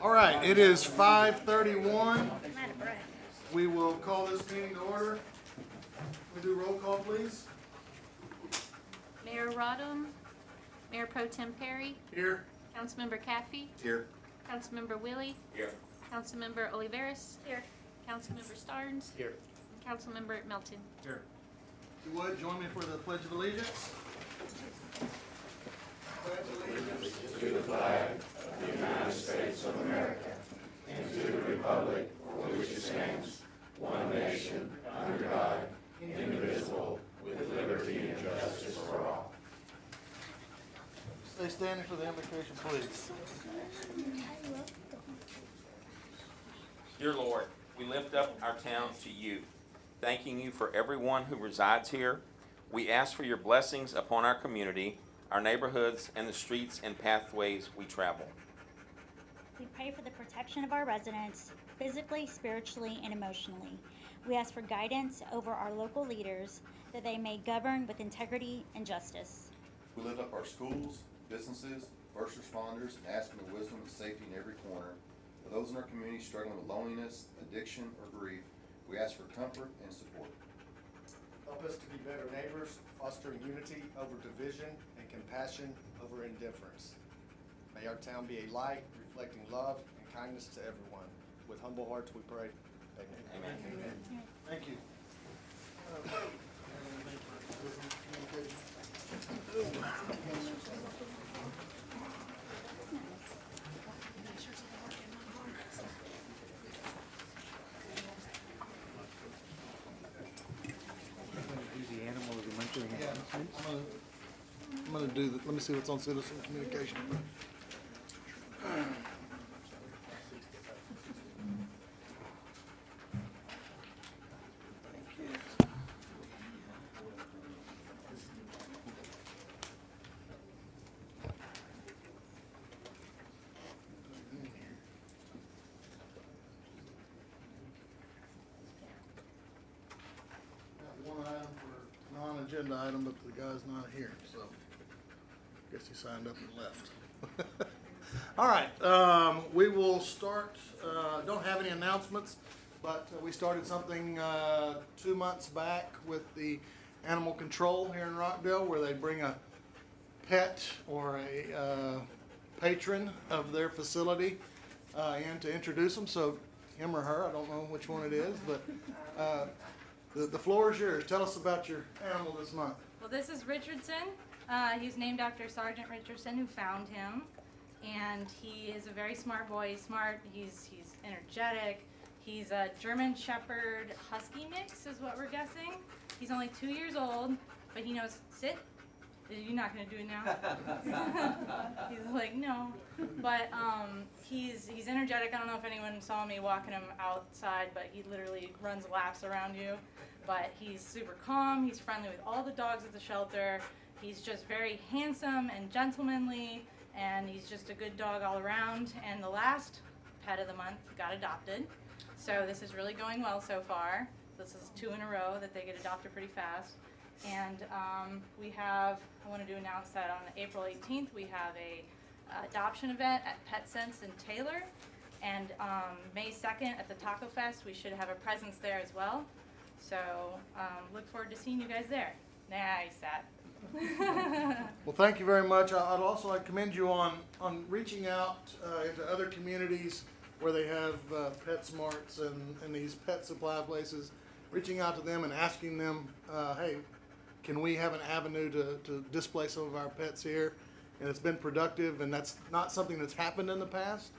All right, it is 5:31. We will call this meeting to order. We do roll call, please. Mayor Rodham, Mayor Pro Tem Perry, Here. Councilmember Caffey, Here. Councilmember Willie, Here. Councilmember Oliveris, here, Councilmember Starnes, Here. and Councilmember Melton. Here. If you would, join me for the Pledge of Allegiance. Pledge allegiance to the flag of the United States of America and to the republic for which it stands, one nation, under God, indivisible, with liberty and justice for all. Stay standing for the invocation, please. Dear Lord, we lift up our town to you, thanking you for everyone who resides here. We ask for your blessings upon our community, our neighborhoods, and the streets and pathways we travel. We pray for the protection of our residents, physically, spiritually, and emotionally. We ask for guidance over our local leaders, that they may govern with integrity and justice. We lift up our schools, businesses, first responders, and asking the wisdom and safety in every corner. For those in our community struggling with loneliness, addiction, or grief, we ask for comfort and support. Help us to be better neighbors, fostering unity over division and compassion over indifference. May our town be a light, reflecting love and kindness to everyone. With humble hearts we pray. Amen. Amen. Thank you. Yeah, I'm gonna do the, let me see what's on citizen communication. One item for non-agenda item, but the guy's not here, so guess he signed up and left. All right, we will start, don't have any announcements, but we started something 2 months back with the animal control here in Rockdale, where they bring a pet or a patron of their facility in to introduce them. So him or her, I don't know which one it is, but the floor is yours. Tell us about your animal this month. Well, this is Richardson. He's named after Sergeant Richardson, who found him. And he is a very smart boy. He's smart. He's energetic. He's a German Shepherd Husky mix, is what we're guessing. He's only 2 years old, but he knows sit. You're not gonna do it now. He's like, no. But he's energetic. I don't know if anyone saw me walking him outside, but he literally runs laps around you. But he's super calm. He's friendly with all the dogs at the shelter. He's just very handsome and gentlemanly, and he's just a good dog all around. And the last pet of the month got adopted. So this is really going well so far. This is 2 in a row that they get adopted pretty fast. And we have, I wanted to announce that on April 18th, we have a adoption event at Pet Sense in Taylor. And May 2nd at the Taco Fest, we should have a presence there as well. So look forward to seeing you guys there. Nice, that. Well, thank you very much. I'd also like to commend you on reaching out into other communities where they have PetSmarts and these pet supply places, reaching out to them and asking them, hey, can we have an avenue to display some of our pets here? And it's been productive, and that's not something that's happened in the past.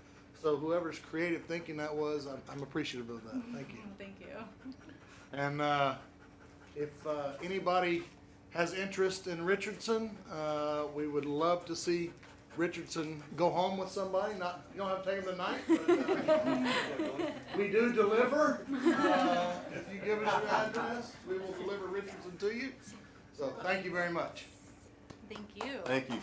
So whoever's creative thinking that was, I'm appreciative of that. Thank you. Thank you. And if anybody has interest in Richardson, we would love to see Richardson go home with somebody. Not, you don't have to take him tonight, but we do deliver. If you give us your address, we will deliver Richardson to you. So thank you very much. Thank you. Thank you.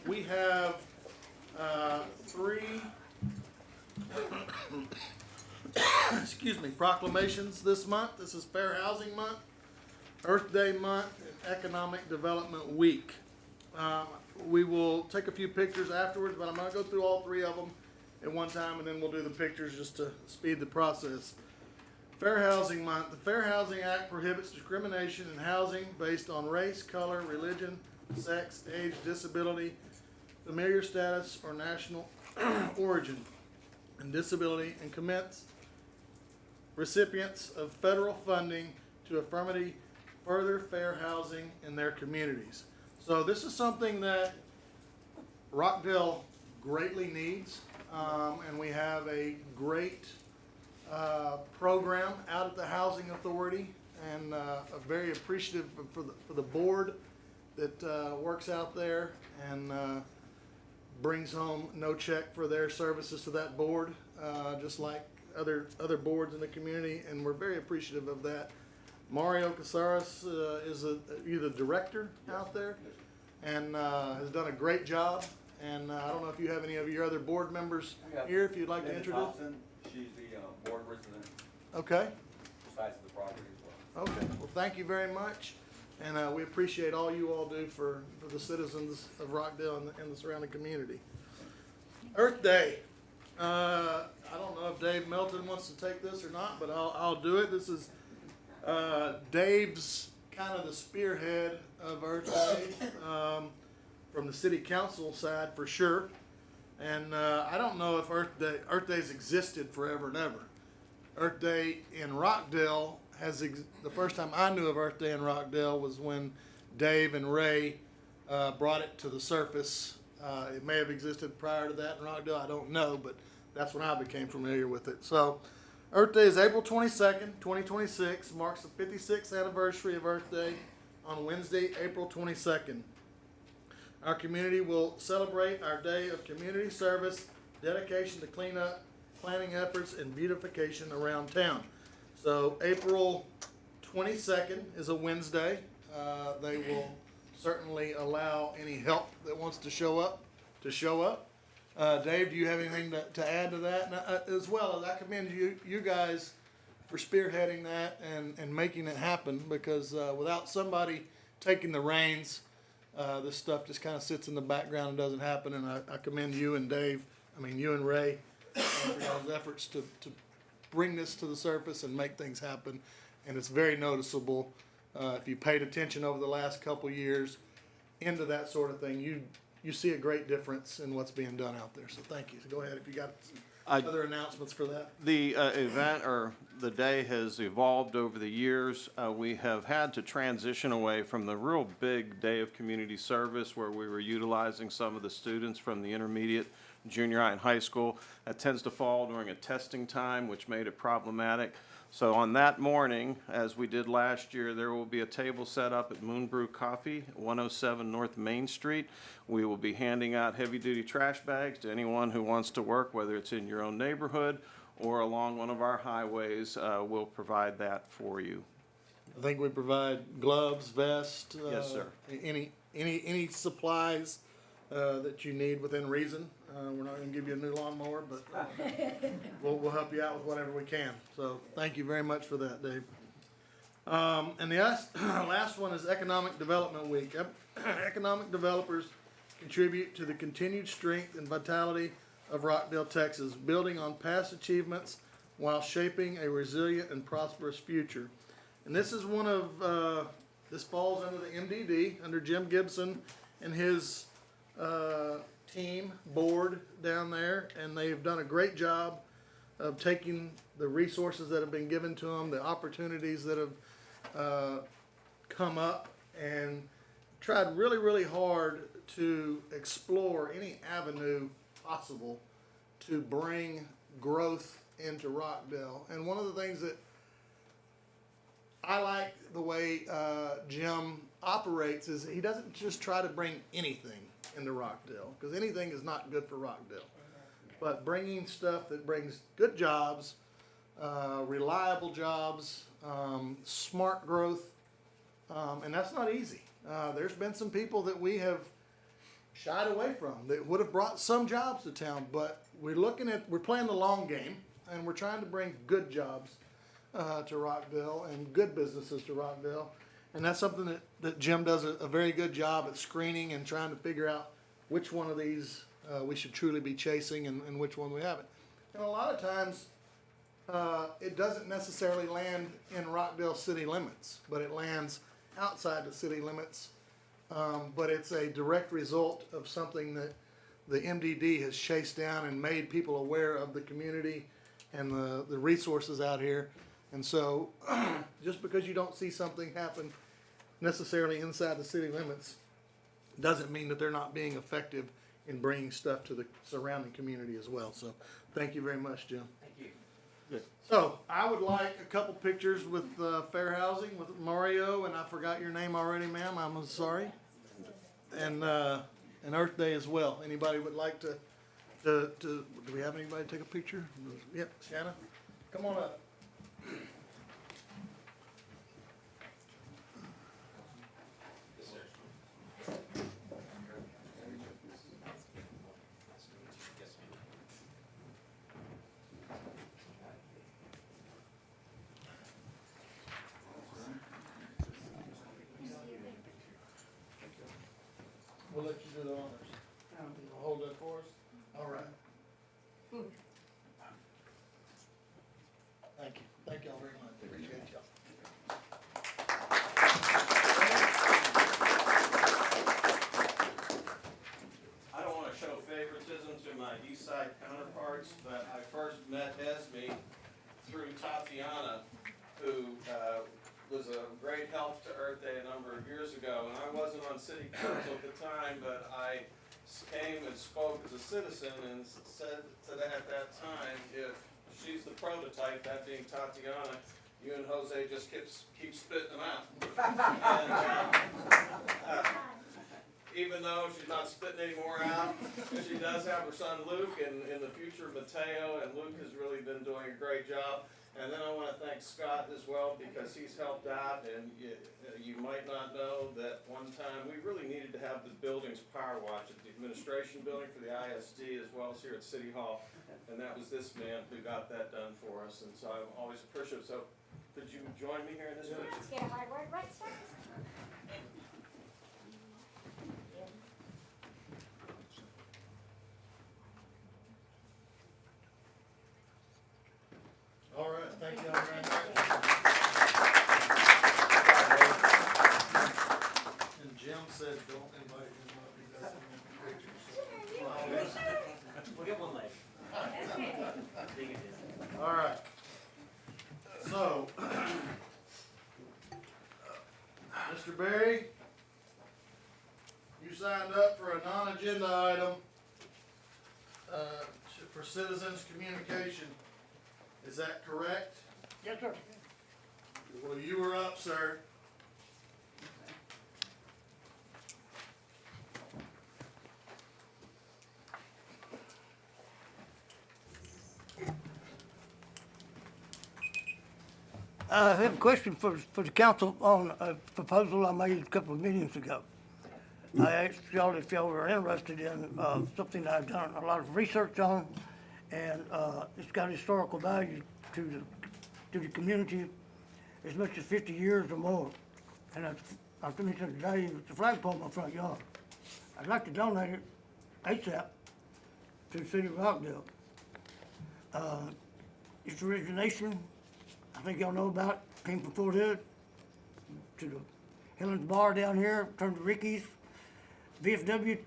We have 3 excuse me, proclamations this month. This is Fair Housing Month, Earth Day Month, Economic Development Week. We will take a few pictures afterwards, but I'm going to go through all three of them at one time, and then we'll do the pictures just to speed the process. Fair Housing Month. The Fair Housing Act prohibits discrimination in housing based on race, color, religion, sex, age, disability, familiar status, or national origin, and disability, and commits recipients of federal funding to affirmatively further fair housing in their communities. So this is something that Rockdale greatly needs, and we have a great program out at the Housing Authority, and very appreciative for the board that works out there and brings home no check for their services to that board, just like other boards in the community, and we're very appreciative of that. Mario Casares is the director out there, and has done a great job. And I don't know if you have any of your other board members here, if you'd like to introduce. Thompson, she's the board resident, Okay. besides the property as well. Okay. Well, thank you very much, and we appreciate all you all do for the citizens of Rockdale and the surrounding community. Earth Day. I don't know if Dave Melton wants to take this or not, but I'll do it. This is Dave's kind of the spearhead of Earth Day from the city council side for sure. And I don't know if Earth Day's existed forever and ever. Earth Day in Rockdale the first time I knew of Earth Day in Rockdale was when Dave and Ray brought it to the surface. It may have existed prior to that in Rockdale, I don't know, but that's when I became familiar with it. So Earth Day is April 22nd, 2026, marks the 56th anniversary of Earth Day on Wednesday, April 22nd. Our community will celebrate our day of community service, dedication to cleanup, planning efforts, and beautification around town. So April 22nd is a Wednesday. They will certainly allow any help that wants to show up to show up. Dave, do you have anything to add to that? As well, I commend you guys for spearheading that and making it happen, because without somebody taking the reins, this stuff just kind of sits in the background and doesn't happen. And I commend you and you and Ray for those efforts to bring this to the surface and make things happen. And it's very noticeable. If you paid attention over the last couple years into that sort of thing, you see a great difference in what's being done out there. So thank you. So go ahead if you got other announcements for that. The event or the day has evolved over the years. We have had to transition away from the real big day of community service where we were utilizing some of the students from the intermediate, junior high, and high school. That tends to fall during a testing time, which made it problematic. So on that morning, as we did last year, there will be a table set up at Moon Brew Coffee, 107 North Main Street. We will be handing out heavy-duty trash bags to anyone who wants to work, whether it's in your own neighborhood or along one of our highways. We'll provide that for you. I think we provide gloves, vests. Yes, sir. Any supplies that you need within reason. We're not going to give you a new lawnmower, but we'll help you out with whatever we can. So thank you very much for that, Dave. And the last one is Economic Development Week. Economic developers contribute to the continued strength and vitality of Rockdale, Texas, building on past achievements while shaping a resilient and prosperous future. And this is one of, this falls under the MDD, under Jim Gibson and his team board down there, and they've done a great job of taking the resources that have been given to them, the opportunities that have come up, and tried really, really hard to explore any avenue possible to bring growth into Rockdale. And one of the things that I like the way Jim operates is he doesn't just try to bring anything into Rockdale, because anything is not good for Rockdale. But bringing stuff that brings good jobs, reliable jobs, smart growth, and that's not easy. There's been some people that we have shied away from that would have brought some jobs to town, but we're playing the long game, and we're trying to bring good jobs to Rockdale and good businesses to Rockdale. And that's something that Jim does a very good job at screening and trying to figure out which one of these we should truly be chasing and which one we haven't. And a lot of times, it doesn't necessarily land in Rockdale city limits, but it lands outside the city limits. But it's a direct result of something that the MDD has chased down and made people aware of the community and the resources out here. And so just because you don't see something happen necessarily inside the city limits doesn't mean that they're not being effective in bringing stuff to the surrounding community as well. So thank you very much, Jim. Thank you. Good. So I would like a couple pictures with Fair Housing with Mario, and I forgot your name already, ma'am. I'm sorry. And Earth Day as well. Anybody would like to do we have anybody take a picture? Yep, Shanna, come on up. We'll let you do the honors. Hold that for us. All right. Thank you. Thank y'all very much. Appreciate y'all. I don't want to show favoritism to my east side counterparts, but I first met Esme through Tatiana, who was a great help to Earth Day a number of years ago. And I wasn't on city council at the time, but I came and spoke as a citizen and said to that at that time, if she's the prototype, that being Tatiana, you and Jose just keep spitting them out. And, even though she's not spitting any more out, she does have her son Luke, and in the future Mateo, and Luke has really been doing a great job. And then I want to thank Scott as well, because he's helped out, and you might not know that one time we really needed to have the buildings power watch at the administration building for the ISD as well as here at City Hall. And that was this man who got that done for us, and so I'm always appreciative. So could you join me here in this picture? Let's get a hard word right, sir. All right, thank y'all very much. And Jim said, don't invite him up, he doesn't want the pictures. We'll get one leg. All right. So, Mr. Berry, you signed up for a non-agenda item, for citizens' communication. Is that correct? Yes, sir. Well, you were up, sir. I have a question for the council on a proposal I made a couple of meetings ago. I asked y'all if y'all were interested in something that I've done a lot of research on, and it's got historical value to the community as much as 50 years or more. And I mentioned today, it's a flagpole in my front yard. I'd like to donate it ASAP to the city of Rockdale. Its origination, I think y'all know about, came from Fort Hood to the Helen's Bar down here, turned to Ricky's. VFW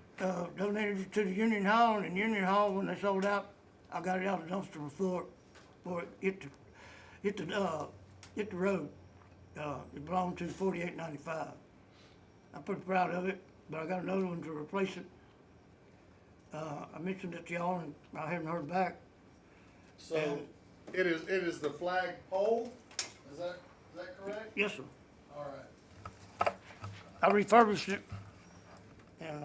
donated it to the Union Hall, and in Union Hall, when they sold out, I got it out of the dumpster before it hit the road. It belonged to 4895. I'm pretty proud of it, but I got another one to replace it. I mentioned it to y'all, and I haven't heard back. So, it is the flag pole? Is that correct? Yes, sir. All right. I refurbished it, and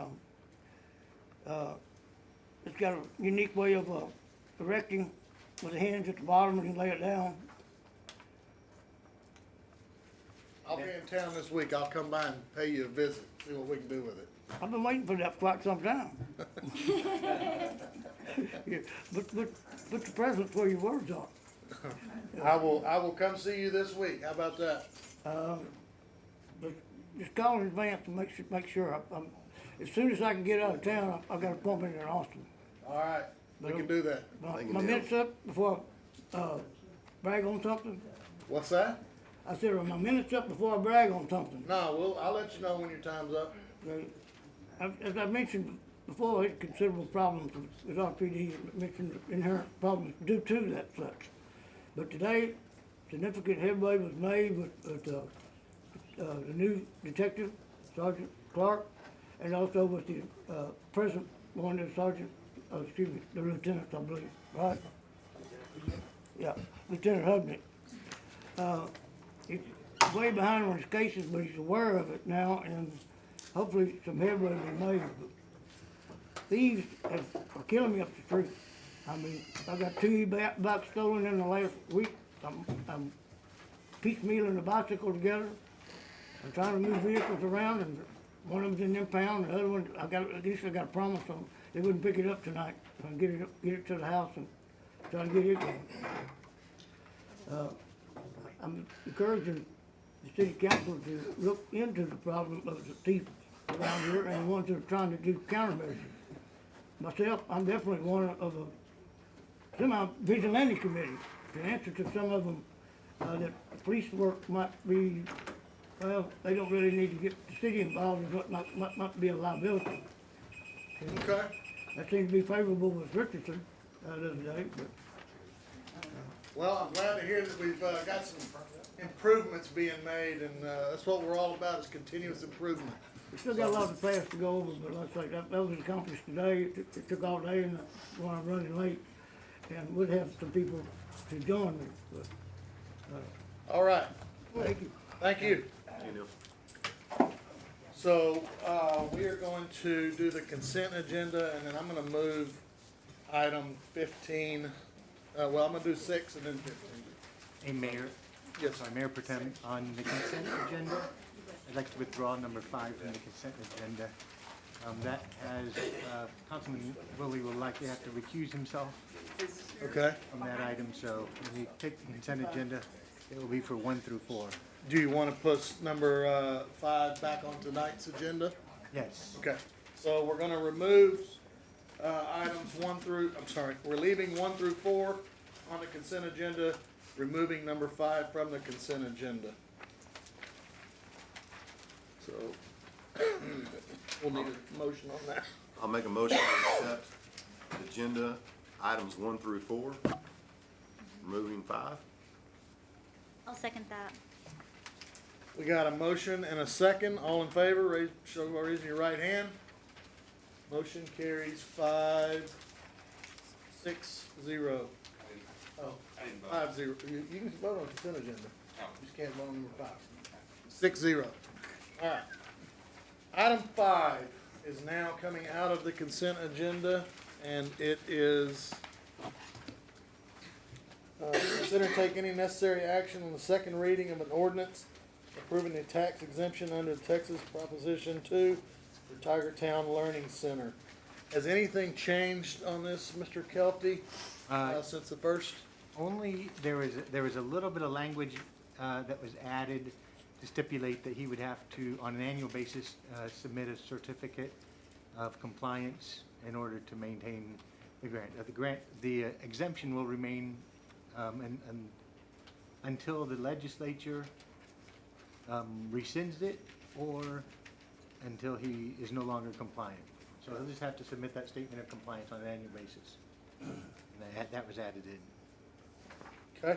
it's got a unique way of erecting with a hinge at the bottom and you lay it down. I'll be in town this week. I'll come by and pay you a visit, see what we can do with it. I've been waiting for that for quite some time. Yeah, but the present's where your words are. I will come see you this week. How about that? just call in advance to make sure. As soon as I can get out of town, I've got an appointment in Austin. All right, we can do that. My minute's up before I brag on something. What's that? I said, are my minute's up before I brag on something? No, I'll let you know when your time's up. As I mentioned before, it's considerable problems with RPD, mentioned inherent problems due to that such. But today, significant headway was made with the new detective, Sergeant Clark, and also with the present one, the sergeant, the lieutenant, I believe, right? Yeah, Lieutenant Hubnick. He's way behind on his cases, but he's aware of it now, and hopefully some headway will be made. But thieves are killing me up the street. I mean, I got 2 e-bikes stolen in the last week. I'm piecemealing the bicycle together. I'm trying to move vehicles around, and one of them's in the impound, the other one, I guess I got a promise on, they wouldn't pick it up tonight. I'll get it to the house and try to get it going. I'm encouraging the city council to look into the problem of the thieves around here and the ones that are trying to do countermeasures. Myself, I'm definitely one of a semi-vigilante committee to answer to some of them that police work might be, well, they don't really need to get the city involved in what might be a liability. Okay. That seems to be favorable with Richardson the other day, but Well, I'm glad to hear that we've got some improvements being made, and that's what we're all about, is continuous improvement. we still got a lot of paths to go over, but like I say, that was accomplished today. It took all day, and when I'm running late, and we'd have some people to join me, but, All right, thank you. thank you. So, we are going to do the consent agenda, and then I'm gonna move item 15, well, I'm gonna do 6 and then 15. Hey, Mayor. Yes. Sorry, Mayor Protem, on the consent agenda, I'd like to withdraw number 5 from the consent agenda. That has, Councilman Willie will likely have to recuse himself Okay. from that item, so when you take the consent agenda, it will be for 1 through 4. Do you wanna put number 5 back on tonight's agenda? Yes. Okay, so we're gonna remove, items we're leaving 1 through 4 on the consent agenda, removing number 5 from the consent agenda. So, we'll need a motion on that. I'll make a motion to accept agenda items 1 through 4, removing 5. I'll second that. We got a motion and a second, all in favor, show by raising your right hand. Motion carries 5-6-0. Oh, 5-0. You can vote on consent agenda. You just can't vote on number 5. 6-0. All right. Item 5 is now coming out of the consent agenda, and it is consider and take any necessary action on the second reading of an ordinance approving the tax exemption under Texas Proposition 2 for Tiger Town Learning Center. Has anything changed on this, Mr. Kelty, since the first? Only, there was a little bit of language that was added to stipulate that he would have to, on an annual basis, submit a certificate of compliance in order to maintain the grant. The exemption will remain until the legislature rescinds it or until he is no longer compliant. So he'll just have to submit that statement of compliance on an annual basis. And that was added in. Okay.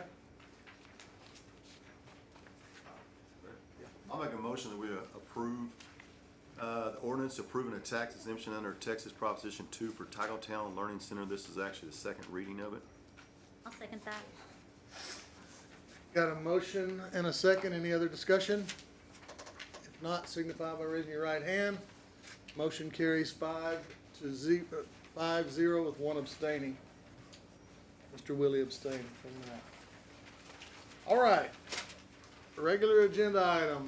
I'll make a motion that we approve the ordinance approving a tax exemption under Texas Proposition 2 for Titletown Learning Center. This is actually the second reading of it. I'll second that. Got a motion and a second. Any other discussion? If not, signify by raising your right hand. Motion carries 5-0 with 1 abstaining. Mr. Willie abstained from that. All right. Regular agenda item.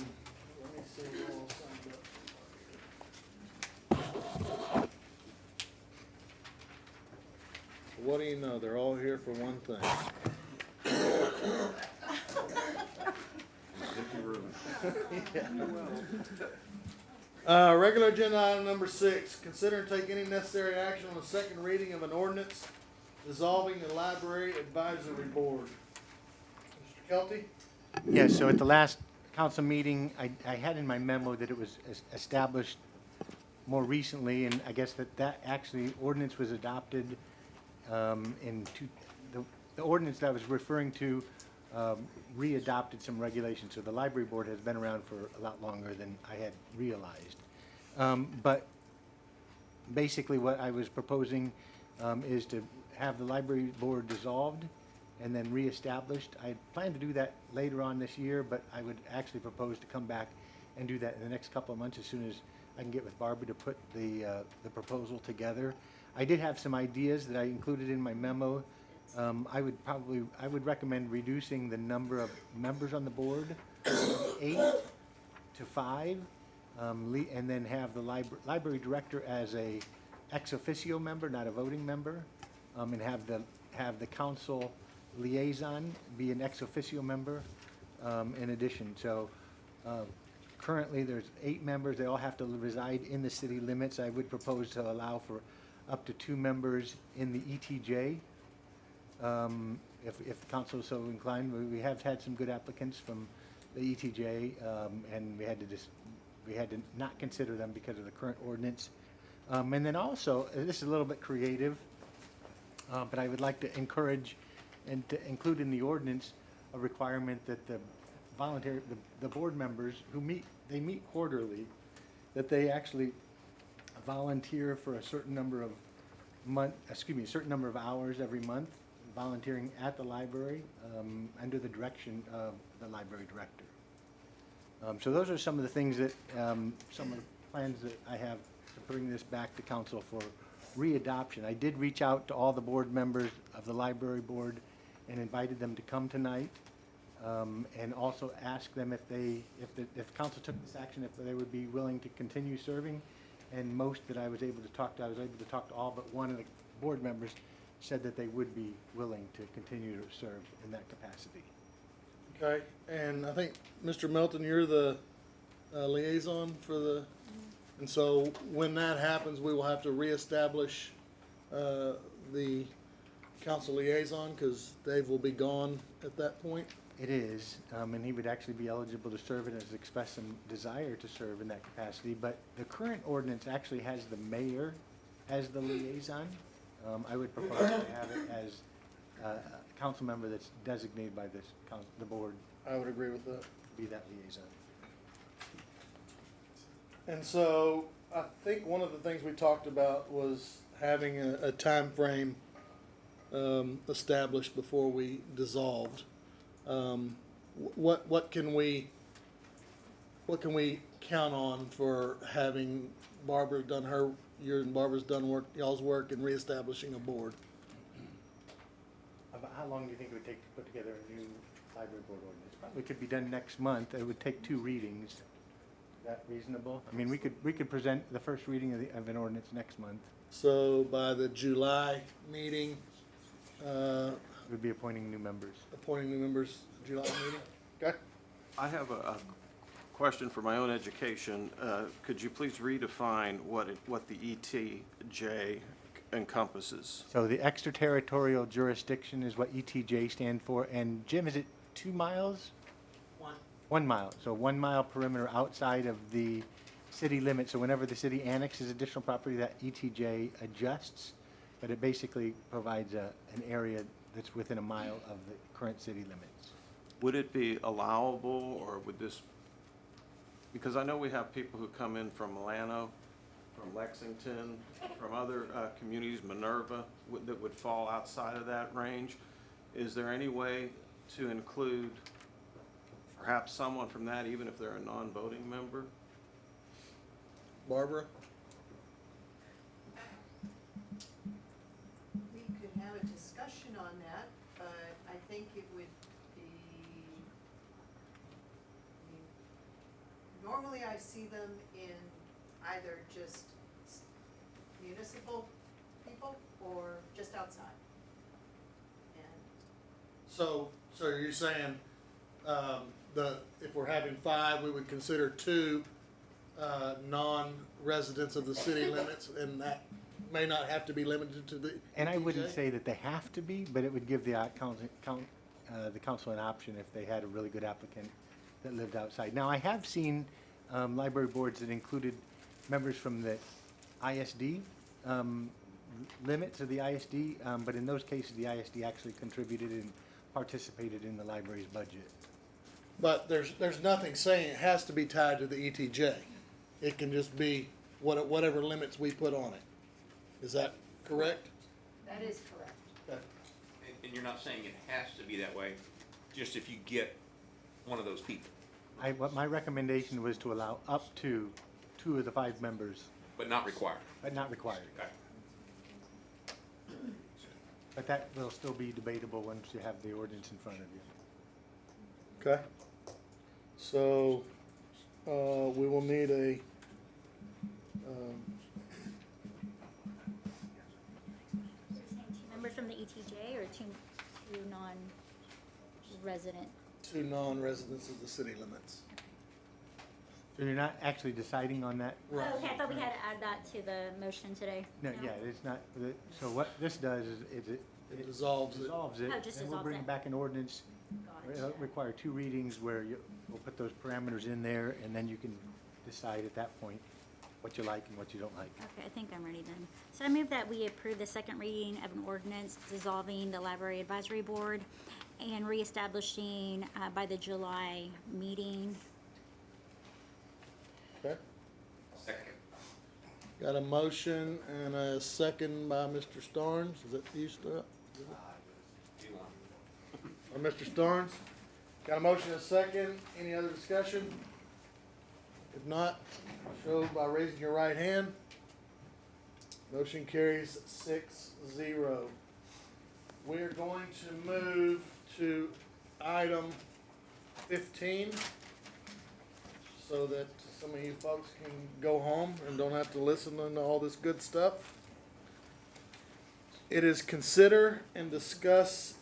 Let me see who all signed up. What do you know? They're all here for one thing. Empty room. Regular agenda item number 6, consider and take any necessary action on the second reading of an ordinance dissolving the library advisory board. Mr. Kelty? Yes, so at the last council meeting, I had in my memo that it was established more recently, and I guess that actually ordinance was adopted the ordinance that I was referring to re-adopted some regulations, so the library board has been around for a lot longer than I had realized. But basically what I was proposing is to have the library board dissolved and then reestablished. I plan to do that later on this year, but I would actually propose to come back and do that in the next couple of months as soon as I can get with Barbara to put the proposal together. I did have some ideas that I included in my memo. I would recommend reducing the number of members on the board from 8 to 5, and then have the library director as a ex officio member, not a voting member, and have the council liaison be an ex officio member in addition. So currently there's 8 members. They all have to reside in the city limits. I would propose to allow for up to 2 members in the ETJ. If the council is so inclined. We have had some good applicants from the ETJ, and we had to not consider them because of the current ordinance. And then also, this is a little bit creative, but I would like to encourage and to include in the ordinance a requirement that the board members who meet quarterly, that they actually volunteer for a certain number of hours every month, volunteering at the library under the direction of the library director. So those are some of the things that, some of the plans that I have to bring this back to council for readoption. I did reach out to all the board members of the library board and invited them to come tonight, and also ask them if council took this action, if they would be willing to continue serving. And most that I was able to talk to all but one of the board members said that they would be willing to continue to serve in that capacity. Okay, and I think, Mr. Melton, you're the liaison for the, and so when that happens, we will have to reestablish the council liaison, because Dave will be gone at that point. It is, and he would actually be eligible to serve and has expressed some desire to serve in that capacity. But the current ordinance actually has the mayor as the liaison. I would propose to have it as a council member that's designated by the board. I would agree with that. Be that liaison. And so I think one of the things we talked about was having a time frame established before we dissolved. What can we count on for having Barbara done Barbara's done y'all's work in reestablishing a board? About how long do you think it would take to put together a new library board ordinance? Probably could be done next month. It would take 2 readings. Is that reasonable? I mean, we could present the first reading of an ordinance next month. So by the July meeting, We'd be appointing new members. July meeting. Okay. I have a question for my own education. Could you please redefine what the ETJ encompasses? So the extraterritorial jurisdiction is what ETJ stand for. And Jim, is it 2 miles? 1 mile. So 1 mile perimeter outside of the city limits. So whenever the city annexes additional property, that ETJ adjusts, but it basically provides an area that's within a mile of the current city limits. Would it be allowable, or would this, because I know we have people who come in from Milano, from Lexington, from other communities, Minerva, that would fall outside of that range. Is there any way to include perhaps someone from that, even if they're a non-voting member? Barbara? We could have a discussion on that, but I think it would be, normally I see them in either just municipal people or just outside. And So you're saying if we're having 5, we would consider 2 non-residents of the city limits, and that may not have to be limited to the And I wouldn't ETJ? say that they have to be, but it would give the council an option if they had a really good applicant that lived outside. Now, I have seen library boards that included members from the ISD, limits of the ISD, but in those cases, the ISD actually contributed and participated in the library's budget. But there's nothing saying it has to be tied to the ETJ. It can just be whatever limits we put on it. Is that correct? That is correct. Okay. And you're not saying it has to be that way, just if you get one of those people, What my recommendation was to allow up to 2 of the 5 members, but not required. but not required. Okay. But that will still be debatable once you have the ordinance in front of you. Okay. So, we will need a, Members from the ETJ or two non-resident? 2 non-residents of the city limits. So you're not actually deciding on that? Oh, okay, I thought we had to add that to the motion today. No, yeah, it's not, so what this does is It dissolves it. dissolves it. Oh, just And we'll dissolves bring it. back an ordinance. It'll Gotcha. require 2 readings where we'll put those parameters in there, and then you can decide at that point what you like and what you don't like. Okay, I think I'm ready then. So I move that we approve the second reading of an ordinance dissolving the Library Advisory Board and reestablishing by the July meeting. Okay. Second. Got a motion and a second by Mr. Starnes. Is that you, or Mr. Starnes? Got a motion and a second. Any other discussion? If not, show by raising your right hand. Motion carries 6-0. We're going to move to item 15 so that some of you folks can go home and don't have to listen to all this good stuff. It is consider and discuss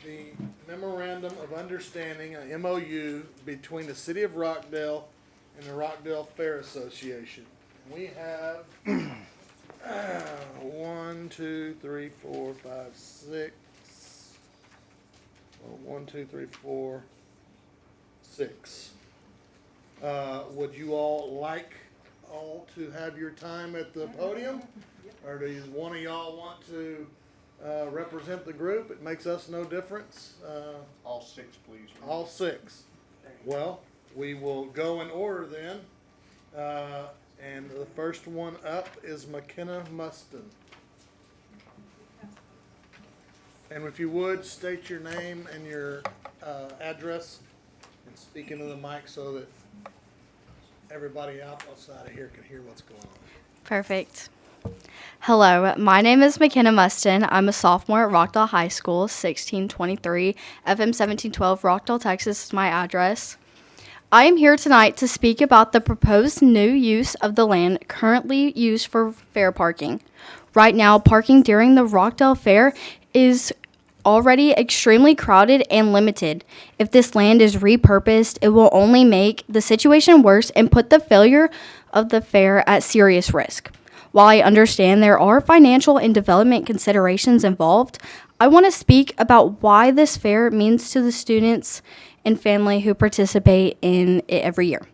the memorandum of understanding, a MOU, between the city of Rockdale and the Rockdale Fair Association. We have 1, 2, 3, 4, 5, 6. 1, 2, 3, 4, 6. Would you all like to have your time at the podium? Or do one of y'all want to represent the group? It makes us no difference. All 6, please. All 6. Well, we will go in order then. And the first one up is McKenna Muston. And if you would, state your name and your address and speak into the mic so that everybody outside of here can hear what's going on. Perfect. Hello, my name is McKenna Muston. I'm a sophomore at Rockdale High School, 1623, FM 1712, Rockdale, Texas is my address. I am here tonight to speak about the proposed new use of the land currently used for fair parking. Right now, parking during the Rockdale Fair is already extremely crowded and limited. If this land is repurposed, it will only make the situation worse and put the failure of the fair at serious risk. While I understand there are financial and development considerations involved, I want to speak about why this fair means to the students and family who participate in it every year.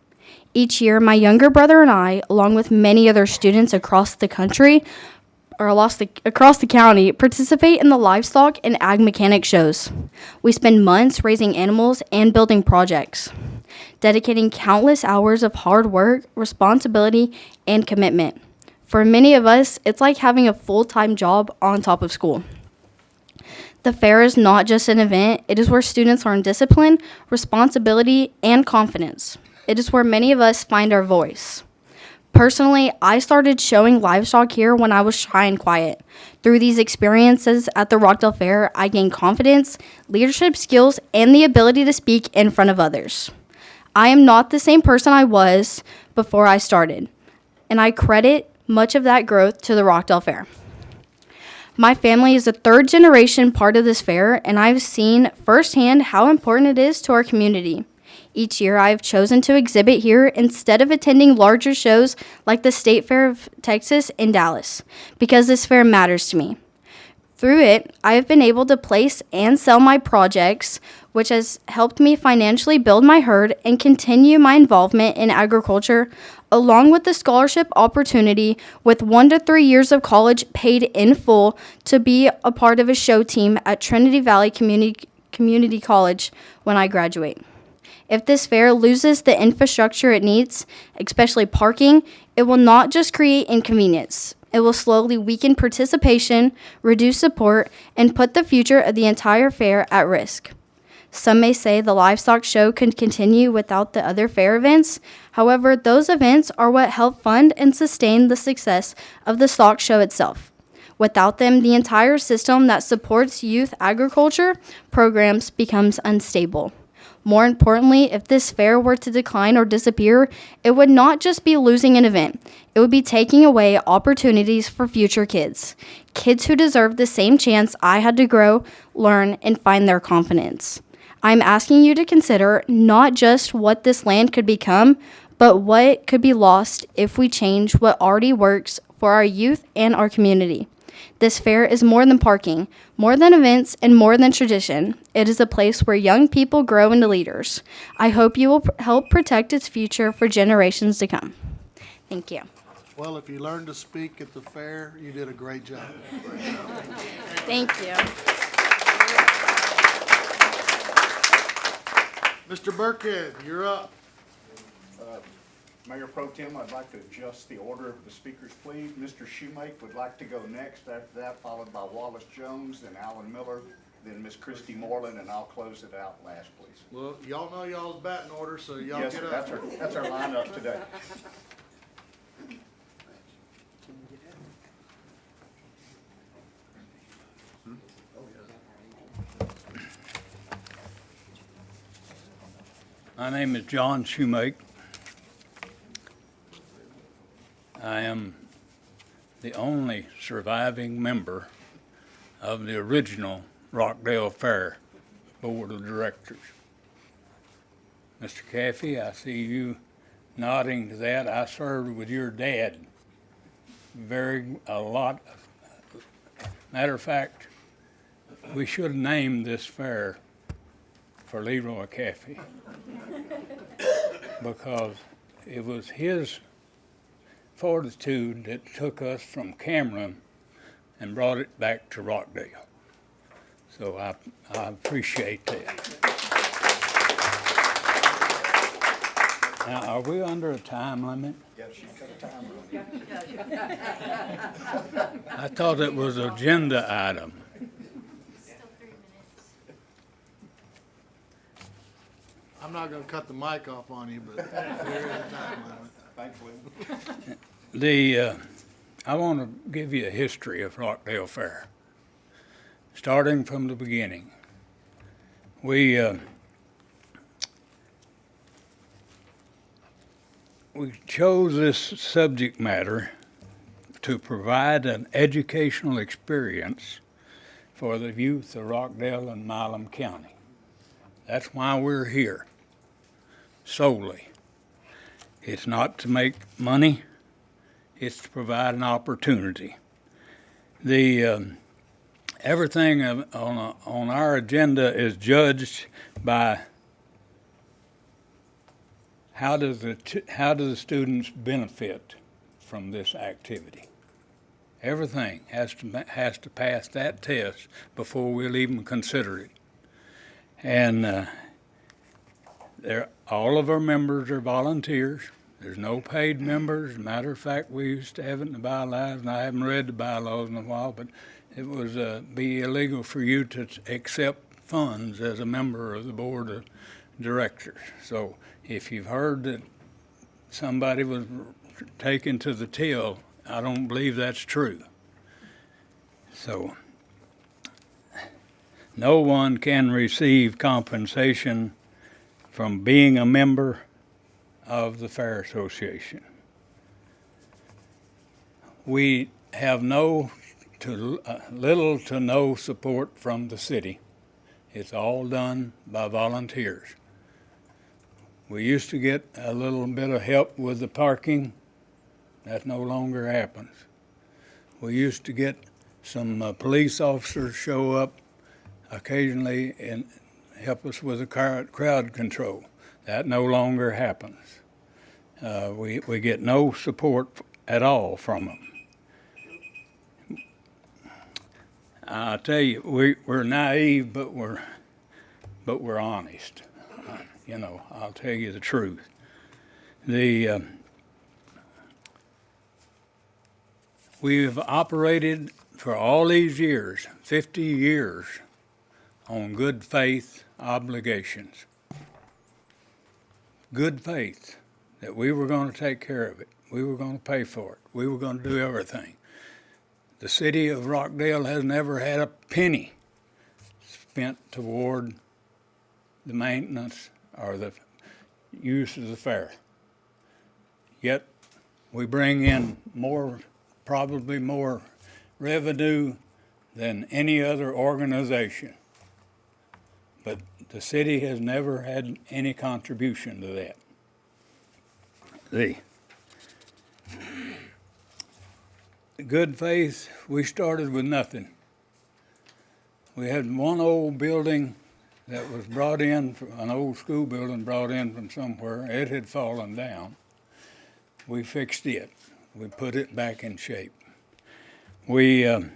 Each year, my younger brother and I, along with many other students across the country, across the county, participate in the livestock and ag mechanic shows. We spend months raising animals and building projects, dedicating countless hours of hard work, responsibility, and commitment. For many of us, it's like having a full-time job on top of school. The fair is not just an event, it is where students learn discipline, responsibility, and confidence. It is where many of us find our voice. Personally, I started showing livestock here when I was shy and quiet. Through these experiences at the Rockdale Fair, I gained confidence, leadership skills, and the ability to speak in front of others. I am not the same person I was before I started, and I credit much of that growth to the Rockdale Fair. My family is a third generation part of this fair, and I've seen firsthand how important it is to our community. Each year, I have chosen to exhibit here instead of attending larger shows like the State Fair of Texas in Dallas, because this fair matters to me. Through it, I have been able to place and sell my projects, which has helped me financially build my herd and continue my involvement in agriculture, along with the scholarship opportunity with 1 to 3 years of college paid in full to be a part of a show team at Trinity Valley Community College when I graduate. If this fair loses the infrastructure it needs, especially parking, it will not just create inconvenience. It will slowly weaken participation, reduce support, and put the future of the entire fair at risk. Some may say the livestock show could continue without the other fair events. However, those events are what help fund and sustain the success of the stock show itself. Without them, the entire system that supports youth agriculture programs becomes unstable. More importantly, if this fair were to decline or disappear, it would not just be losing an event. It would be taking away opportunities for future kids. Kids who deserve the same chance I had to grow, learn, and find their confidence. I'm asking you to consider not just what this land could become, but what could be lost if we change what already works for our youth and our community. This fair is more than parking, more than events, and more than tradition. It is a place where young people grow into leaders. I hope you will help protect its future for generations to come. Thank you. Well, if you learned to speak at the fair, you did a great job. Thank you. Mr. Burkhead, you're up. Mayor Pro Tem, I'd like to adjust the order of the speakers, please. Mr. Shoemake would like to go next, after that followed by Wallace Jones, then Alan Miller, then Miss Christy Moreland, and I'll close it out last, please. Well, y'all know y'all's batting order, so y'all Yes, get sir, up. that's our lineup today. My name is John Shoemake. I am the only surviving member of the original Rockdale Fair Board of Directors. Mr. Caffey, I see you nodding to that. I served with your dad a lot. Matter of fact, we should have named this fair for Leroy Caffey because it was his fortitude that took us from Cameron and brought it back to Rockdale. So I appreciate that. Now, are we under a time limit? Yes, she's got a time limit. I thought it was an agenda item. Still 3 minutes. I'm not gonna cut the mic off on you, but there is a time limit. Thankfully. I want to give you a history of Rockdale Fair, starting from the beginning. We chose this subject matter to provide an educational experience for the youth of Rockdale and Milam County. That's why we're here, solely. It's not to make money, it's to provide an opportunity. Everything on our agenda is judged by how do the students benefit from this activity. Everything has to pass that test before we'll even consider it. And all of our members are volunteers. There's no paid members. As a matter of fact, we used to have it in the bylaws, and I haven't read the bylaws in a while, but it was be illegal for you to accept funds as a member of the board of directors. So if you've heard that somebody was taken to the till, I don't believe that's true. So no one can receive compensation from being a member of the Fair Association. We have no little to no support from the city. It's all done by volunteers. We used to get a little bit of help with the parking. That no longer happens. We used to get some police officers show up occasionally and help us with the crowd control. That no longer happens. We get no support at all from them. I tell you, we're naive, but we're honest. You know, I'll tell you the truth. We've operated for all these years, 50 years, on good faith obligations. Good faith that we were going to take care of it. We were going to pay for it. We were going to do everything. The city of Rockdale has never had a penny spent toward the maintenance or the use of the fair. Yet we bring in probably more revenue than any other organization. But the city has never had any contribution to that. The good faith, we started with nothing. We had one old building that was brought in, an old school building brought in from somewhere. It had fallen down. We fixed it. We put it back in shape. We had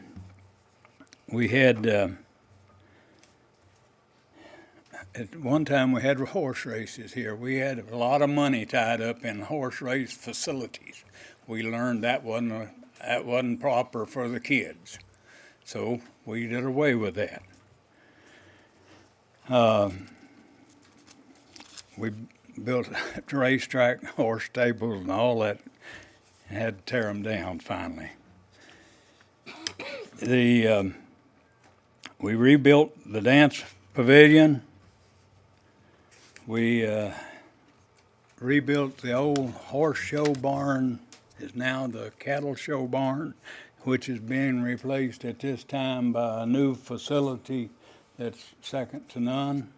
at one time we had horse races here. We had a lot of money tied up in horse race facilities. We learned that wasn't proper for the kids, so we did away with that. We built a racetrack, horse stables, and all that, and had to tear them down finally. We rebuilt the dance pavilion. We rebuilt the old horse show barn. Is now the cattle show barn, which is being replaced at this time by a new facility that's second to none.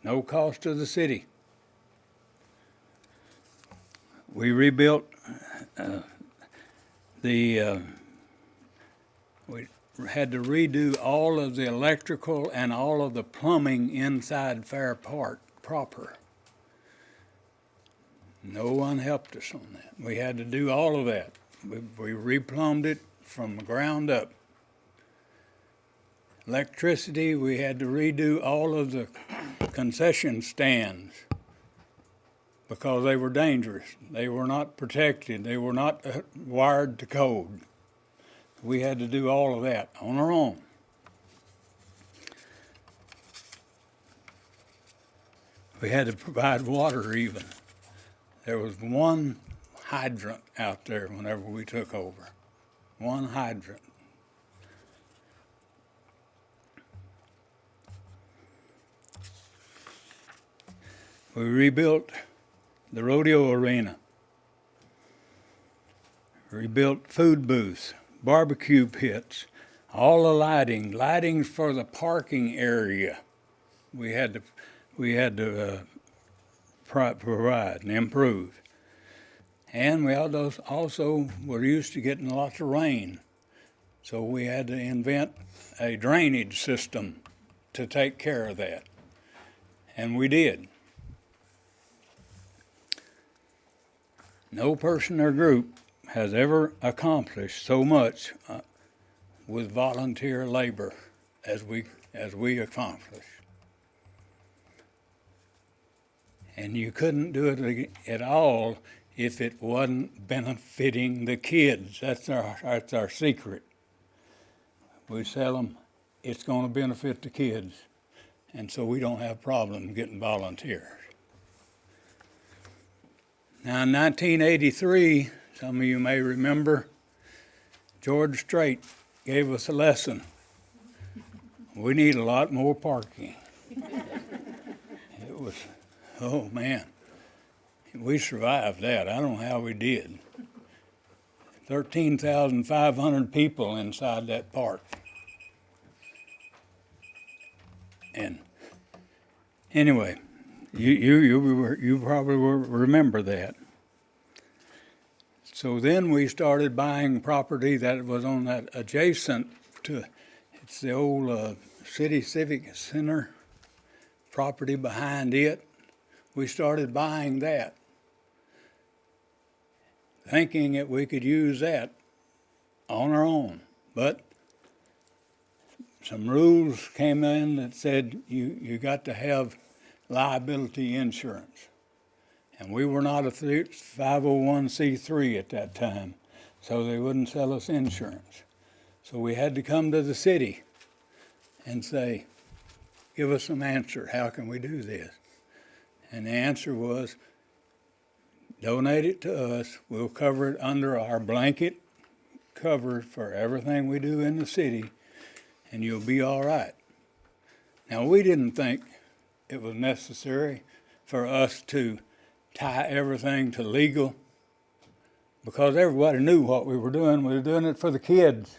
No cost to the city. We rebuilt we had to redo all of the electrical and all of the plumbing inside Fair Park proper. No one helped us on that. We had to do all of that. We replumbed it from the ground up. Electricity, we had to redo all of the concession stands because they were dangerous. They were not protected. They were not wired to code. We had to do all of that on our own. We had to provide water even. There was one hydrant out there whenever we took over. One hydrant. We rebuilt the rodeo arena. Rebuilt food booths, barbecue pits, all the lighting for the parking area. We had to provide and improve. And we also were used to getting lots of rain, so we had to invent a drainage system to take care of that, and we did. No person or group has ever accomplished so much with volunteer labor as we accomplished. And you couldn't do it at all if it wasn't benefiting the kids. That's our secret. We tell them it's going to benefit the kids, and so we don't have problems getting volunteers. Now, in 1983, some of you may remember, George Strait gave us a lesson. We need a lot more parking. It was, oh man, we survived that. I don't know how we did. 13,500 people inside that park. And anyway, you probably will remember that. So then we started buying property that was on that adjacent to, it's the old City Civic Center property behind it. We started buying that, thinking that we could use that on our own. But some rules came in that said you got to have liability insurance. And we were not a 501c3 at that time, so they wouldn't sell us insurance. So we had to come to the city and say, give us some answer, how can we do this? And the answer was, donate it to us, we'll cover it under our blanket cover for everything we do in the city, and you'll be all right. Now, we didn't think it was necessary for us to tie everything to legal, because everybody knew what we were doing. We were doing it for the kids.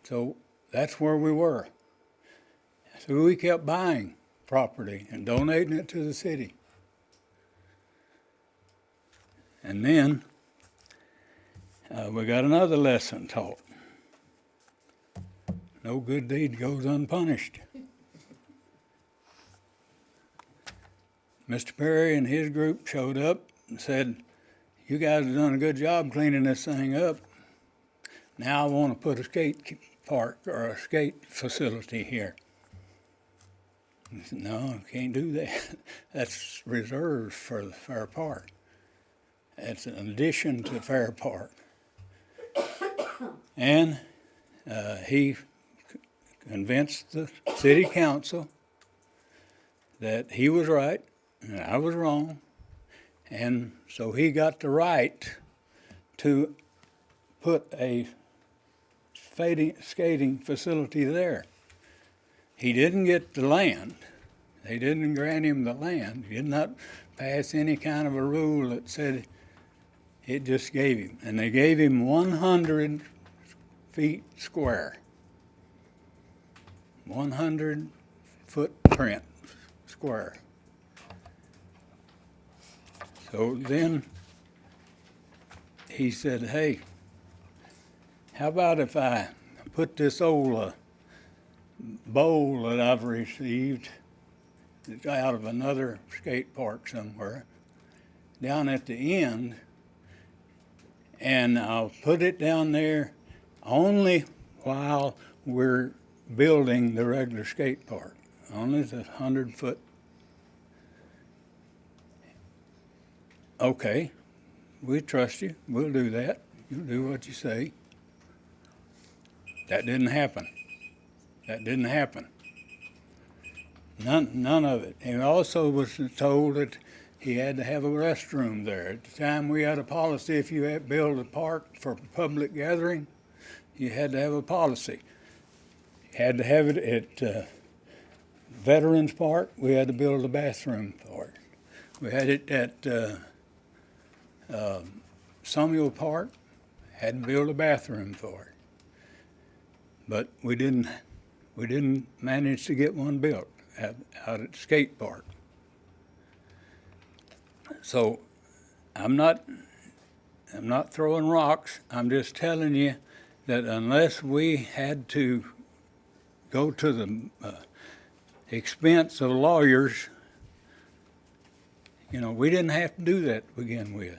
So that's where we were. So we kept buying property and donating it to the city. And then we got another lesson taught. No good deed goes unpunished. Mr. Perry and his group showed up and said, you guys have done a good job cleaning this thing up. Now I want to put a skate park or a skate facility here. I said, no, I can't do that. That's reserved for the Fair Park. It's an addition to Fair Park. And he convinced the city council that he was right and I was wrong, and so he got the right to put a skating facility there. He didn't get the land. They didn't grant him the land. He did not pass any kind of a rule that said it just gave him. And they gave him 100 feet square. 100 footprint square. So then he said, hey, how about if I put this old bowl that I've received out of another skate park somewhere down at the end, and I'll put it down there only while we're building the regular skate park, only the 100-foot. Okay, we trust you. We'll do that. You do what you say. That didn't happen. That didn't happen. None of it. He also was told that he had to have a restroom there. At the time, we had a policy, if you had built a park for public gathering, you had to have a policy. You had to have it at Veterans Park, we had to build a bathroom for it. We had it at Samuel Park, had to build a bathroom for it. But we didn't manage to get one built out at skate park. So I'm not throwing rocks. I'm just telling you that unless we had to go to the expense of lawyers, we didn't have to do that to begin with.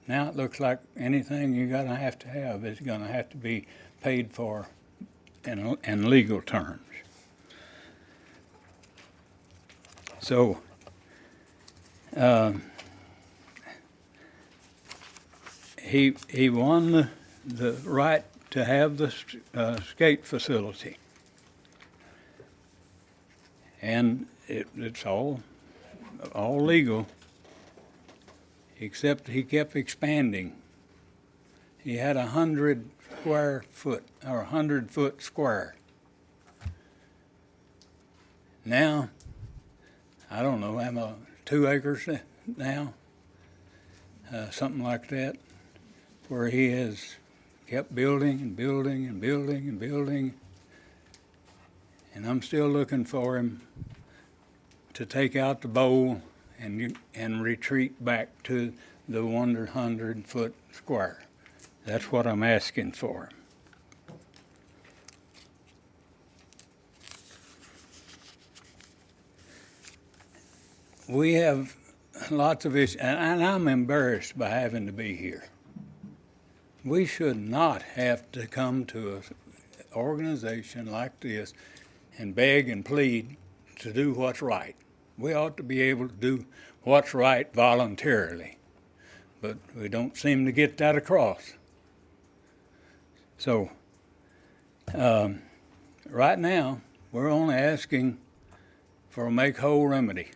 Now it looks like anything you're gonna have to have is gonna have to be paid for in legal terms. So he won the right to have the skate facility, and it's all legal, except he kept expanding. He had 100 square foot, or 100 foot square. Now, I don't know, I'm 2 acres now. something like that, where he has kept building and building and building and building. And I'm still looking for him to take out the bowl and retreat back to the 100-foot square. That's what I'm asking for. We have lots of issues, and I'm embarrassed by having to be here. We should not have to come to an organization like this and beg and plead to do what's right. We ought to be able to do what's right voluntarily, but we don't seem to get that across. So, right now, we're only asking for a make-whole remedy.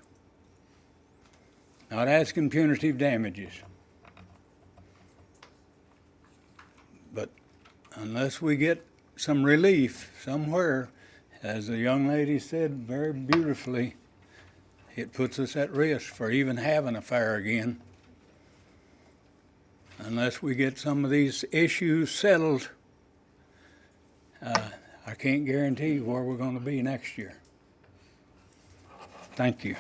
Not asking punitive damages. But unless we get some relief somewhere, as the young lady said very beautifully, it puts us at risk for even having a fair again. Unless we get some of these issues settled, I can't guarantee where we're going to be next year. Thank you.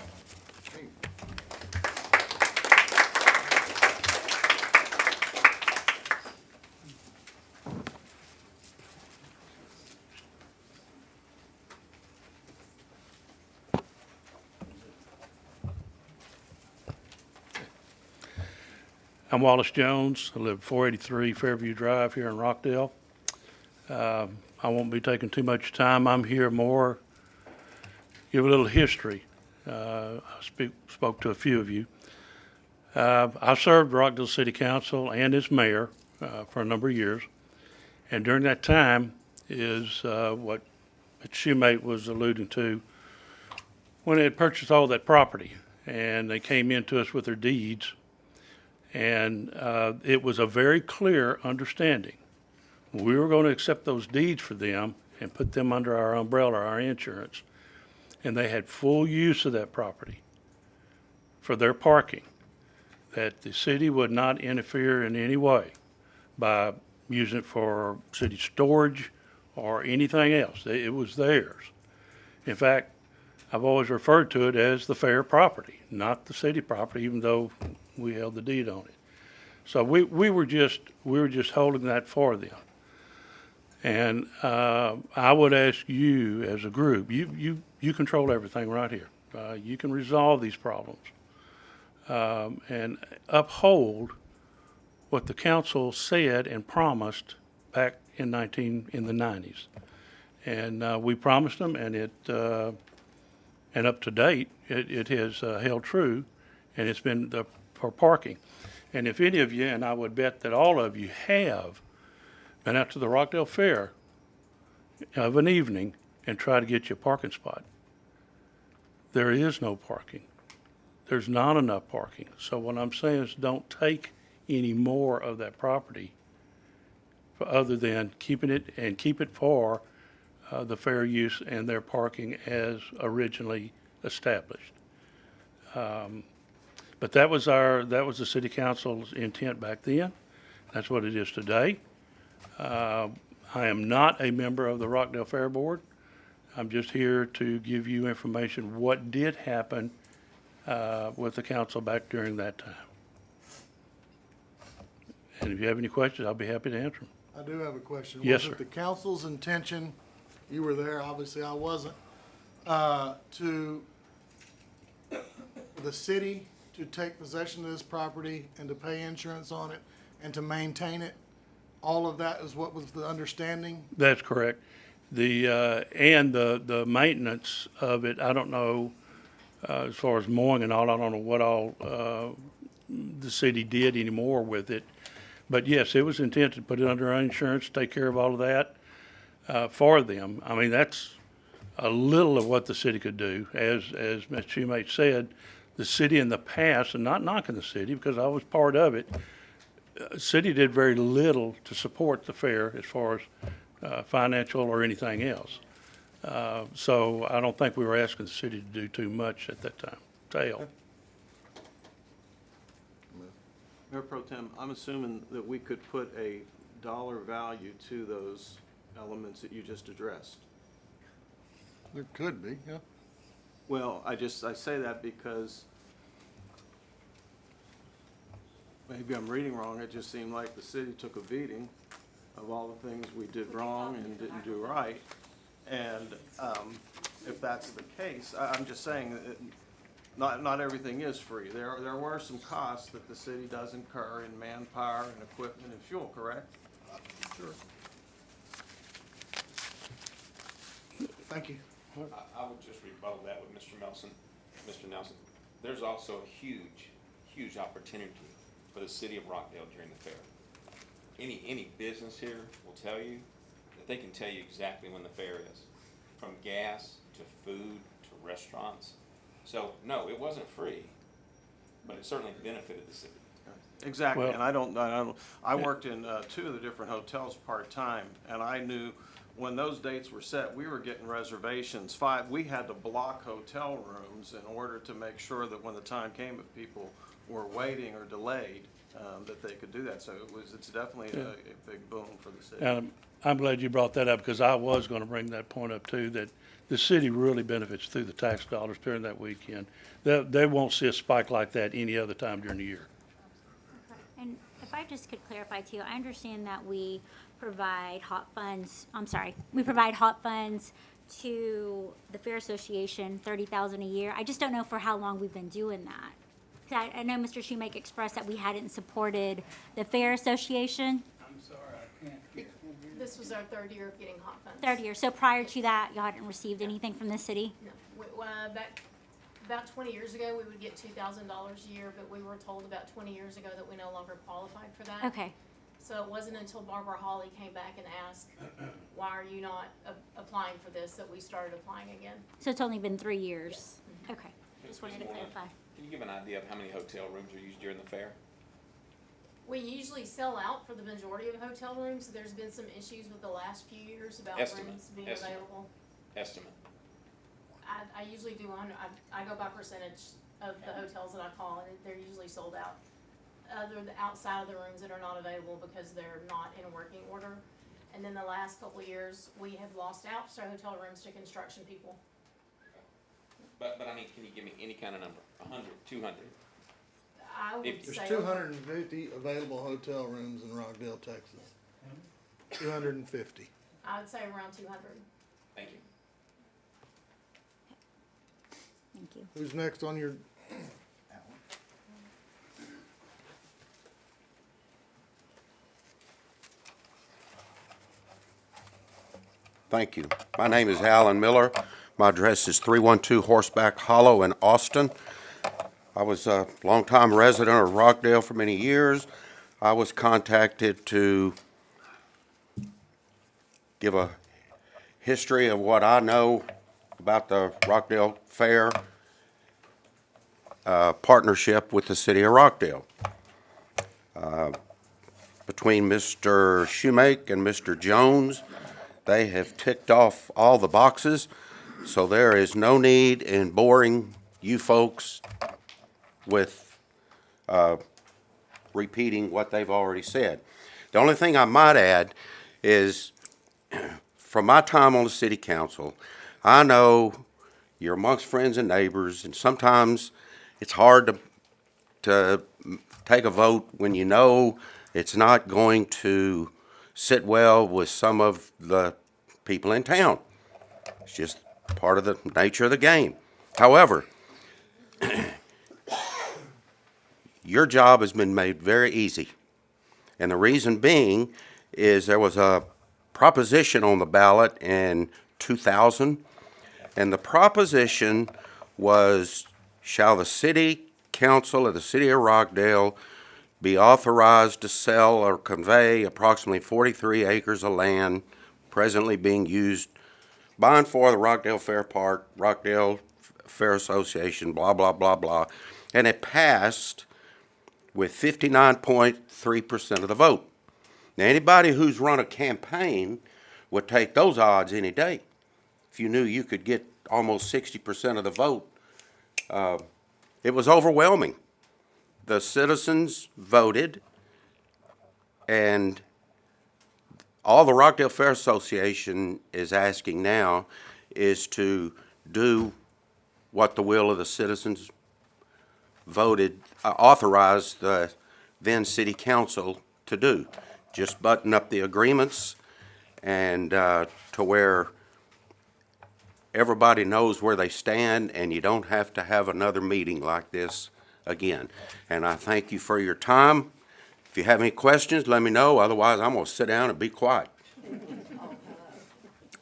I'm Wallace Jones. I live at 483 Fairview Drive here in Rockdale. I won't be taking too much time. I'm here more, give a little history. I spoke to a few of you. I served Rockdale City Council and as mayor for a number of years. And during that time is what Shoemate was alluding to, when they had purchased all that property and they came into us with their deeds. And it was a very clear understanding. We were going to accept those deeds for them and put them under our umbrella, our insurance. And they had full use of that property for their parking, that the city would not interfere in any way by using it for city storage or anything else. It was theirs. In fact, I've always referred to it as the fair property, not the city property, even though we held the deed on it. So we were just holding that for them. And I would ask you as a group, you control everything right here. You can resolve these problems and uphold what the council said and promised back in the 90s. And we promised them, and and up to date, it has held true, and it's been for parking. And if any of you, and I would bet that all of you have, been out to the Rockdale Fair of an evening and try to get you a parking spot, there is no parking. There's not enough parking. So what I'm saying is don't take any more of that property other than keeping it and keep it for the fair use and their parking as originally established. But that was the city council's intent back then. That's what it is today. I am not a member of the Rockdale Fair Board. I'm just here to give you information what did happen with the council back during that time. And if you have any questions, I'll be happy to answer them. I do have a question. Yes, Was sir. it the council's intention, you were there, obviously I wasn't, to the city to take possession of this property and to pay insurance on it and to maintain it? All of that is what was the understanding? That's correct. The maintenance of it, I don't know, as far as mowing and all, I don't know what all the city did anymore with it. But yes, it was intended to put it under our insurance, take care of all of that for them. I mean, that's a little of what the city could do. As Ms. Shoemate said, the city in the past, and not knocking the city because I was part of it, city did very little to support the fair as far as financial or anything else. So I don't think we were asking the city to do too much at that time. Tail. Mayor Pro Tem, I'm assuming that we could put a dollar value to those elements that you just addressed. There could be, yeah. Well, I say that because maybe I'm reading wrong. It just seemed like the city took a beating of all the things we did wrong and didn't do right. And if that's the case, I'm just saying that not everything is free. There were some costs that the city does incur in manpower and equipment and fuel, correct? Sure. Thank you. I would just rebuttal that with Mr. Nelson. Mr. Nelson, there's also a huge opportunity for the city of Rockdale during the fair. Any business here will tell you that they can tell you exactly when the fair is, from gas to food to restaurants. So, no, it wasn't free, but it certainly benefited the city. Exactly, Well- and I worked in 2 of the different hotels part-time, and I knew when those dates were set, we were getting reservations. We had to block hotel rooms in order to make sure that when the time came, if people were waiting or delayed, that they could do that. So it's definitely a big boom for the city. And I'm glad you brought that up, because I was gonna bring that point up too, that the city really benefits through the tax dollars during that weekend. They won't see a spike like that any other time during the year. And if I just could clarify too, I understand that we provide hot funds to the Fair Association, $30,000 a year. I just don't know for how long we've been doing that. 'Cause I know Mr. Shoemake expressed that we hadn't supported the Fair Association. I'm sorry, I can't hear. This was our third year of getting hot funds. Third year, so prior to that, y'all hadn't received anything from the city? No, back about 20 years ago, we would get $2,000 a year, but we were told about 20 years ago that we no longer qualified for that. Okay, So it wasn't until Barbara Hawley came back and asked, why are you not applying for this, that we started applying again. so it's only been 3 years? Okay, just wanted to Ms. Moore, clarify. Can you give an idea of how many hotel rooms are used during the fair? We usually sell out for the majority of hotel rooms. There's been some issues with the last few years about rooms being available. Estimate. I usually do I go by percentage of the hotels that I call, and they're usually sold out. Outside of the rooms that are not available because they're not in working order. And then the last couple of years, we have lost out so hotel rooms to construction people. But I mean, can you give me any kind of number? 100, 200? I would If- say. There's 250 available hotel rooms in Rockdale, Texas. 250. I would say around 200. Thank you. Thank you. Who's next on your? Thank you. My name is Alan Miller. My address is 312 Horseback Hollow in Austin. I was a longtime resident of Rockdale for many years. I was contacted to give a history of what I know about the Rockdale Fair partnership with the city of Rockdale. Between Mr. Shoemake and Mr. Jones, they have ticked off all the boxes, so there is no need in boring you folks with repeating what they've already said. The only thing I might add is, from my time on the city council, I know you're amongst friends and neighbors, and sometimes it's hard to take a vote when you know it's not going to sit well with some of the people in town. It's just part of the nature of the game. However, your job has been made very easy. And the reason being is there was a proposition on the ballot in 2000, and the proposition was, shall the city council of the city of Rockdale be authorized to sell or convey approximately 43 acres of land presently being used by and for the Rockdale Fair Park, Rockdale Fair Association, blah, blah, blah, blah. And it passed with 59.3% of the vote. Now, anybody who's run a campaign would take those odds any day. If you knew you could get almost 60% of the vote, it was overwhelming. the citizens voted, and all the Rockdale Fair Association is asking now is to do what the will of the citizens voted, authorized the then city council to do. Just button up the agreements and to where everybody knows where they stand, and you don't have to have another meeting like this again. And I thank you for your time. If you have any questions, let me know. Otherwise, I'm going to sit down and be quiet.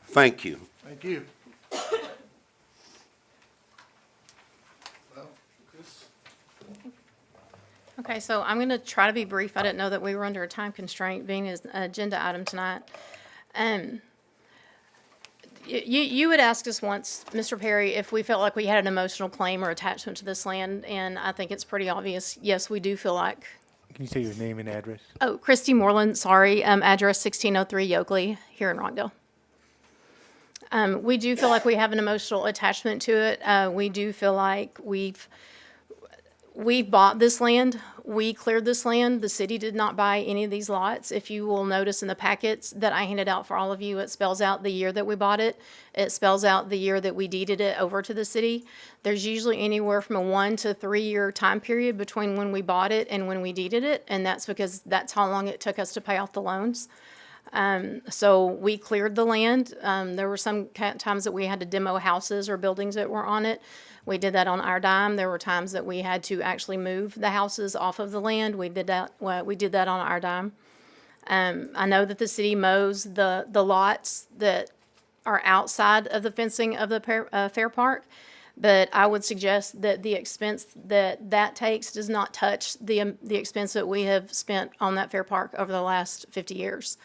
Thank you. Thank you. Well, Chris? Okay, so I'm going to try to be brief. I didn't know that we were under a time constraint being an agenda item tonight. You had asked us once, Mr. Perry, if we felt like we had an emotional claim or attachment to this land, and I think it's pretty obvious. Yes, we do feel like. Can you say your name and address? Oh, Christy Moreland, sorry. Address 1603 Yoakley here in Rockdale. We do feel like we have an emotional attachment to it. We do feel like we've bought this land. We cleared this land. The city did not buy any of these lots. If you will notice in the packets that I handed out for all of you, it spells out the year that we bought it. It spells out the year that we deeded it over to the city. There's usually anywhere from a 1 to 3 year time period between when we bought it and when we deeded it, and that's because that's how long it took us to pay off the loans. So we cleared the land. There were some times that we had to demo houses or buildings that were on it. We did that on our dime. There were times that we had to actually move the houses off of the land. We did that on our dime. I know that the city mows the lots that are outside of the fencing of the fair park, but I would suggest that the expense that takes does not touch the expense that we have spent on that fair park over the last 50 years.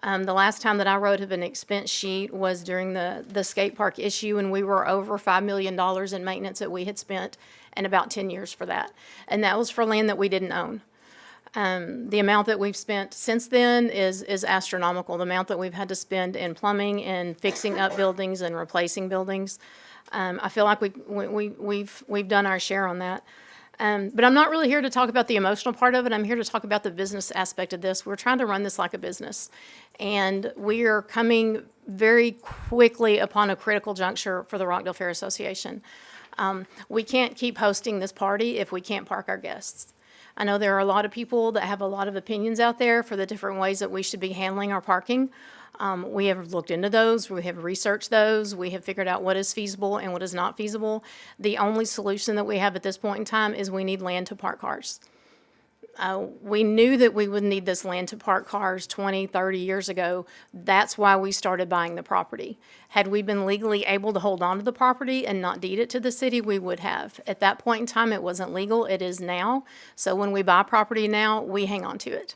The last time that I wrote of an expense sheet was during the skate park issue, and we were over $5 million in maintenance that we had spent, and about 10 years for that. And that was for land that we didn't own. The amount that we've spent since then is astronomical. The amount that we've had to spend in plumbing and fixing up buildings and replacing buildings. I feel like we've done our share on that. But I'm not really here to talk about the emotional part of it. I'm here to talk about the business aspect of this. We're trying to run this like a business. And we are coming very quickly upon a critical juncture for the Rockdale Fair Association. We can't keep hosting this party if we can't park our guests. I know there are a lot of people that have a lot of opinions out there for the different ways that we should be handling our parking. We have looked into those, we have researched those, we have figured out what is feasible and what is not feasible. The only solution that we have at this point in time is we need land to park cars. We knew that we would need this land to park cars 20, 30 years ago. That's why we started buying the property. Had we been legally able to hold on to the property and not deed it to the city, we would have. At that point in time, it wasn't legal. It is now. So when we buy property now, we hang on to it.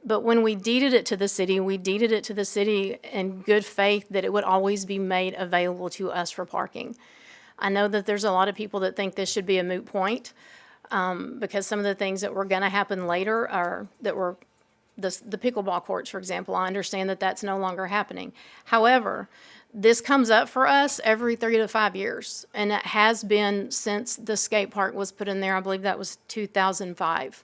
But when we deeded it to the city, we deeded it to the city in good faith that it would always be made available to us for parking. I know that there's a lot of people that think this should be a moot point, because some of the things that were going to happen later are that were the pickleball courts, for example. I understand that that's no longer happening. However, this comes up for us every 3 to 5 years, and it has been since the skate park was put in there. I believe that was 2005.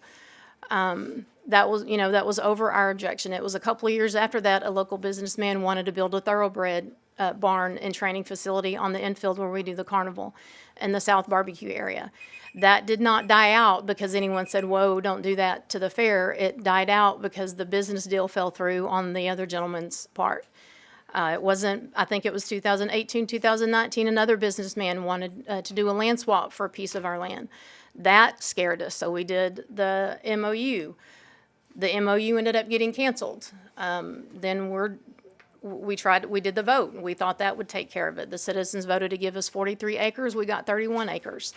That was over our objection. It was a couple of years after that, a local businessman wanted to build a thoroughbred barn and training facility on the infield where we do the carnival in the South Barbecue area. That did not die out because anyone said, whoa, don't do that to the fair. It died out because the business deal fell through on the other gentleman's part. It wasn't, I think it was 2018, 2019, another businessman wanted to do a land swap for a piece of our land. That scared us, so we did the MOU. The MOU ended up getting canceled. Then we did the vote. We thought that would take care of it. The citizens voted to give us 43 acres. We got 31 acres.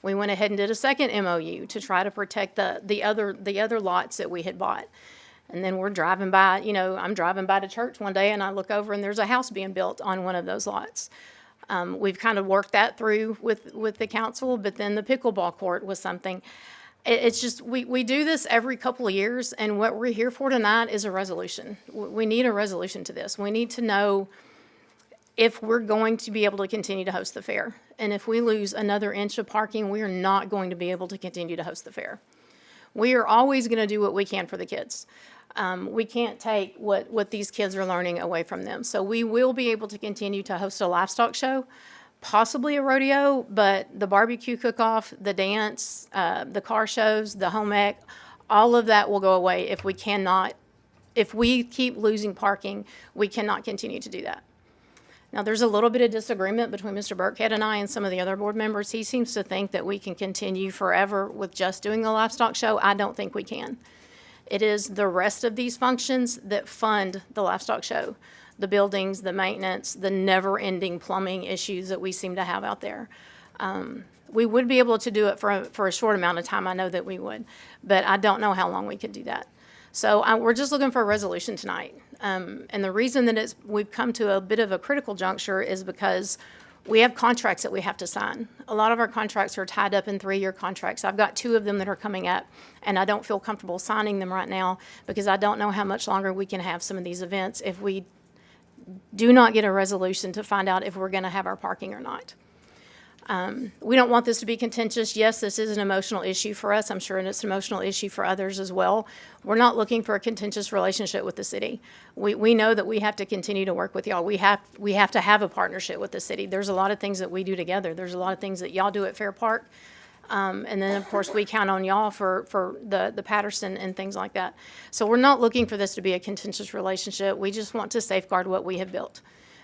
We went ahead and did a second MOU to try to protect the other lots that we had bought. And then we're driving by, I'm driving by to church one day and I look over and there's a house being built on one of those lots. We've kind of worked that through with the council, but then the pickleball court was something. It's just, we do this every couple of years, and what we're here for tonight is a resolution. We need a resolution to this. We need to know if we're going to be able to continue to host the fair. And if we lose another inch of parking, we are not going to be able to continue to host the fair. We are always going to do what we can for the kids. We can't take what these kids are learning away from them. So we will be able to continue to host a livestock show, possibly a rodeo, but the barbecue cook-off, the dance, the car shows, the home ec, all of that will go away if we keep losing parking, we cannot continue to do that. Now, there's a little bit of disagreement between Mr. Burkhead and I and some of the other board members. He seems to think that we can continue forever with just doing the livestock show. I don't think we can. It is the rest of these functions that fund the livestock show. The buildings, the maintenance, the never-ending plumbing issues that we seem to have out there. We would be able to do it for a short amount of time. I know that we would, but I don't know how long we could do that. So we're just looking for a resolution tonight. And the reason that we've come to a bit of a critical juncture is because we have contracts that we have to sign. A lot of our contracts are tied up in 3-year contracts. I've got 2 of them that are coming up, and I don't feel comfortable signing them right now because I don't know how much longer we can have some of these events if we do not get a resolution to find out if we're going to have our parking or not. We don't want this to be contentious. Yes, this is an emotional issue for us. I'm sure it's an emotional issue for others as well. We're not looking for a contentious relationship with the city. We know that we have to continue to work with y'all. We have to have a partnership with the city. There's a lot of things that we do together. There's a lot of things that y'all do at Fair Park. And then, of course, we count on y'all for the Patterson and things like that. So we're not looking for this to be a contentious relationship. We just want to safeguard what we have built.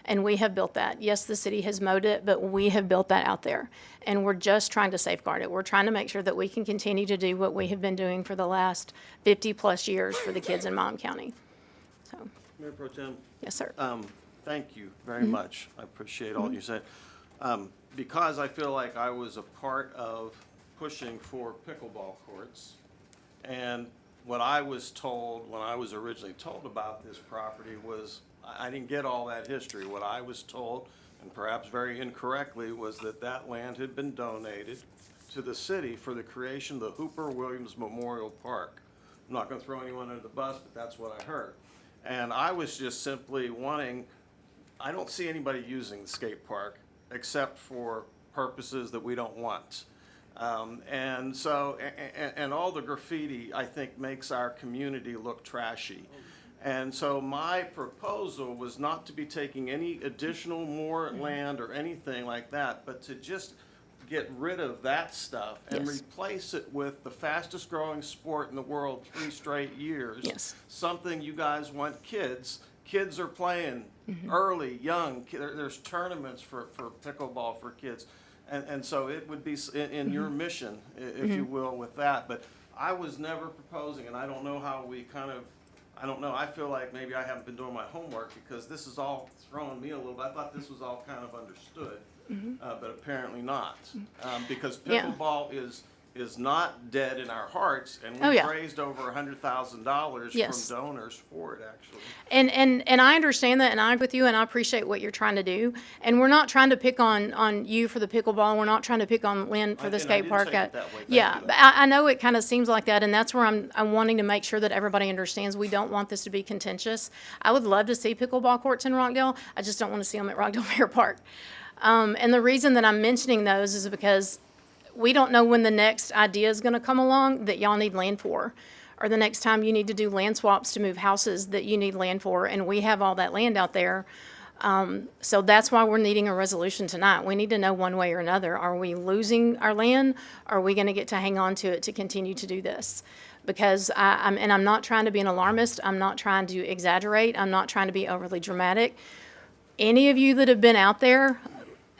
And we have built that. Yes, the city has mowed it, but we have built that out there. And we're just trying to safeguard it. We're trying to make sure that we can continue to do what we have been doing for the last 50-plus years for the kids in Milam County. So, Mayor Pro Tem? yes, sir. Thank you very much. I appreciate all you said. Because I feel like I was a part of pushing for pickleball courts, and what I was told when I was originally told about this property was, I didn't get all that history. What I was told, and perhaps very incorrectly, was that that land had been donated to the city for the creation of the Hooper Williams Memorial Park. I'm not going to throw anyone under the bus, but that's what I heard. And I was just simply wanting, I don't see anybody using the skate park except for purposes that we don't want. And so, and all the graffiti, I think, makes our community look trashy. And so my proposal was not to be taking any additional more land or anything like that, but to just get rid of that stuff and replace it with the fastest growing sport in the world 3 straight years. Yes. Something you guys want kids. Kids are playing early, young. There's tournaments for pickleball for kids. And so it would be in your mission, if you will, with that. But I was never proposing, and I don't know how we kind of, I don't know. I feel like maybe I haven't been doing my homework because this is all throwing me a little bit. I thought this was all kind of understood, but apparently not. Because pickleball is not dead in our hearts, and we've raised over $100,000 from donors for it, actually. And I understand that, and I agree with you, and I appreciate what you're trying to do. And we're not trying to pick on you for the pickleball. We're not trying to pick on Lynn for the skate park. But I know it kind of seems like that, and that's where I'm wanting to make sure that everybody understands we don't want this to be contentious. I would love to see pickleball courts in Rockdale. I just don't want to see them at Rockdale Fair Park. And the reason that I'm mentioning those is because we don't know when the next idea is going to come along that y'all need land for, or the next time you need to do land swaps to move houses that you need land for, and we have all that land out there. So that's why we're needing a resolution tonight. We need to know one way or another. Are we losing our land? Are we going to get to hang on to it to continue to do this? Because I'm not trying to be an alarmist. I'm not trying to exaggerate. I'm not trying to be overly dramatic. Any of you that have been out there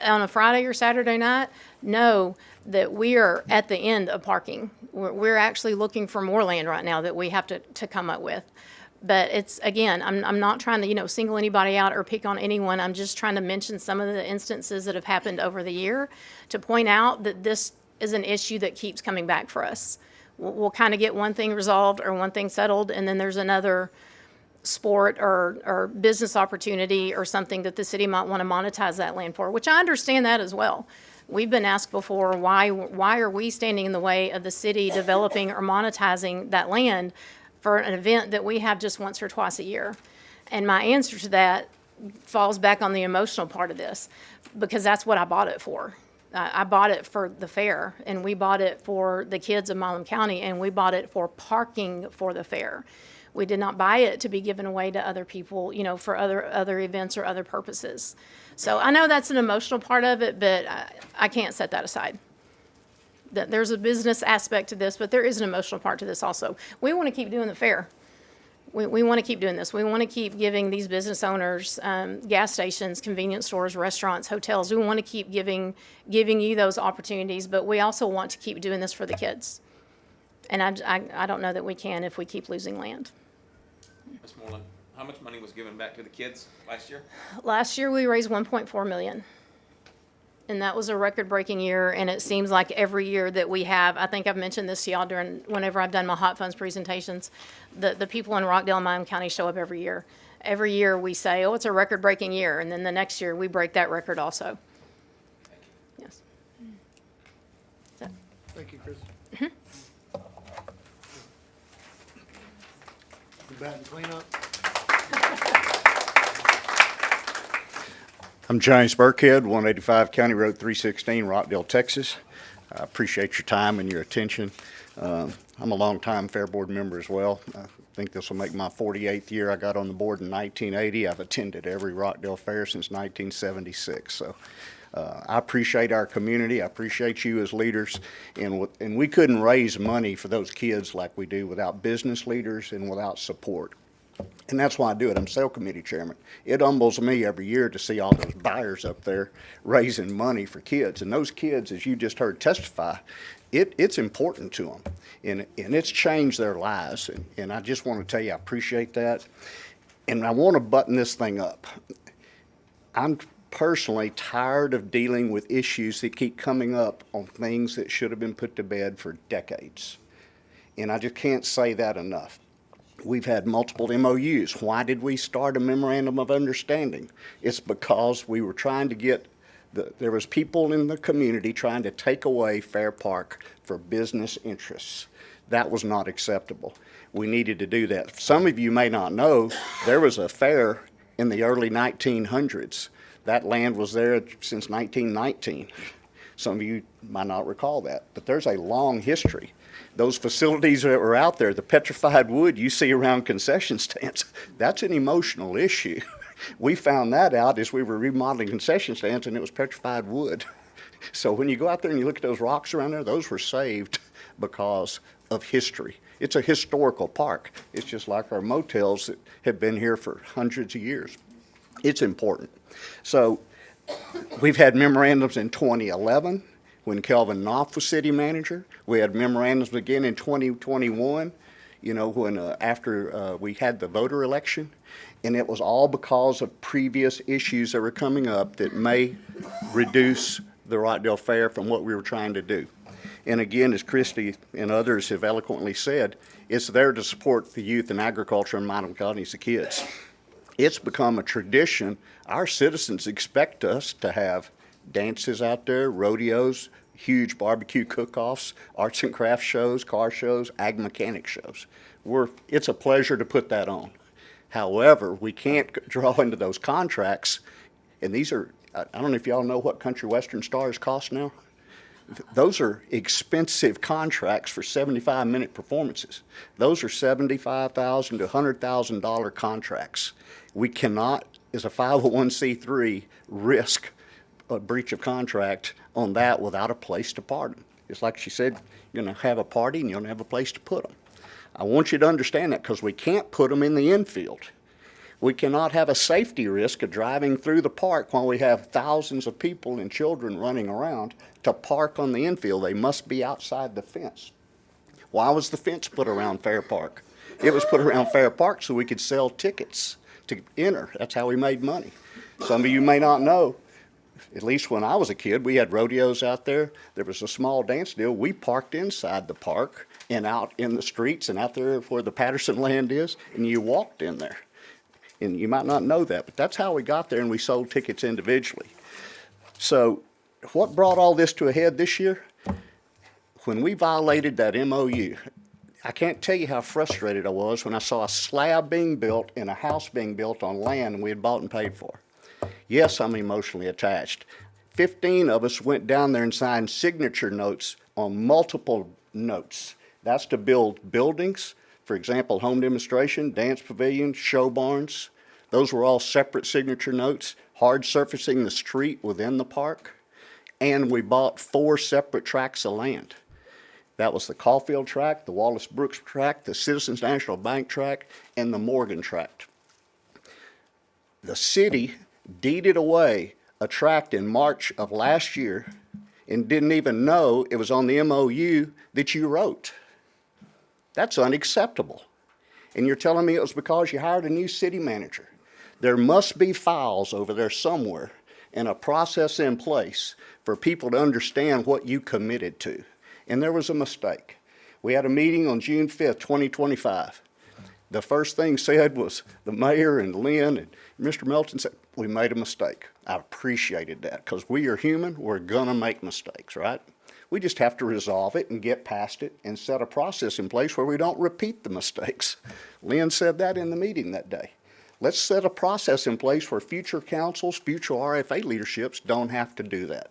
on a Friday or Saturday night know that we are at the end of parking. We're actually looking for more land right now that we have to come up with. But it's, again, I'm not trying to, single anybody out or pick on anyone. I'm just trying to mention some of the instances that have happened over the year to point out that this is an issue that keeps coming back for us. We'll kind of get one thing resolved or one thing settled, and then there's another sport or business opportunity or something that the city might want to monetize that land for, which I understand that as well. We've been asked before, why are we standing in the way of the city developing or monetizing that land for an event that we have just once or twice a year? And my answer to that falls back on the emotional part of this, because that's what I bought it for. I bought it for the fair, and we bought it for the kids of Milam County, and we bought it for parking for the fair. We did not buy it to be given away to other people, you know, for other events or other purposes. So I know that's an emotional part of it, but I can't set that aside. There's a business aspect to this, but there is an emotional part to this also. We want to keep doing the fair. We want to keep doing this. We want to keep giving these business owners, gas stations, convenience stores, restaurants, hotels. We want to keep giving you those opportunities, but we also want to keep doing this for the kids. And I don't know that we can if we keep losing land. Ms. Moreland, how much money was given back to the kids last year? Last year, we raised 1.4 million. And that was a record-breaking year, and it seems like every year that we have, I think I've mentioned this to y'all whenever I've done my Hot Funds presentations, the people in Rockdale and Milam County show up every year. Every year we say, oh, it's a record-breaking year, and then the next year we break that record also. Yes. Thank you, Chris. Mhm. You batting cleanup? I'm James Burkhead, 185 County Road 316, Rockdale, Texas. I appreciate your time and your attention. I'm a longtime Fair Board member as well. I think this will make my 48th year. I got on the board in 1980. I've attended every Rockdale Fair since 1976. So I appreciate our community. I appreciate you as leaders. And we couldn't raise money for those kids like we do without business leaders and without support. And that's why I do it. I'm sale committee chairman. It humbles me every year to see all those buyers up there raising money for kids. And those kids, as you just heard testify, it's important to them. And it's changed their lives. And I just want to tell you, I appreciate that. And I want to button this thing up. I'm personally tired of dealing with issues that keep coming up on things that should have been put to bed for decades. And I just can't say that enough. We've had multiple MOUs. Why did we start a memorandum of understanding? It's because we were trying to get, there was people in the community trying to take away Fair Park for business interests. That was not acceptable. We needed to do that. Some of you may not know, there was a fair in the early 1900s. That land was there since 1919. Some of you might not recall that, but there's a long history. Those facilities that were out there, the petrified wood you see around concession stands, that's an emotional issue. We found that out as we were remodeling concession stands, and it was petrified wood. So when you go out there and you look at those rocks around there, those were saved because of history. It's a historical park. It's just like our motels that have been here for hundreds of years. It's important. So we've had memorandums in 2011 when Kelvin Knopf was city manager. We had memorandums again in 2021, you know, when after we had the voter election. And it was all because of previous issues that were coming up that may reduce the Rockdale Fair from what we were trying to do. And again, as Christy and others have eloquently said, it's there to support the youth and agriculture in Milam County as the kids. It's become a tradition. Our citizens expect us to have dances out there, rodeos, huge barbecue cook-offs, arts and crafts shows, car shows, ag mechanic shows. It's a pleasure to put that on. However, we can't draw into those contracts, and these are, I don't know if y'all know what Country Western Stars cost now. Those are expensive contracts for 75-minute performances. Those are $75,000 to $100,000 contracts. We cannot, as a 501c3, risk a breach of contract on that without a place to park them. It's like she said, you're going to have a party and you don't have a place to put them. I want you to understand that because we can't put them in the infield. We cannot have a safety risk of driving through the park while we have thousands of people and children running around to park on the infield. They must be outside the fence. Why was the fence put around Fair Park? It was put around Fair Park so we could sell tickets to enter. That's how we made money. Some of you may not know, at least when I was a kid, we had rodeos out there. There was a small dance deal. We parked inside the park and out in the streets and out there where the Patterson land is, and you walked in there. And you might not know that, but that's how we got there, and we sold tickets individually. So what brought all this to a head this year? When we violated that MOU, I can't tell you how frustrated I was when I saw a slab being built and a house being built on land we had bought and paid for. Yes, I'm emotionally attached. 15 of us went down there and signed signature notes on multiple notes. That's to build buildings, for example, home demonstration, dance pavilion, show barns. Those were all separate signature notes, hard surfacing the street within the park. And we bought 4 separate tracts of land. That was the Caulfield tract, the Wallace Brooks tract, the Citizens National Bank tract, and the Morgan tract. The city deeded away a tract in March of last year and didn't even know it was on the MOU that you wrote. That's unacceptable. And you're telling me it was because you hired a new city manager. There must be files over there somewhere and a process in place for people to understand what you committed to. And there was a mistake. We had a meeting on June 5th, 2025. The first thing said was the mayor and Lynn and Mr. Melton said, we made a mistake. I appreciated that because we are human. We're going to make mistakes, right? We just have to resolve it and get past it and set a process in place where we don't repeat the mistakes. Lynn said that in the meeting that day. Let's set a process in place where future councils, future RFA leaderships don't have to do that.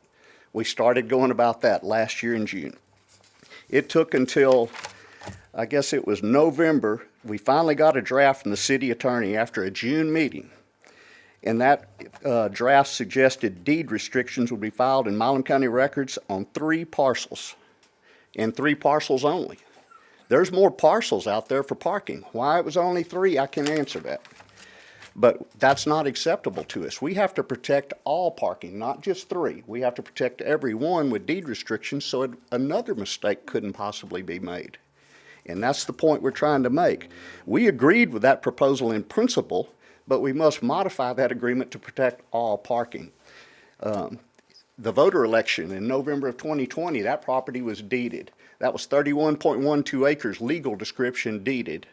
We started going about that last year in June. It took until, I guess it was November, we finally got a draft from the city attorney after a June meeting. And that draft suggested deed restrictions would be filed in Milam County records on 3 parcels, and 3 parcels only. There's more parcels out there for parking. Why it was only 3, I can't answer that. But that's not acceptable to us. We have to protect all parking, not just 3. We have to protect every one with deed restrictions so another mistake couldn't possibly be made. And that's the point we're trying to make. We agreed with that proposal in principle, but we must modify that agreement to protect all parking. The voter election in November of 2020, that property was deeded. That was 31.12 acres legal description deeded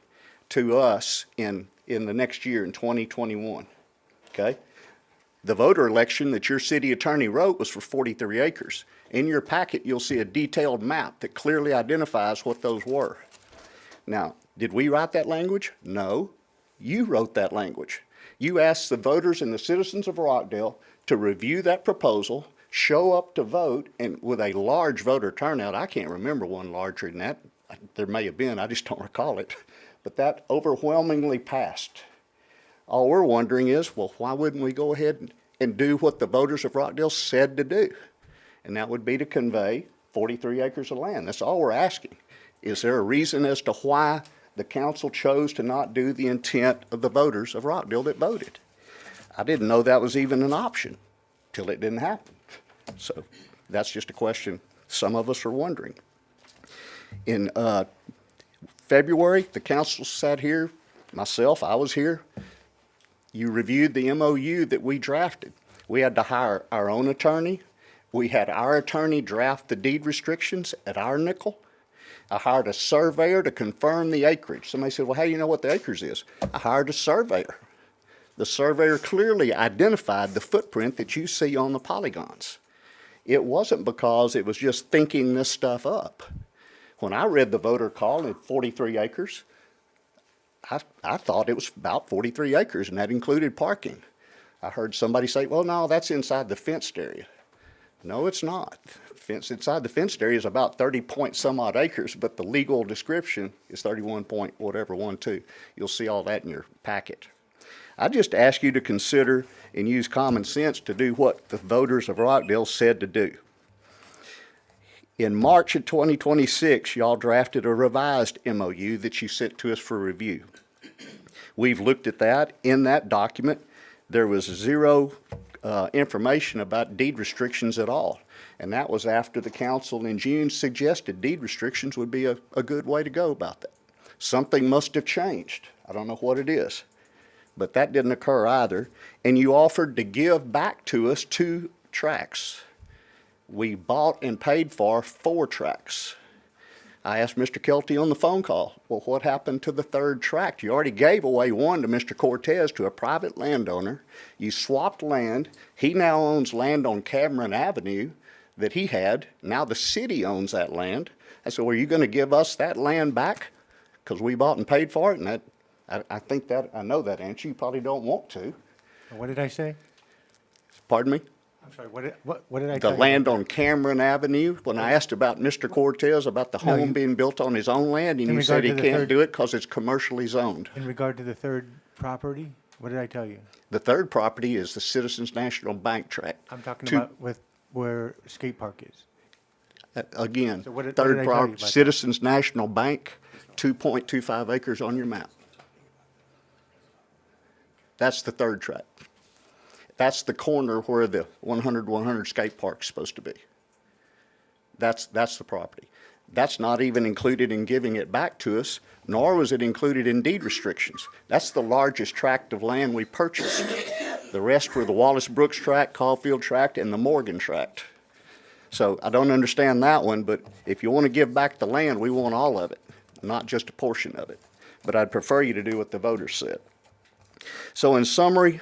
to us in the next year in 2021, okay? The voter election that your city attorney wrote was for 43 acres. In your packet, you'll see a detailed map that clearly identifies what those were. Now, did we write that language? No, you wrote that language. You asked the voters and the citizens of Rockdale to review that proposal, show up to vote, and with a large voter turnout, I can't remember one larger than that. There may have been, I just don't recall it. But that overwhelmingly passed. All we're wondering is, well, why wouldn't we go ahead and do what the voters of Rockdale said to do? And that would be to convey 43 acres of land. That's all we're asking. Is there a reason as to why the council chose to not do the intent of the voters of Rockdale that voted? I didn't know that was even an option till it didn't happen. So that's just a question some of us are wondering. In February, the council sat here, myself, I was here. You reviewed the MOU that we drafted. We had to hire our own attorney. We had our attorney draft the deed restrictions at our nickel. I hired a surveyor to confirm the acreage. Somebody said, well, how do you know what the acres is? I hired a surveyor. The surveyor clearly identified the footprint that you see on the polygons. It wasn't because it was just thinking this stuff up. When I read the voter call at 43 acres, I thought it was about 43 acres, and that included parking. I heard somebody say, well, no, that's inside the fenced area. No, it's not. Inside the fenced area is about 30 point some odd acres, but the legal description is 31 point whatever, 12. You'll see all that in your packet. I just ask you to consider and use common sense to do what the voters of Rockdale said to do. In March of 2026, y'all drafted a revised MOU that you sent to us for review. We've looked at that. In that document, there was zero information about deed restrictions at all. And that was after the council in June suggested deed restrictions would be a good way to go about that. Something must have changed. I don't know what it is. But that didn't occur either. And you offered to give back to us 2 tracts. We bought and paid for 4 tracts. I asked Mr. Kelty on the phone call, well, what happened to the 3rd tract? You already gave away one to Mr. Cortez, to a private landowner. You swapped land. He now owns land on Cameron Avenue that he had. Now the city owns that land. I said, well, are you going to give us that land back? because we bought and paid for it, and that, I think that, I know that answer. You probably don't want to. What did I say? Pardon me? I'm sorry, what did I The tell you? land on Cameron Avenue, when I asked about Mr. Cortez about the No, home you- being built on his own land, and In you said regard he to the can't third- do it because it's commercially zoned. In regard to the third property, what did I tell you? The third property is the Citizens National Bank tract. I'm talking Two- about with where skate park is. Again, So what did I third tell you property, about that? Citizens National Bank, 2.25 acres on your map. That's the third tract. That's the corner where the 100 skate park's supposed to be. That's the property. That's not even included in giving it back to us, nor was it included in deed restrictions. That's the largest tract of land we purchased. The rest were the Wallace Brooks tract, Caulfield tract, and the Morgan tract. So I don't understand that one, but if you want to give back the land, we want all of it, not just a portion of it. But I'd prefer you to do what the voters said. So in summary,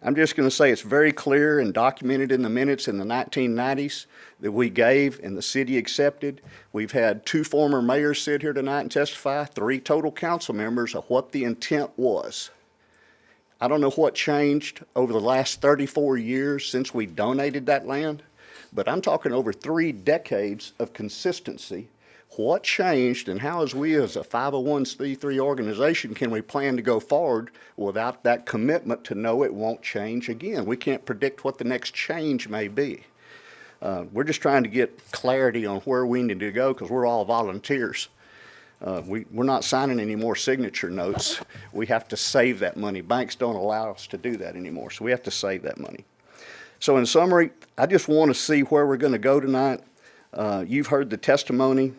I'm just going to say it's very clear and documented in the minutes in the 1990s that we gave and the city accepted. We've had 2 former mayors sit here tonight and testify, 3 total council members of what the intent was. I don't know what changed over the last 34 years since we donated that land, but I'm talking over 3 decades of consistency. What changed, and how as we as a 501c3 organization can we plan to go forward without that commitment to know it won't change again? We can't predict what the next change may be. We're just trying to get clarity on where we need to go because we're all volunteers. We're not signing any more signature notes. We have to save that money. Banks don't allow us to do that anymore, so we have to save that money. So in summary, I just want to see where we're going to go tonight. You've heard the testimony.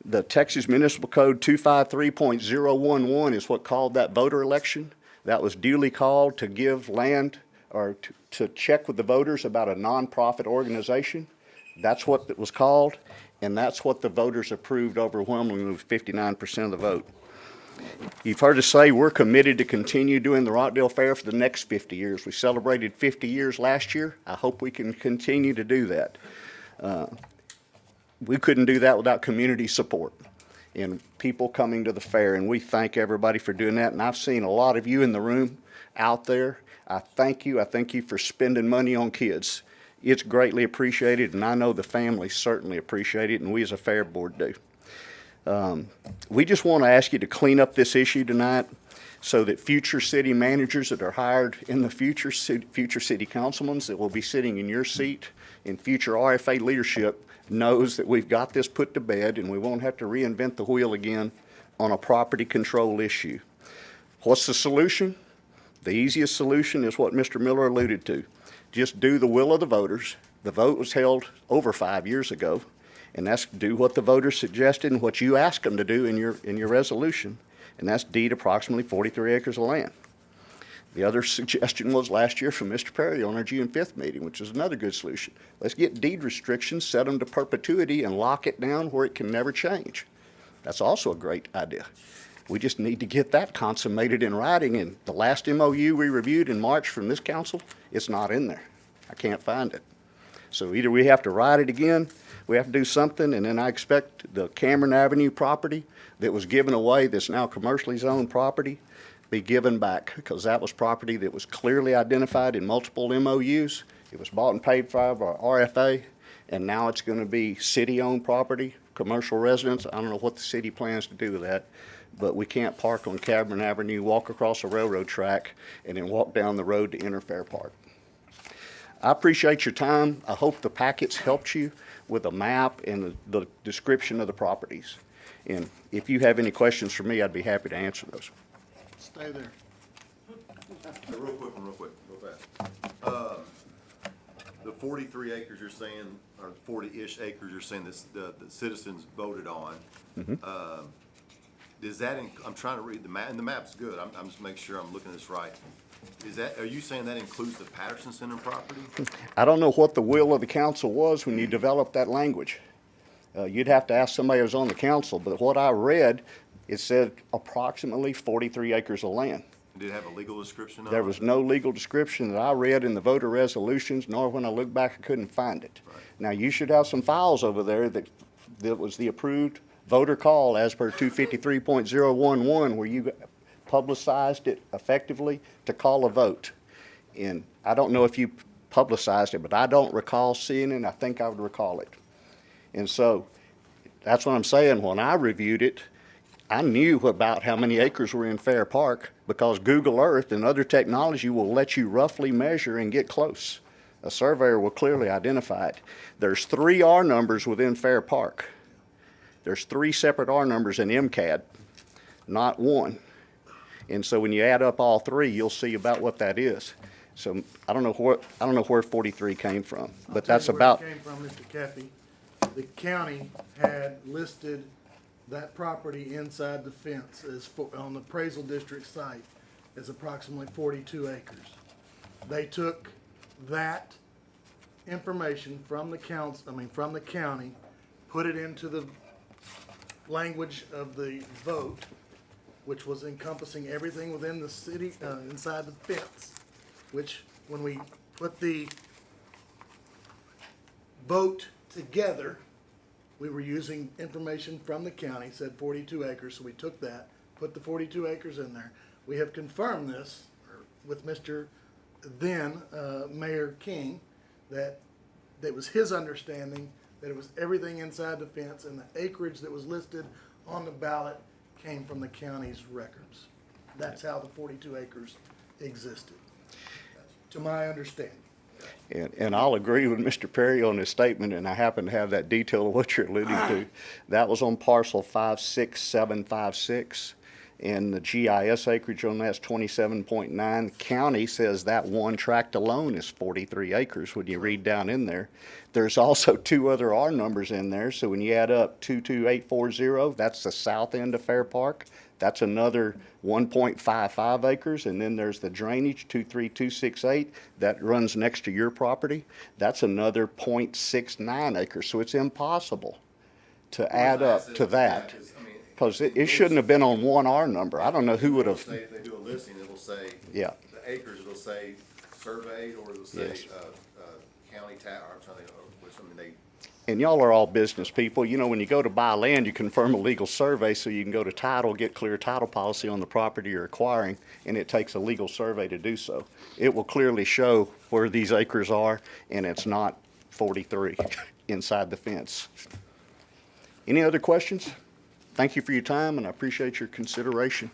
The Texas Municipal Code 253.011 is what called that voter election. That was duly called to give land or to check with the voters about a nonprofit organization. That's what it was called, and that's what the voters approved overwhelmingly with 59% of the vote. You've heard us say we're committed to continue doing the Rockdale Fair for the next 50 years. We celebrated 50 years last year. I hope we can continue to do that. We couldn't do that without community support and people coming to the fair, and we thank everybody for doing that. And I've seen a lot of you in the room out there. I thank you. I thank you for spending money on kids. It's greatly appreciated, and I know the families certainly appreciate it, and we as a fair board do. We just want to ask you to clean up this issue tonight so that future city managers that are hired in the future city councilmen that will be sitting in your seat and future RFA leadership knows that we've got this put to bed and we won't have to reinvent the wheel again on a property control issue. What's the solution? The easiest solution is what Mr. Miller alluded to. Just do the will of the voters. The vote was held over 5 years ago, and that's do what the voters suggested and what you asked them to do in your resolution, and that's deed approximately 43 acres of land. The other suggestion was last year from Mr. Perry on our June 5th meeting, which is another good solution. Let's get deed restrictions, set them to perpetuity, and lock it down where it can never change. That's also a great idea. We just need to get that consummated in writing, and the last MOU we reviewed in March from this council, it's not in there. I can't find it. So either we have to write it again, we have to do something, and then I expect the Cameron Avenue property that was given away, that's now commercially zoned property, be given back, because that was property that was clearly identified in multiple MOUs. It was bought and paid for by RFA, and now it's going to be city-owned property, commercial residents. I don't know what the city plans to do with that, but we can't park on Cameron Avenue, walk across a railroad track, and then walk down the road to enter Fair Park. I appreciate your time. I hope the packets helped you with a map and the description of the properties. And if you have any questions for me, I'd be happy to answer those. Stay there. Real quick, real fast. The 43 acres you're saying, or 40-ish acres you're saying this, the citizens voted on, does that, I'm trying to read the map, and the map's good, I'm just making sure I'm looking at this right. Are you saying that includes the Patterson Center property? I don't know what the will of the council was when you developed that language. You'd have to ask somebody who was on the council, but what I read, it said approximately 43 acres of land. Did it have a legal description of it? There was no legal description that I read in the voter resolutions, nor when I looked back, I couldn't find it. Right. Now, you should have some files over there that was the approved voter call as per 253.011, where you publicized it effectively to call a vote. And I don't know if you publicized it, but I don't recall seeing it, and I think I would recall it. And so that's what I'm saying. When I reviewed it, I knew about how many acres were in Fair Park because Google Earth and other technology will let you roughly measure and get close. A surveyor will clearly identify it. There's 3 R numbers within Fair Park. There's 3 separate R numbers in MCAD, not one. And so when you add up all 3, you'll see about what that is. So I don't know where 43 came from, but that's about. Where it came from, Mr. Cappy. The county had listed that property inside the fence as on the appraisal district site as approximately 42 acres. They took that information from the from the county, put it into the language of the vote, which was encompassing everything within the city, inside the fence, which when we put the vote together, we were using information from the county, said 42 acres, so we took that, put the 42 acres in there. We have confirmed this with Mr. then Mayor King, that it was his understanding that it was everything inside the fence, and the acreage that was listed on the ballot came from the county's records. That's how the 42 acres existed, to my understanding. And I'll agree with Mr. Perry on his statement, and I happen to have that detail of what you're alluding to. That was on parcel 56756, and the GIS acreage on that's 27.9. The county says that one tract alone is 43 acres when you read down in there. There's also 2 other R numbers in there, so when you add up 22840, that's the south end of Fair Park. That's another 1.55 acres, and then there's the drainage, 23268, that runs next to your property. That's another 0.69 acres, so it's impossible to add up to that, because it shouldn't have been on one R number. I don't know who would have. If they do a listing, it'll say, Yeah. the acres, it'll say surveyed, or it'll say, Yes. county or something, or something they. And y'all are all business people. You know, when you go to buy land, you confirm a legal survey so you can go to title, get clear title policy on the property you're acquiring, and it takes a legal survey to do so. It will clearly show where these acres are, and it's not 43 inside the fence. Any other questions? Thank you for your time, and I appreciate your consideration.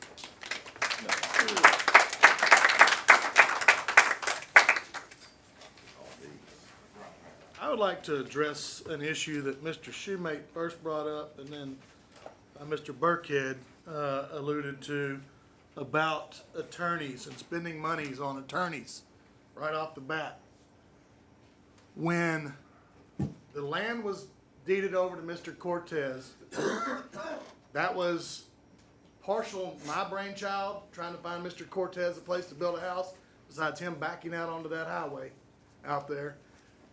I would like to address an issue that Mr. Shoemate first brought up, and then Mr. Burkhead alluded to about attorneys and spending monies on attorneys right off the bat. When the land was deeded over to Mr. Cortez, that was partial my brainchild, trying to find Mr. Cortez a place to build a house, besides him backing out onto that highway out there.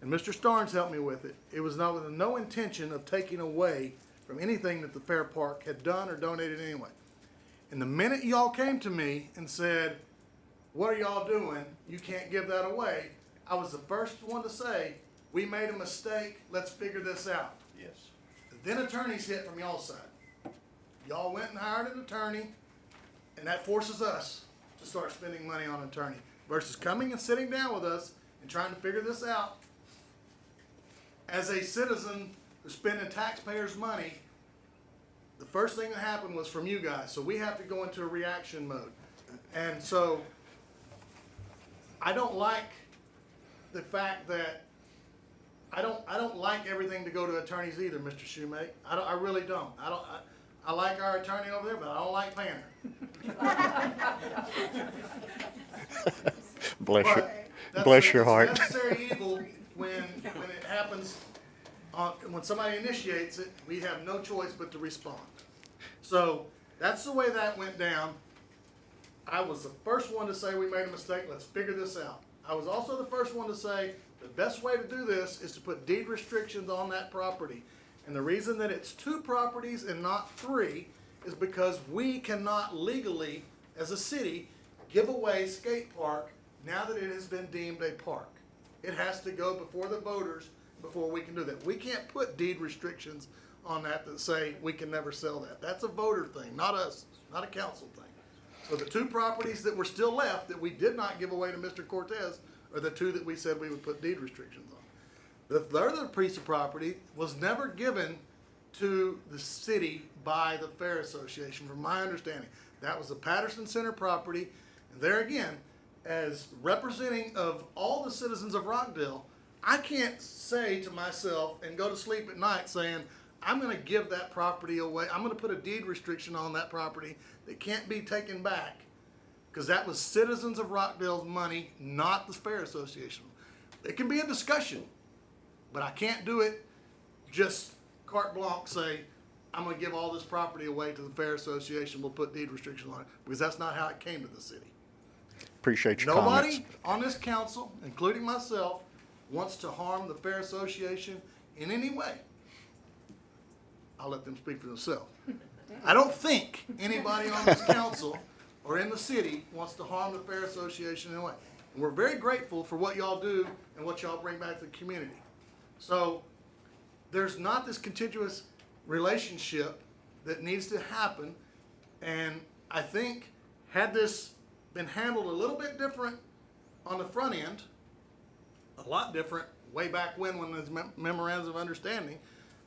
And Mr. Starnes helped me with it. It was not with no intention of taking away from anything that the Fair Park had done or donated anyway. And the minute y'all came to me and said, what are y'all doing? You can't give that away. I was the first one to say, we made a mistake. Let's figure this out. Yes. Then attorneys hit from y'all's side. Y'all went and hired an attorney, and that forces us to start spending money on an attorney versus coming and sitting down with us and trying to figure this out. As a citizen who's spending taxpayers' money, the first thing that happened was from you guys. So we have to go into a reaction mode. And so I don't like the fact that I don't like everything to go to attorneys either, Mr. Shoemate. I really don't. I like our attorney over there, but I don't like paying her. Bless your heart. It's necessary evil when it happens, when somebody initiates it, we have no choice but to respond. So that's the way that went down. I was the first one to say we made a mistake, let's figure this out. I was also the first one to say the best way to do this is to put deed restrictions on that property. And the reason that it's 2 properties and not 3 is because we cannot legally, as a city, give away skate park now that it has been deemed a park. It has to go before the voters before we can do that. We can't put deed restrictions on that that say we can never sell that. That's a voter thing, not us, not a council thing. So the two properties that were still left that we did not give away to Mr. Cortez are the two that we said we would put deed restrictions on. The other piece of property was never given to the city by the Fair Association, from my understanding. That was the Patterson Center property. And there again, as representing of all the citizens of Rockdale, I can't say to myself and go to sleep at night saying, I'm gonna give that property away. I'm gonna put a deed restriction on that property that can't be taken back. Because that was citizens of Rockdale's money, not the Fair Association. It can be a discussion, but I can't do it just carte blanche say, I'm gonna give all this property away to the Fair Association, we'll put deed restrictions on it, because that's not how it came to the city. Appreciate your comments. Nobody on this council, including myself, wants to harm the Fair Association in any way. I'll let them speak for themselves. I don't think anybody on this council or in the city wants to harm the Fair Association in any way. And we're very grateful for what y'all do and what y'all bring back to the community. So there's not this contiguous relationship that needs to happen. And I think had this been handled a little bit different on the front end, a lot different way back when there's memorandums of understanding.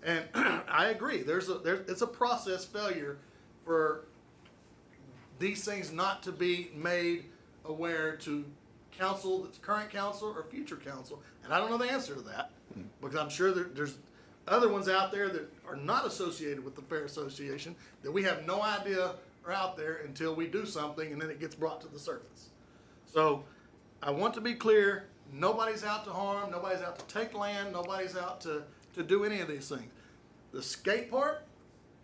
And I agree, it's a process failure for these things not to be made aware to council, that's current council or future council. And I don't know the answer to that, because I'm sure there's other ones out there that are not associated with the Fair Association that we have no idea are out there until we do something and then it gets brought to the surface. So I want to be clear, nobody's out to harm, nobody's out to take land, nobody's out to do any of these things. The skate park,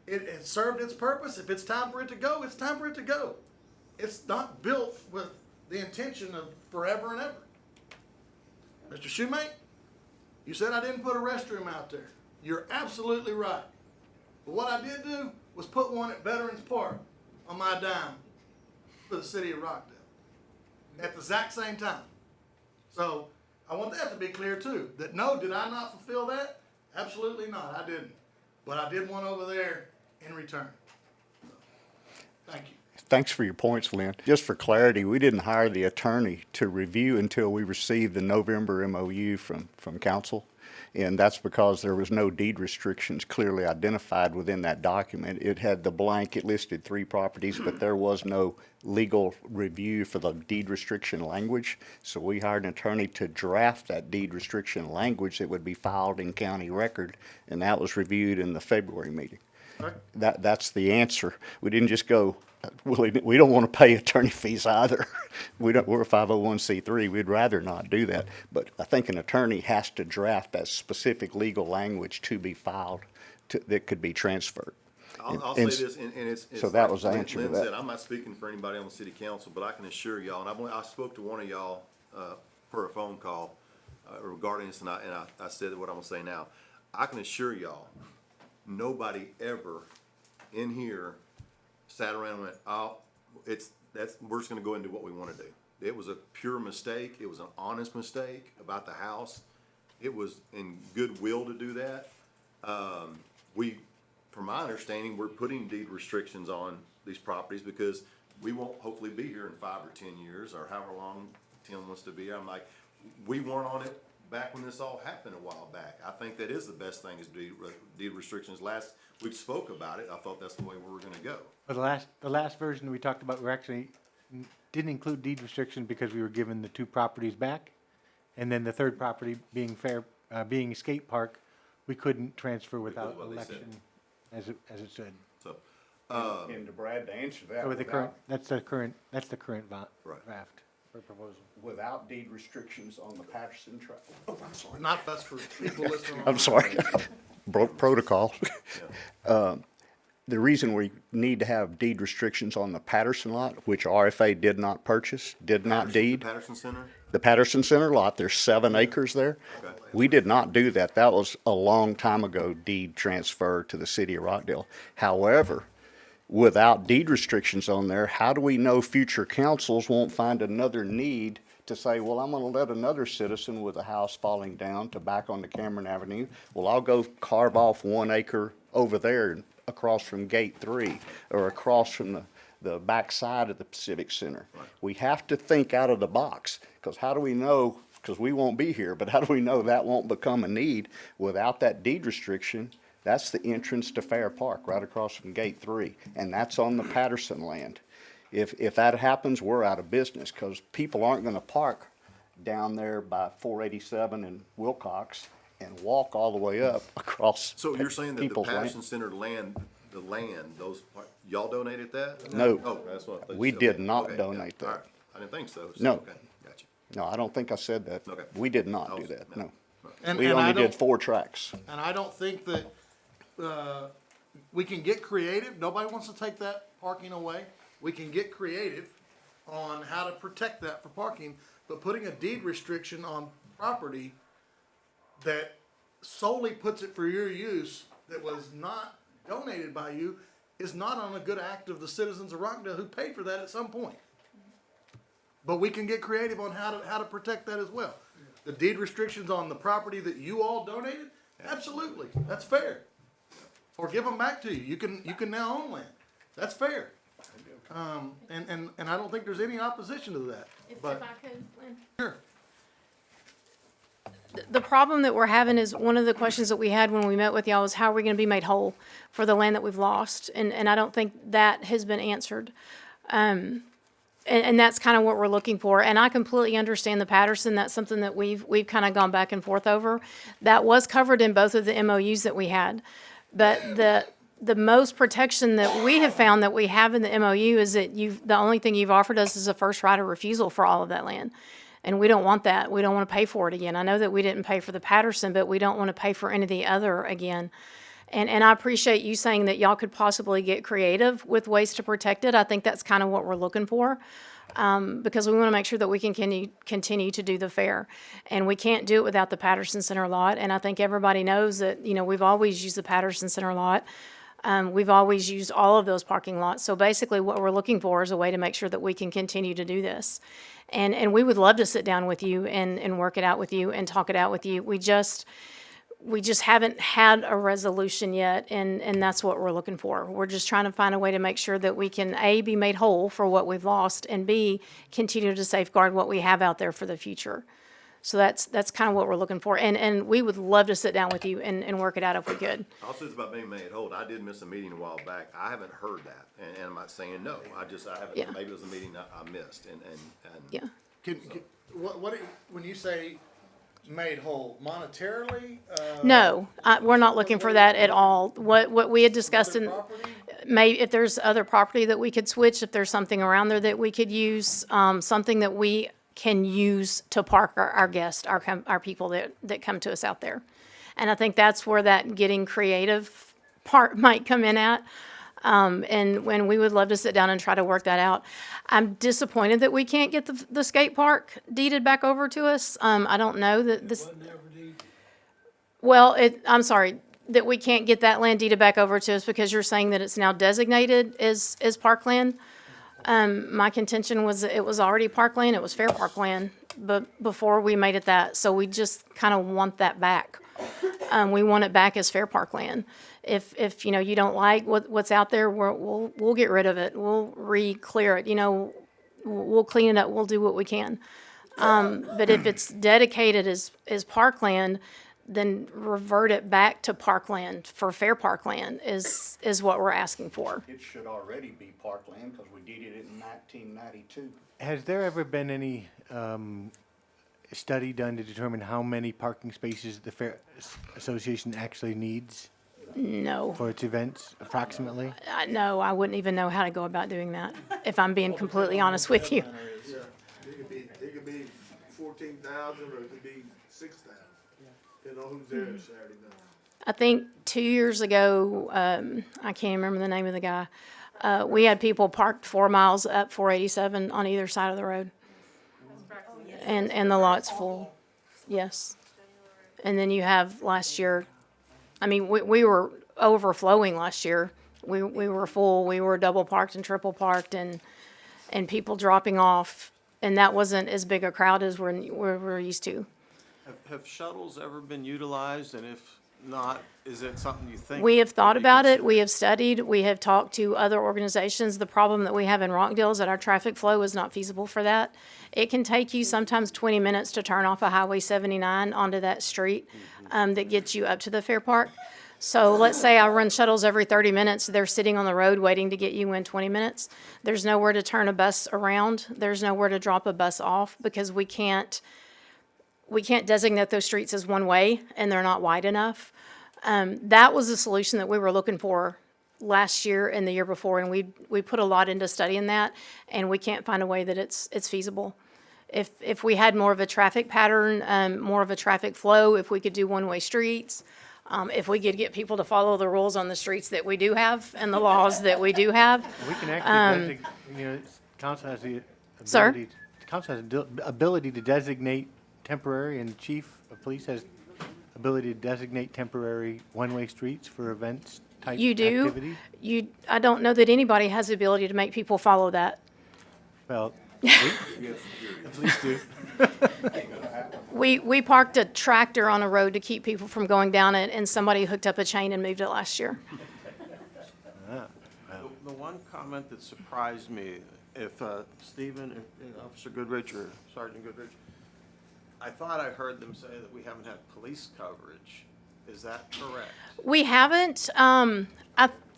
it served its purpose. If it's time for it to go, it's time for it to go. It's not built with the intention of forever and ever. Mr. Shoemate, you said I didn't put a restroom out there. You're absolutely right. But what I did do was put one at Veterans Park on my dime for the city of Rockdale at the exact same time. So I want that to be clear too, that no, did I not fulfill that? Absolutely not, I didn't. But I did one over there in return. So, thank you. Thanks for your points, Lynn. Just for clarity, we didn't hire the attorney to review until we received the November MOU from council. And that's because there was no deed restrictions clearly identified within that document. It had the blank, it listed 3 properties, but there was no legal review for the deed restriction language. So we hired an attorney to draft that deed restriction language that would be filed in county record, and that was reviewed in the February meeting. That's the answer. We didn't just go, well, we don't want to pay attorney fees either. We're a 501c3. We'd rather not do that. But I think an attorney has to draft that specific legal language to be filed that could be transferred. I'll say this, and it's so that like was the answer to Lynn that. said, I'm not speaking for anybody on the city council, but I can assure y'all, and I spoke to one of y'all per a phone call regarding this, and I said what I'm gonna say now. I can assure y'all, nobody ever in here sat around and went, oh, we're just gonna go and do what we wanna do. It was a pure mistake. It was an honest mistake about the house. It was in goodwill to do that. From my understanding, we're putting deed restrictions on these properties because we won't hopefully be here in 5 or 10 years or however long Tim wants to be here. I'm like, we weren't on it back when this all happened a while back. I think that is the best thing is deed restrictions. Last we spoke about it, I thought that's the way we were gonna go. But the last version we talked about, we actually didn't include deed restriction because we were given the 2 properties back. And then the third property being being a skate park, we couldn't transfer without election, as it said. So, and to Brad, to answer that, So with the current, that's the current draft or proposal. Without deed restrictions on the Patterson trail. Oh, I'm sorry. Not that's for people listening. I'm sorry. Broke protocol. The reason we need to have deed restrictions on the Patterson lot, which RFA did not purchase, did not deed. The Patterson Center? The Patterson Center lot, there's 7 acres there. Okay. We did not do that. That was a long time ago deed transfer to the city of Rockdale. However, without deed restrictions on there, how do we know future councils won't find another need to say, well, I'm gonna let another citizen with a house falling down to back onto Cameron Avenue. Well, I'll go carve off 1 acre over there across from Gate 3 or across from the back side of the Civic Center. We have to think out of the box, because how do we know, because we won't be here, but how do we know that won't become a need without that deed restriction? That's the entrance to Fair Park, right across from Gate 3, and that's on the Patterson land. If that happens, we're out of business, because people aren't gonna park down there by 487 and Wilcox and walk all the way up across So you're saying that the people's land. Patterson Center land, y'all donated that? No. Oh, that's what I thought you We said. did Okay, not okay, donate all that. right. I didn't think so. No. Okay, gotcha. No, I don't think I said that. Okay. We did not do that, no. And- We and I only did don't- 4 tracks. And I don't think that, we can get creative. Nobody wants to take that parking away. We can get creative on how to protect that for parking, but putting a deed restriction on property that solely puts it for your use that was not donated by you is not on a good act of the citizens of Rockdale who paid for that at some point. But we can get creative on how to protect that as well. The deed restrictions on the property that you all donated, absolutely, that's fair. Or give them back to you. You can now own land. That's fair. And I don't think there's any opposition to that. If But I could, Lynn. sure. The problem that we're having is, one of the questions that we had when we met with y'all was, how are we gonna be made whole for the land that we've lost? And I don't think that has been answered. And that's kind of what we're looking for. And I completely understand the Patterson. That's something that we've kind of gone back and forth over. That was covered in both of the MOUs that we had. But the most protection that we have found that we have in the MOU is that the only thing you've offered us is a first right of refusal for all of that land. And we don't want that. We don't want to pay for it again. I know that we didn't pay for the Patterson, but we don't want to pay for any of the other again. And I appreciate you saying that y'all could possibly get creative with ways to protect it. I think that's kind of what we're looking for, because we want to make sure that we can continue to do the fair. And we can't do it without the Patterson Center lot. And I think everybody knows that, we've always used the Patterson Center lot. We've always used all of those parking lots. So basically what we're looking for is a way to make sure that we can continue to do this. And we would love to sit down with you and work it out with you and talk it out with you. We just haven't had a resolution yet, and that's what we're looking for. We're just trying to find a way to make sure that we can, A, be made whole for what we've lost, and B, continue to safeguard what we have out there for the future. So that's kind of what we're looking for. And we would love to sit down with you and work it out if we could. Also, it's about being made whole. I did miss a meeting a while back. I haven't heard that, and I'm not saying no. I haven't. Yeah. Maybe it was a meeting I missed, and Yeah. When you say made whole, monetarily? No, we're not looking for that at all. What we had discussed in, Property? maybe if there's other property that we could switch, if there's something around there that we could use, something that we can use to park our guests, our people that come to us out there. And I think that's where that getting creative part might come in at. And when we would love to sit down and try to work that out. I'm disappointed that we can't get the skate park deeded back over to us. I don't know that this. Well, I'm sorry, that we can't get that land deeded back over to us because you're saying that it's now designated as parkland. My contention was that it was already parkland, it was fair parkland, but before we made it that, so we just kind of want that back. We want it back as fair parkland. If you don't like what's out there, we'll get rid of it. We'll re-clear it. We'll clean it up. We'll do what we can. But if it's dedicated as parkland, then revert it back to parkland for fair parkland is what we're asking for. It should already be parkland because we deeded it in 1992. Has there ever been any study done to determine how many parking spaces the Fair Association actually needs No. for its events, approximately? No, I wouldn't even know how to go about doing that, if I'm being completely honest with you. Yeah, it could be 14,000 or it could be 6,000. Depending on who's there Saturday night. I think 2 years ago, I can't remember the name of the guy, we had people parked 4 miles up 487 on either side of the road. And the lot's full, yes. And then you have last year, I mean, we were overflowing last year. We were full, we were double parked and triple parked and people dropping off. And that wasn't as big a crowd as we're used to. Have shuttles ever been utilized, and if not, is it something you think? We have would thought be about it, considered? we have studied, we have talked to other organizations. The problem that we have in Rockdale is that our traffic flow is not feasible for that. It can take you sometimes 20 minutes to turn off of Highway 79 onto that street that gets you up to the Fair Park. So let's say I run shuttles every 30 minutes, they're sitting on the road waiting to get you in 20 minutes. There's nowhere to turn a bus around, there's nowhere to drop a bus off because we can't designate those streets as one way and they're not wide enough. That was a solution that we were looking for last year and the year before, and we put a lot into studying that, and we can't find a way that it's feasible. If we had more of a traffic pattern, more of a traffic flow, if we could do one-way streets, if we could get people to follow the rules on the streets that we do have and the laws that we do have. We can actually, council has the Sir? ability, council has the ability to designate temporary, and the chief of police has ability to designate temporary one-way streets for events type You do. activity. I don't know that anybody has the ability to make people follow that. Well, the police do. We parked a tractor on a road to keep people from going down it, and somebody hooked up a chain and moved it last year. The one comment that surprised me, if Stephen, if Officer Goodrich or Sergeant Goodrich, I thought I heard them say that we haven't had police coverage. Is that correct? We haven't, and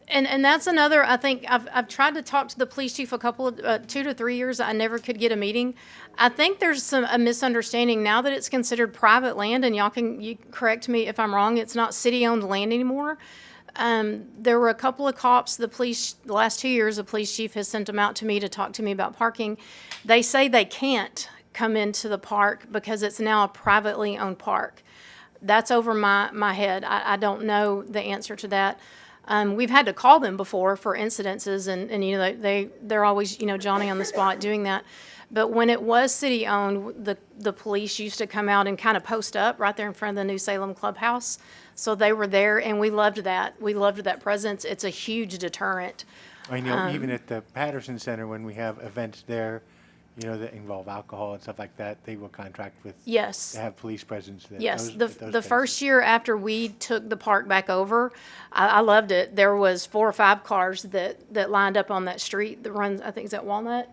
that's another, I think, I've tried to talk to the police chief a couple of, 2 to 3 years, I never could get a meeting. I think there's a misunderstanding now that it's considered private land, and you correct me if I'm wrong, it's not city-owned land anymore. There were a couple of cops, the last 2 years, the police chief has sent them out to me to talk to me about parking. They say they can't come into the park because it's now a privately owned park. That's over my head. I don't know the answer to that. We've had to call them before for incidences, and they're always, Johnny on the spot doing that. But when it was city-owned, the police used to come out and kind of post up right there in front of the New Salem Clubhouse. So they were there, and we loved that. We loved that presence. It's a huge deterrent. I know, even at the Patterson Center, when we have events there, that involve alcohol and stuff like that, they will contract with. Yes. To have police presence there. Yes, the first year after we took the park back over, I loved it. There was 4 or 5 cars that lined up on that street that runs, I think it's at Walnut,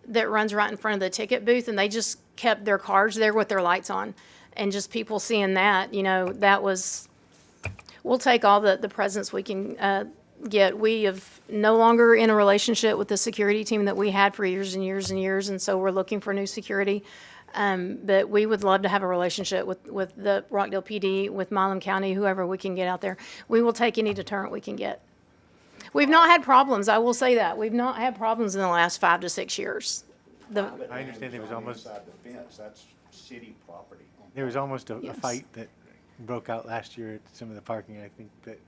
that runs right in front of the ticket booth, and they just kept their cars there with their lights on. And just people seeing that, that was, we'll take all the presence we can get. We have no longer in a relationship with the security team that we had for years and years and years, and so we're looking for new security. But we would love to have a relationship with the Rockdale PD, with Milam County, whoever we can get out there. We will take any deterrent we can get. We've not had problems, I will say that. We've not had problems in the last 5 to 6 years. I understand there was almost. Inside the fence, that's city property. There was almost a Yes. fight that broke out last year at some of the parking, I think, that.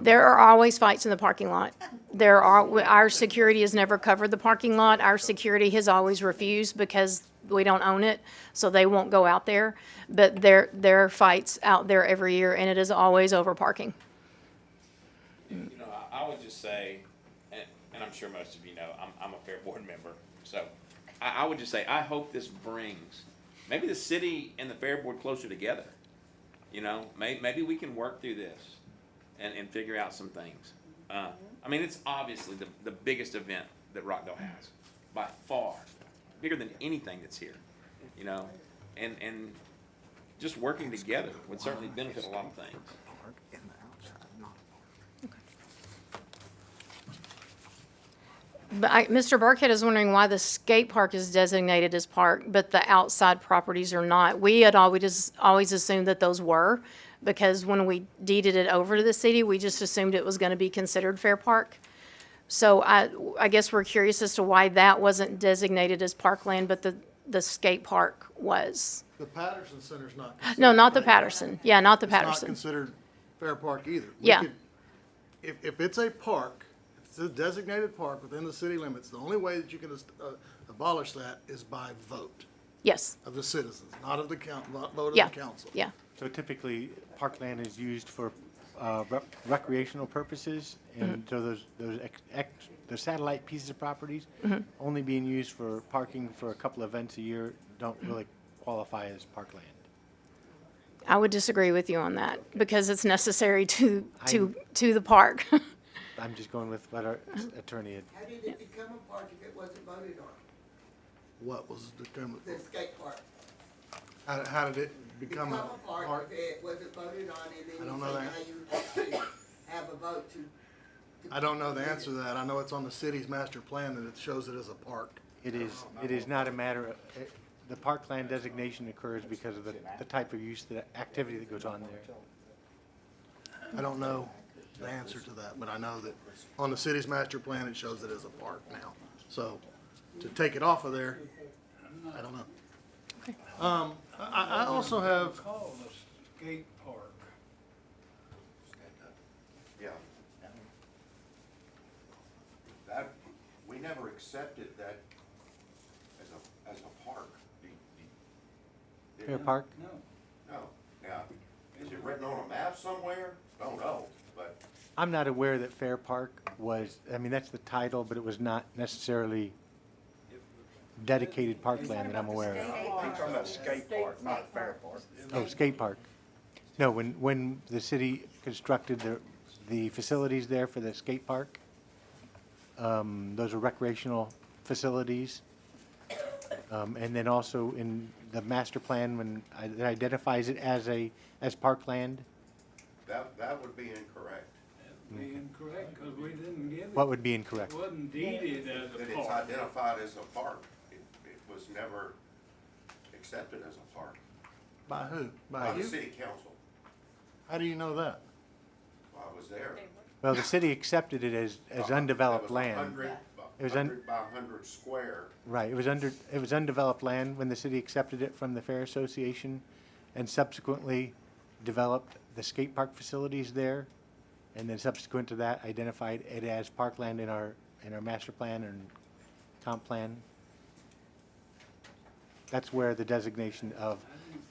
There are always fights in the parking lot. Our security has never covered the parking lot. Our security has always refused because we don't own it, so they won't go out there. But there are fights out there every year, and it is always over parking. I would just say, and I'm sure most of you know, I'm a Fair Board member, so I would just say, I hope this brings maybe the city and the Fair Board closer together. Maybe we can work through this and figure out some things. It's obviously the biggest event that Rockdale has, by far, bigger than anything that's here, and just working together would certainly benefit a lot of things. But Mr. Burkhead is wondering why the skate park is designated as park, but the outside properties are not. We had always assumed that those were, because when we deeded it over to the city, we just assumed it was going to be considered Fair Park. So I guess we're curious as to why that wasn't designated as parkland, but the skate park was. The Patterson Center's not considered. No, not the Fair Park. Patterson. Yeah, not the It's not Patterson. considered Fair Park either. Yeah. If it's a park, it's a designated park within the city limits, the only way that you can abolish that is by vote Yes. of the citizens, not of the vote of Yeah. the council. Yeah. So typically, parkland is used for recreational purposes, and so those satellite pieces of properties only being used for parking for a couple events a year don't really qualify as parkland. I would disagree with you on that because it's necessary to the park. I'm just going with what our attorney had. How did it become a park if it wasn't voted on? What was the, The skate park. how did it become a park park? if it wasn't voted on, and then I don't you know say that. now you have to have a vote to. I don't know the answer to that. I know it's on the city's master plan that it shows it as a park. It is not a matter of, the parkland designation occurs because of the type of use, the activity that goes on there. I don't know the answer to that, but I know that on the city's master plan, it shows it as a park now. So to take it off of there, I don't know. I also have, Call the skate park. Yeah. That, we never accepted that as a park. Fair Park? No. No. Now, is it written on a map somewhere? Don't know, but. I'm not aware that Fair Park was, I mean, that's the title, but it was not necessarily dedicated parkland that I'm aware of. He's talking about skate park, not fair park. Oh, skate park. No, when the city constructed the facilities there for the skate park, those are recreational facilities. And then also in the master plan, when it identifies it as parkland. That would be incorrect. That would be incorrect because we didn't give it. What would be incorrect? It wasn't deeded as That a it's park. identified as a park. It was never accepted as a park by who? by By the you? city council. How do you know that? I was there. Well, the city accepted it as undeveloped land. It was 100 by 100 square. Right, it was undeveloped land when the city accepted it from the Fair Association and subsequently developed the skate park facilities there. And then subsequent to that, identified it as parkland in our master plan and comp plan. That's where the designation of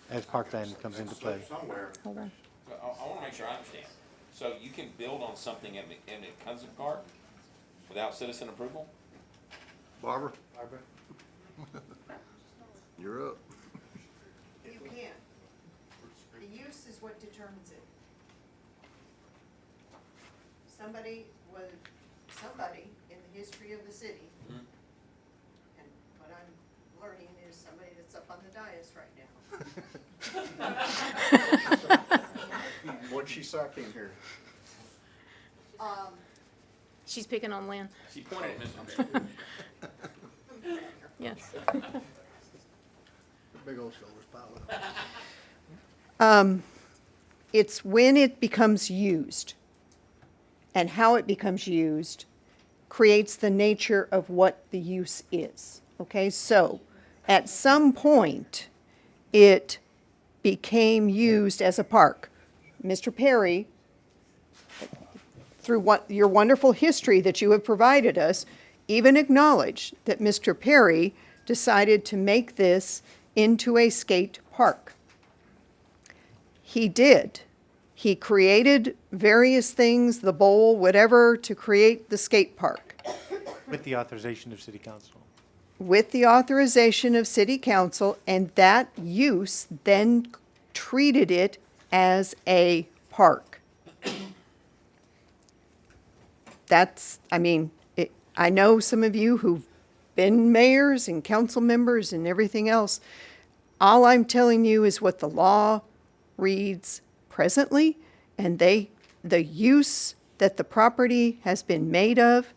as parkland comes into play. Somewhere. Hold on. So I want to make sure I understand. So you can build on something in the Cousin Park without citizen approval? Barbara? You're up. You can. The use is what determines it. Somebody in the history of the city, and what I'm learning is somebody that's up on the dais right now. What'd she suck in here? She's picking on Lynn. She pointed at Mr. Yes. Big old shoulders piled up. It's when it becomes used and how it becomes used creates the nature of what the use is. Okay, so at some point, it became used as a park. Mr. Perry, through your wonderful history that you have provided us, even acknowledged that Mr. Perry decided to make this into a skate park. He did. He created various things, the bowl, whatever, to create the skate park. With the authorization of city council. With the authorization of city council, and that use then treated it as a park. I know some of you who've been mayors and council members and everything else. All I'm telling you is what the law reads presently, and the use that the property has been made of,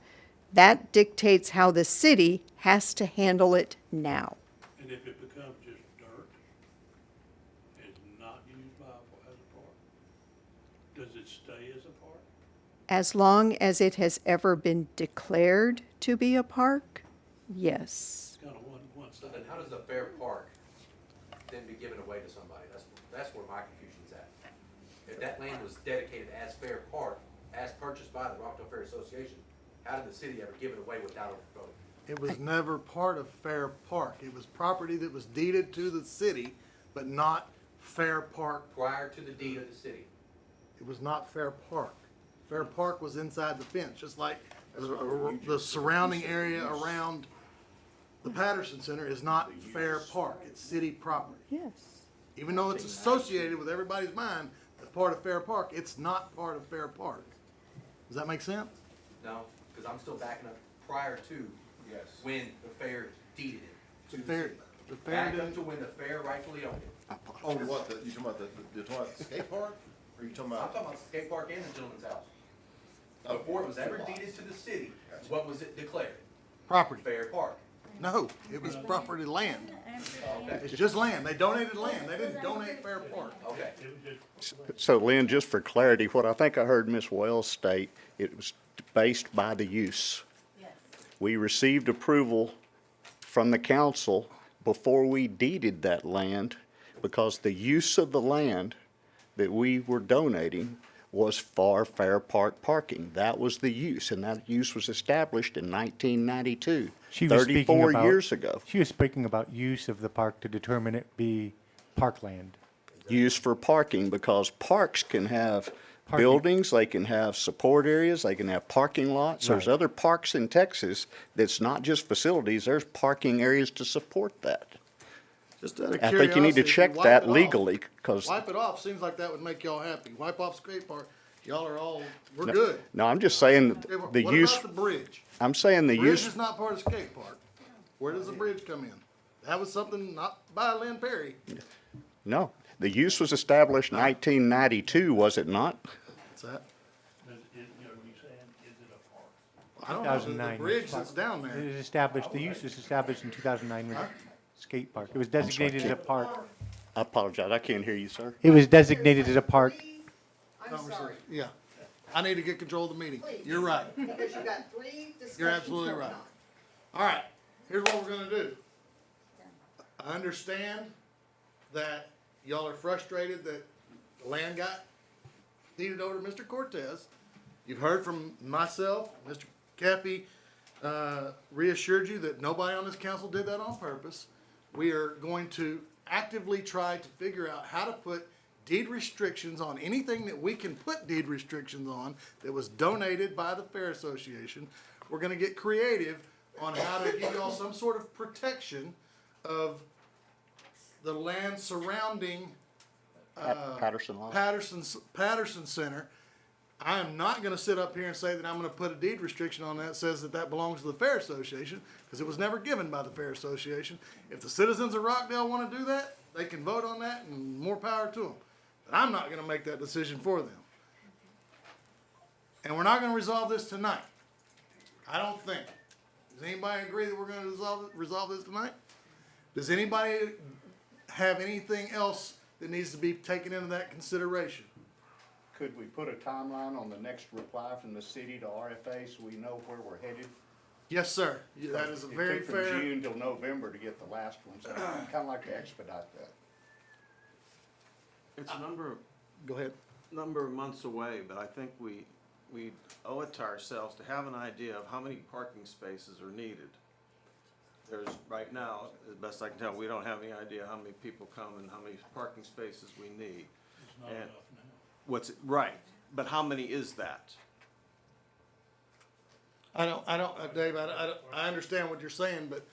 that dictates how the city has to handle it now. And if it becomes just dirt, it's not used as a park, does it stay as a park? As long as it has ever been declared to be a park, yes. It's kind of one So side. then how does the fair park then be given away to somebody? That's where my confusion's at. If that land was dedicated as fair park, as purchased by the Rockdale Fair Association, how did the city ever give it away without a vote? It was never part of Fair Park. It was property that was deeded to the city, but not Fair Park. Prior to the deed of the city? It was not Fair Park. Fair Park was inside the fence, just like the surrounding area around the Patterson Center is not Fair Park. It's city property. Yes. Even though it's associated with everybody's mind as part of Fair Park, it's not part of Fair Park. Does that make sense? No, because I'm still backing up prior to when the fair deeded it to the city. The fair Back up didn't- to when the fair rightfully owned it. Oh, what, you talking about you're talking about the skate park? Or you talking I'm about? talking about the skate park and the gentleman's house. Before it was ever deeded to the city, what was it declared? Property. Fair Park. No, it was property land. It's just land. They donated land. They didn't donate Fair Park. Okay. So Lynn, just for clarity, what I think I heard Ms. Wells state, it was based by the use. We received approval from the council before we deeded that land because the use of the land that we were donating was for Fair Park parking. That was the use, and that use was established in 1992, She was speaking 34 about- years ago. She was speaking about use of the park to determine it be parkland. Used for parking, because parks can have Parking. buildings, they can have support areas, they can have parking lots. There's Right. other parks in Texas that's not just facilities, there's parking areas to support that. Just out of I think you need to curiosity, if check wipe that it off- legally, because, Wipe it off, seems like that would make y'all happy. Wipe off skate park, y'all are all, we're good. no, I'm just saying Okay, the what use, about the bridge? I'm saying the Bridge use, is not part of skate park. Where does the bridge come in? That was something not by Lynn Perry. no, the use was established 1992, was it not? What's that? I don't know, the 2009. bridge that's down It there. is established, the use was established in 2009 with the skate park. It was designated as a park. I apologize, I can't hear you, sir. It was designated as a park. Conversation. Yeah. I need to get control of the meeting. You're right. Because you got three discussions You're absolutely going right. on. All right, here's what we're gonna do. I understand that y'all are frustrated that the land got deeded over to Mr. Cortez. You've heard from myself, Mr. Cappy, reassured you that nobody on this council did that on purpose. We are going to actively try to figure out how to put deed restrictions on anything that we can put deed restrictions on that was donated by the Fair Association. We're gonna get creative on how to give y'all some sort of protection of the land surrounding Patterson Law. Patterson Center. I am not gonna sit up here and say that I'm gonna put a deed restriction on that says that that belongs to the Fair Association, because it was never given by the Fair Association. If the citizens of Rockdale wanna do that, they can vote on that, and more power to them. But I'm not gonna make that decision for them. And we're not gonna resolve this tonight. I don't think. Does anybody agree that we're gonna resolve this tonight? Does anybody have anything else that needs to be taken into that consideration? Could we put a timeline on the next reply from the city to RFA so we know where we're headed? Yes, sir. That is a very It took fair. from June till November to get the last one, so I'd kinda like to expedite that. It's a number Go ahead. of months away, but I think we owe it to ourselves to have an idea of how many parking spaces are needed. There's, right now, as best I can tell, we don't have any idea how many people come and how many parking spaces we need. It's not And enough now. right, but how many is that? Dave, I understand what you're saying, but,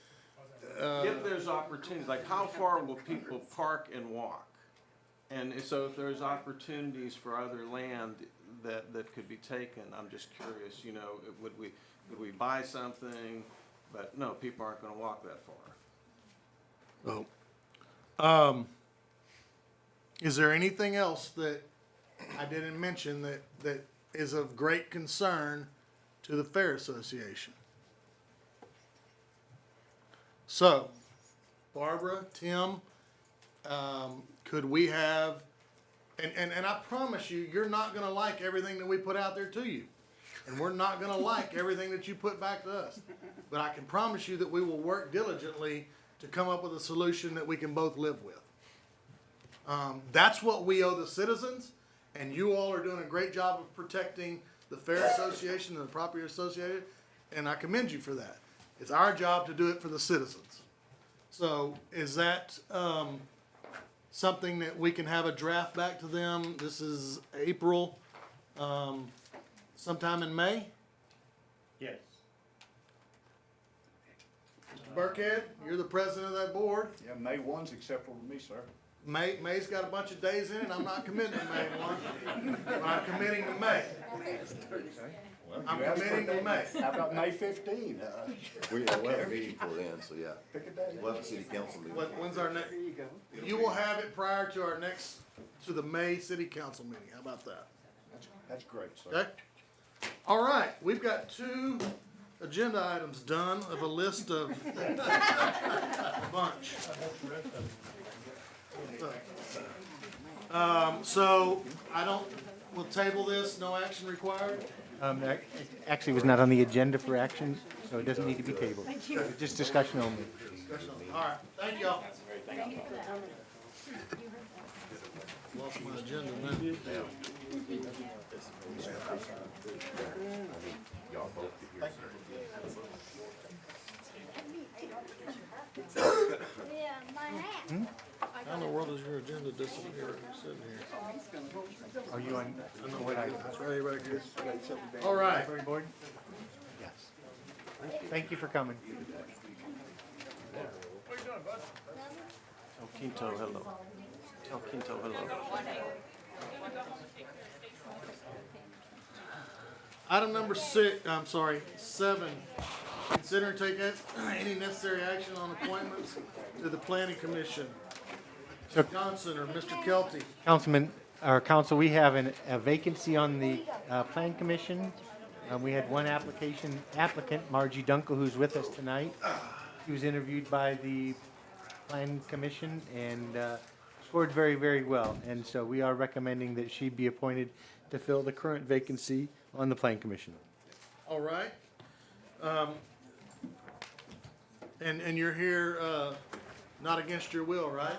If there's opportunities, like how far will people park and walk? And so if there's opportunities for other land that could be taken, I'm just curious, you know, would we buy something? But no, people aren't gonna walk that far. oh. Is there anything else that I didn't mention that is of great concern to the Fair Association? So, Barbara, Tim, could we have, and I promise you, you're not gonna like everything that we put out there to you. And we're not gonna like everything that you put back to us. But I can promise you that we will work diligently to come up with a solution that we can both live with. That's what we owe the citizens, and you all are doing a great job of protecting the Fair Association and the property associated, and I commend you for that. It's our job to do it for the citizens. So is that, something that we can have a draft back to them? This is April, sometime in May? Yes. Mr. Burkhead, you're the president of that board. Yeah, May 1's acceptable to me, sir. May's got a bunch of days in it, I'm not committing to May 1, but I'm committing to May. I'm committing to May. How about May 15? We'll have a meeting for then, so yeah. Pick a day. We'll have a city council meeting. When's our next? You will have it prior to our next, to the May city council meeting, how about that? That's great, sir. Okay? All right, we've got 2 agenda items done of a list of a bunch. So we'll table this, no action required? Actually, it was not on the agenda for action, so it doesn't need to be tabled. It's just discussion only. All right, thank y'all. Lost my agenda then. How in the world does your agenda disappear? You're sitting here. Are you on? What item? It's right back here. All right. Inventory board? Yes. Thank you for coming. El Quinto, hello. El Quinto, hello. Item number 7. Consider and take any necessary action on appointments to the planning commission. So- Johnson or Mr. Kelty. Council, we have a vacancy on the Plan Commission. We had one applicant, Margie Dunkel, who's with us tonight. She was interviewed by the Plan Commission and scored very, very well. And so we are recommending that she be appointed to fill the current vacancy on the Plan Commission. All right. And you're here, not against your will, right?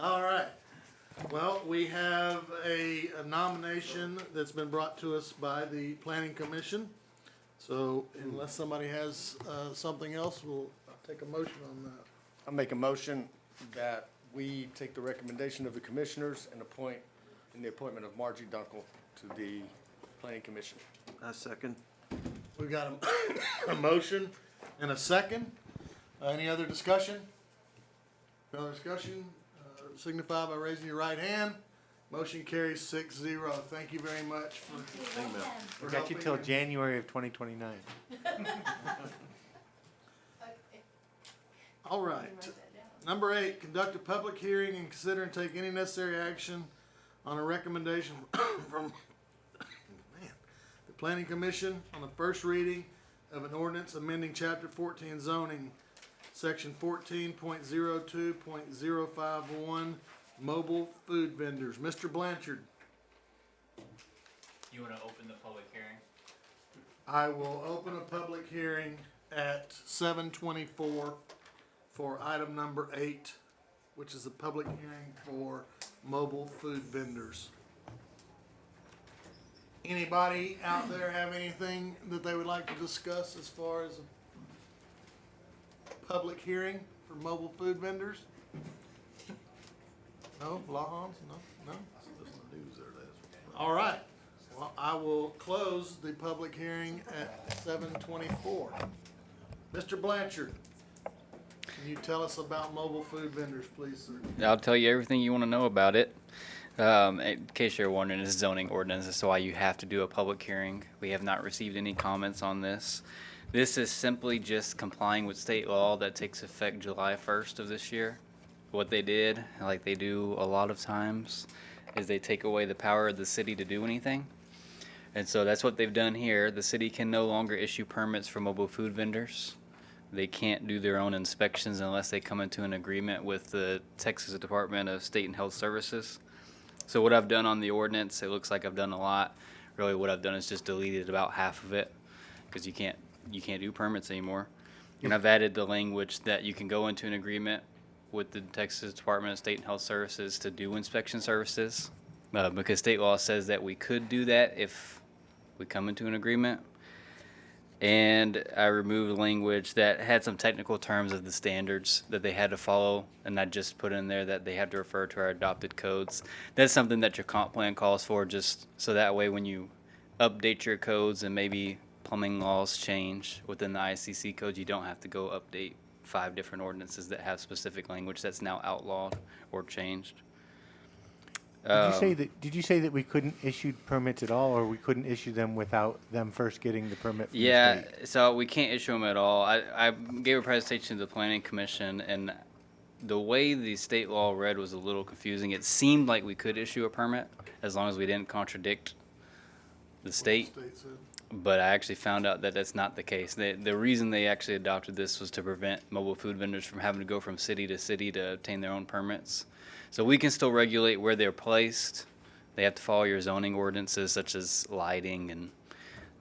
All right. Well, we have a nomination that's been brought to us by the Planning Commission. So unless somebody has something else, we'll take a motion on that. I'll make a motion that we take the recommendation of the commissioners and appoint, in the appointment of Margie Dunkel to the Planning Commission. I second. We've got a motion and a second. Any other discussion? No other discussion? Signify by raising your right hand. Motion carries 6-0. Thank you very much for We got you helping till me. January of 2029. All right. Number 8, conduct a public hearing and consider and take any necessary action on a recommendation from the Planning Commission on the first reading of an ordinance amending Chapter 14 zoning, Section 14.02.051, mobile food vendors. Mr. Blanchard. You want to open the public hearing? I will open a public hearing at 7:24 for item number 8, which is a public hearing for mobile food vendors. Anybody out there have anything that they would like to discuss as far as a public hearing for mobile food vendors? No? Lahans? No? All right. Well, I will close the public hearing at 7:24. Mr. Blanchard, can you tell us about mobile food vendors, please, sir? I'll tell you everything you want to know about it. In case you're wondering, it's zoning ordinance. That's why you have to do a public hearing. We have not received any comments on this. This is simply just complying with state law that takes effect July 1st of this year. What they did, like they do a lot of times, is they take away the power of the city to do anything. And so that's what they've done here. The city can no longer issue permits for mobile food vendors. They can't do their own inspections unless they come into an agreement with the Texas Department of State and Health Services. So what I've done on the ordinance, it looks like I've done a lot. Really what I've done is just deleted about half of it because you can't do permits anymore. And I've added the language that you can go into an agreement with the Texas Department of State and Health Services to do inspection services because state law says that we could do that if we come into an agreement. And I removed language that had some technical terms of the standards that they had to follow, and I just put in there that they had to refer to our adopted codes. That's something that your comp plan calls for, just so that way when you update your codes and maybe plumbing laws change within the ICC code, you don't have to go update 5 different ordinances that have specific language that's now outlawed or changed. Did you say that we couldn't issue permits at all, or we couldn't issue them without them first getting the permit from the Yeah, state? so we can't issue them at all. I gave a presentation to the planning commission, and the way the state law read was a little confusing. It seemed like we could issue a permit as long as we didn't contradict the state. But I actually found out that that's not the case. The reason they actually adopted this was to prevent mobile food vendors from having to go from city to city to obtain their own permits. So we can still regulate where they're placed. They have to follow your zoning ordinances such as lighting and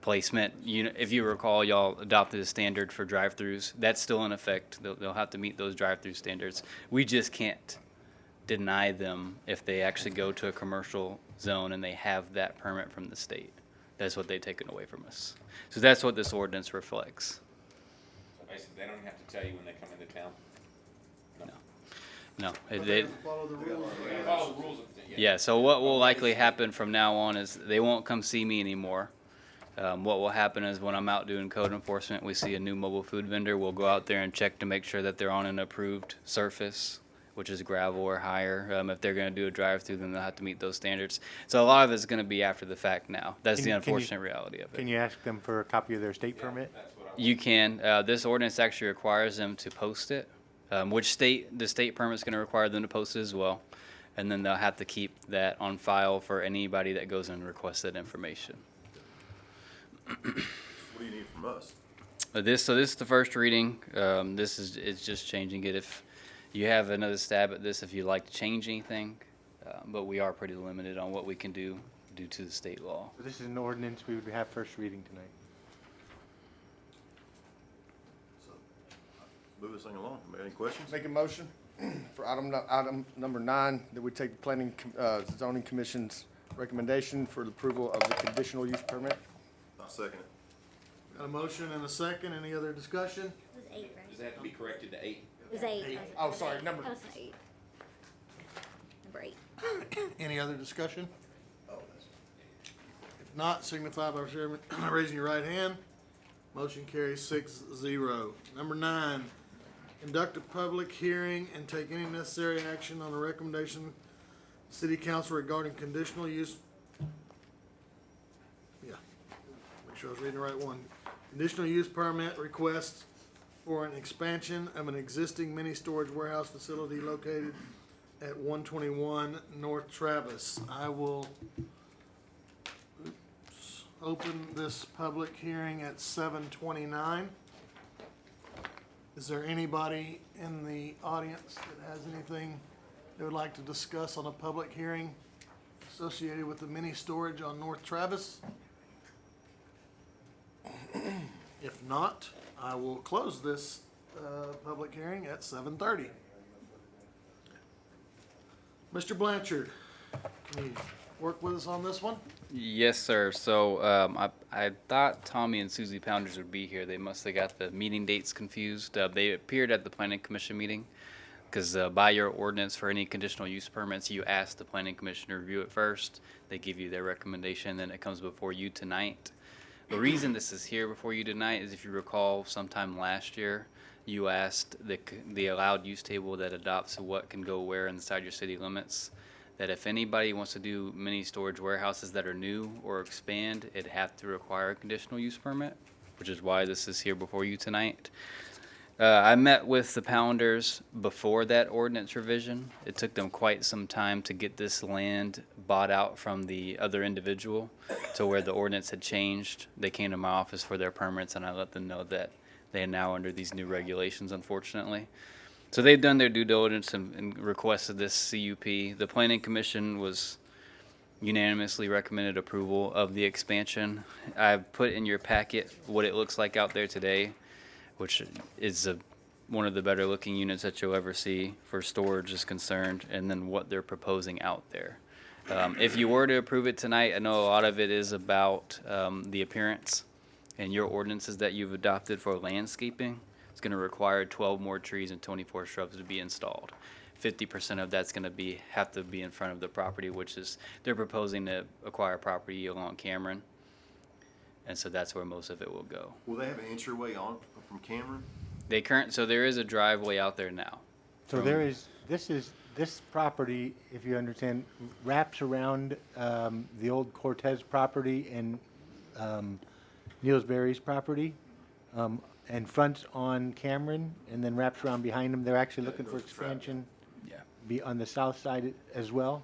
placement. If you recall, y'all adopted a standard for drive-throughs. That's still in effect. They'll have to meet those drive-through standards. We just can't deny them if they actually go to a commercial zone and they have that permit from the state. That's what they've taken away from us. So that's what this ordinance reflects. So basically, they don't even have to tell you when they come into town? No. But they have to follow the rules. They follow the rules of Yeah, so what will likely happen from now on is they won't come see me anymore. What will happen is when I'm out doing code enforcement, we see a new mobile food vendor, we'll go out there and check to make sure that they're on an approved surface, which is gravel or higher. If they're gonna do a drive-through, then they'll have to meet those standards. So a lot of it's gonna be after the fact now. That's the unfortunate reality of it. Can you ask them for a copy of their state permit? You can. This ordinance actually requires them to post it, the state permit's gonna require them to post it as well. And then they'll have to keep that on file for anybody that goes and requests that information. What do you need from us? This is the first reading. It's just changing it. If you have another stab at this, if you'd like to change anything, but we are pretty limited on what we can do due to the state law. So this is an ordinance we would have first reading tonight. Move this thing along. Any questions? Make a motion for item number 9, that we take the zoning commission's recommendation for the approval of the conditional use permit. I'll second it. Got a motion and a second. Any other discussion? It was 8, right? Does it have to be corrected to 8? It was 8. Oh, sorry, number. That was 8. Number 8. Any other discussion? If not, signify by raising your right hand. Motion carries 6-0. Number 9, conduct a public hearing and take any necessary action on the recommendation of City Council regarding conditional use. Yeah, make sure I was reading the right one. Conditional use permit requests for an expansion of an existing mini storage warehouse facility located at 121 North Travis. I will open this public hearing at 7:29. Is there anybody in the audience that has anything they would like to discuss on a public hearing associated with the mini storage on North Travis? If not, I will close this public hearing at 7:30. Mr. Blanchard, can you work with us on this one? Yes, sir. So I thought Tommy and Susie Pounders would be here. They must have got the meeting dates confused. They appeared at the planning commission meeting because by your ordinance for any conditional use permits, you ask the planning commission to review it first. They give you their recommendation, then it comes before you tonight. The reason this is here before you tonight is, if you recall, sometime last year, you asked the allowed use table that adopts what can go where inside your city limits, that if anybody wants to do mini storage warehouses that are new or expand, it'd have to require a conditional use permit, which is why this is here before you tonight. I met with the Pounders before that ordinance revision. It took them quite some time to get this land bought out from the other individual to where the ordinance had changed. They came to my office for their permits, and I let them know that they are now under these new regulations, unfortunately. So they've done their due diligence and requested this CUP. The Planning Commission was unanimously recommended approval of the expansion. I've put in your packet what it looks like out there today, which is one of the better looking units that you'll ever see for storage is concerned, and then what they're proposing out there. If you were to approve it tonight, I know a lot of it is about the appearance and your ordinances that you've adopted for landscaping. It's going to require 12 more trees and 24 shrubs to be installed. 50% of that's going to have to be in front of the property, which is they're proposing to acquire property along Cameron, and so that's where most of it will go. Will they have an entryway on from Cameron? So there is a driveway out there now. So this property, if you understand, wraps around the old Cortez property and Niels Berry's property, and fronts on Cameron, and then wraps around behind them. They're actually looking for expansion be on the south side as well.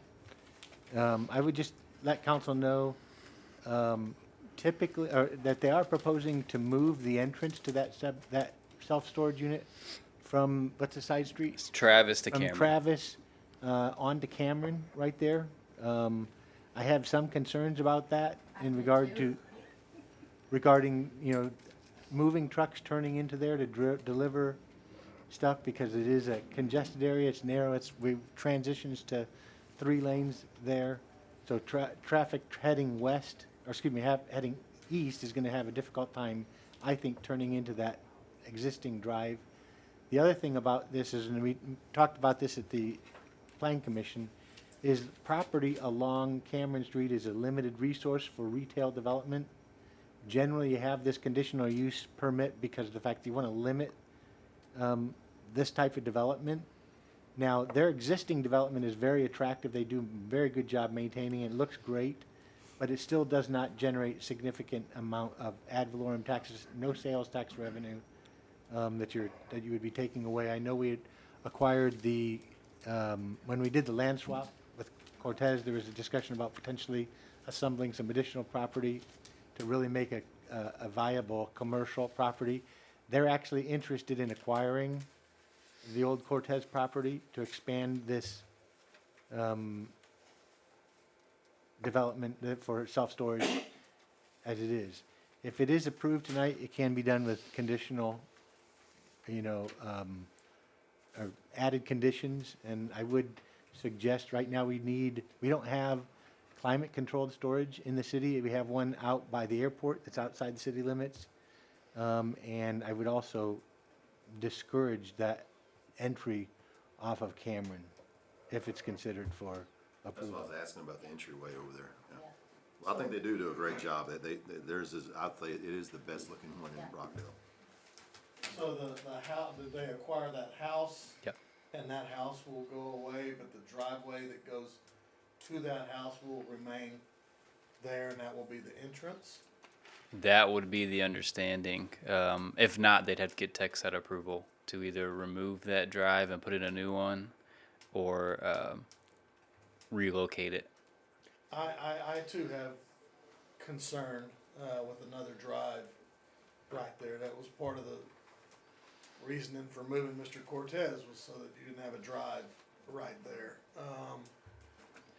I would just let council know, typically, or that they are proposing to move the entrance to that self-storage unit from, what's the side street? It's Travis to From Cameron. Travis onto Cameron, right there. I have some concerns about that in regarding, moving trucks turning into there to deliver stuff, because it is a congested area, it's narrow, we transitions to 3 lanes there. So traffic heading west, or excuse me, heading east is gonna have a difficult time, I think, turning into that existing drive. The other thing about this is, and we talked about this at the Plan Commission, is property along Cameron Street is a limited resource for retail development. Generally, you have this conditional use permit because of the fact that you want to limit this type of development. Now, their existing development is very attractive. They do a very good job maintaining it. It looks great, but it still does not generate significant amount of ad valorem taxes, no sales tax revenue that you would be taking away. I know we had acquired when we did the land swap with Cortez, there was a discussion about potentially assembling some additional property to really make a viable commercial property. They're actually interested in acquiring the old Cortez property to expand this development for self-storage as it is. If it is approved tonight, it can be done with conditional, or added conditions, and I would suggest right now we don't have climate-controlled storage in the city. We have one out by the airport that's outside the city limits. And I would also discourage that entry off of Cameron if it's considered for That's approval. why I was asking about the entryway over there. Yeah. Well, I think they do a great job. Theirs is, I'd say it is the best looking one in Rockdale. So the house, did they acquire that house? Yep. And that house will go away, but the driveway that goes to that house will remain there, and that will be the entrance? That would be the understanding. If not, they'd have to get tech set approval to either remove that drive and put in a new one, or relocate it. I too have concern with another drive right there. That was part of the reasoning for moving Mr. Cortez, was so that you didn't have a drive right there.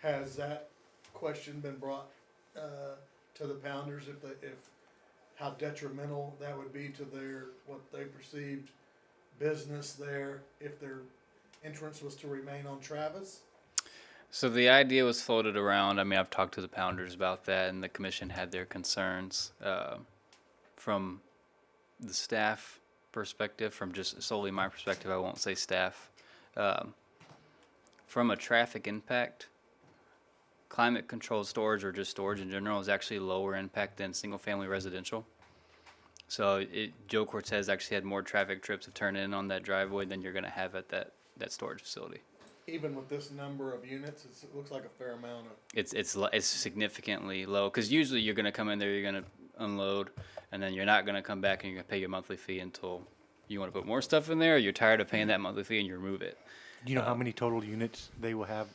Has that question been brought to the Pounders, if how detrimental that would be to what they perceived business there if their entrance was to remain on Travis? So the idea was floated around. I mean, I've talked to the Pounders about that, and the commission had their concerns. From the staff perspective, from just solely my perspective, I won't say staff. From a traffic impact, climate-controlled storage, or just storage in general, is actually lower impact than single-family residential. So Joe Cortez actually had more traffic trips to turn in on that driveway than you're going to have at that storage facility. Even with this number of units, it looks like a fair amount of. It's significantly low, because usually you're going to come in there, you're going to unload, and then you're not going to come back and you're going to pay your monthly fee until you want to put more stuff in there, or you're tired of paying that monthly fee and you remove it. Do you know how many total units they will have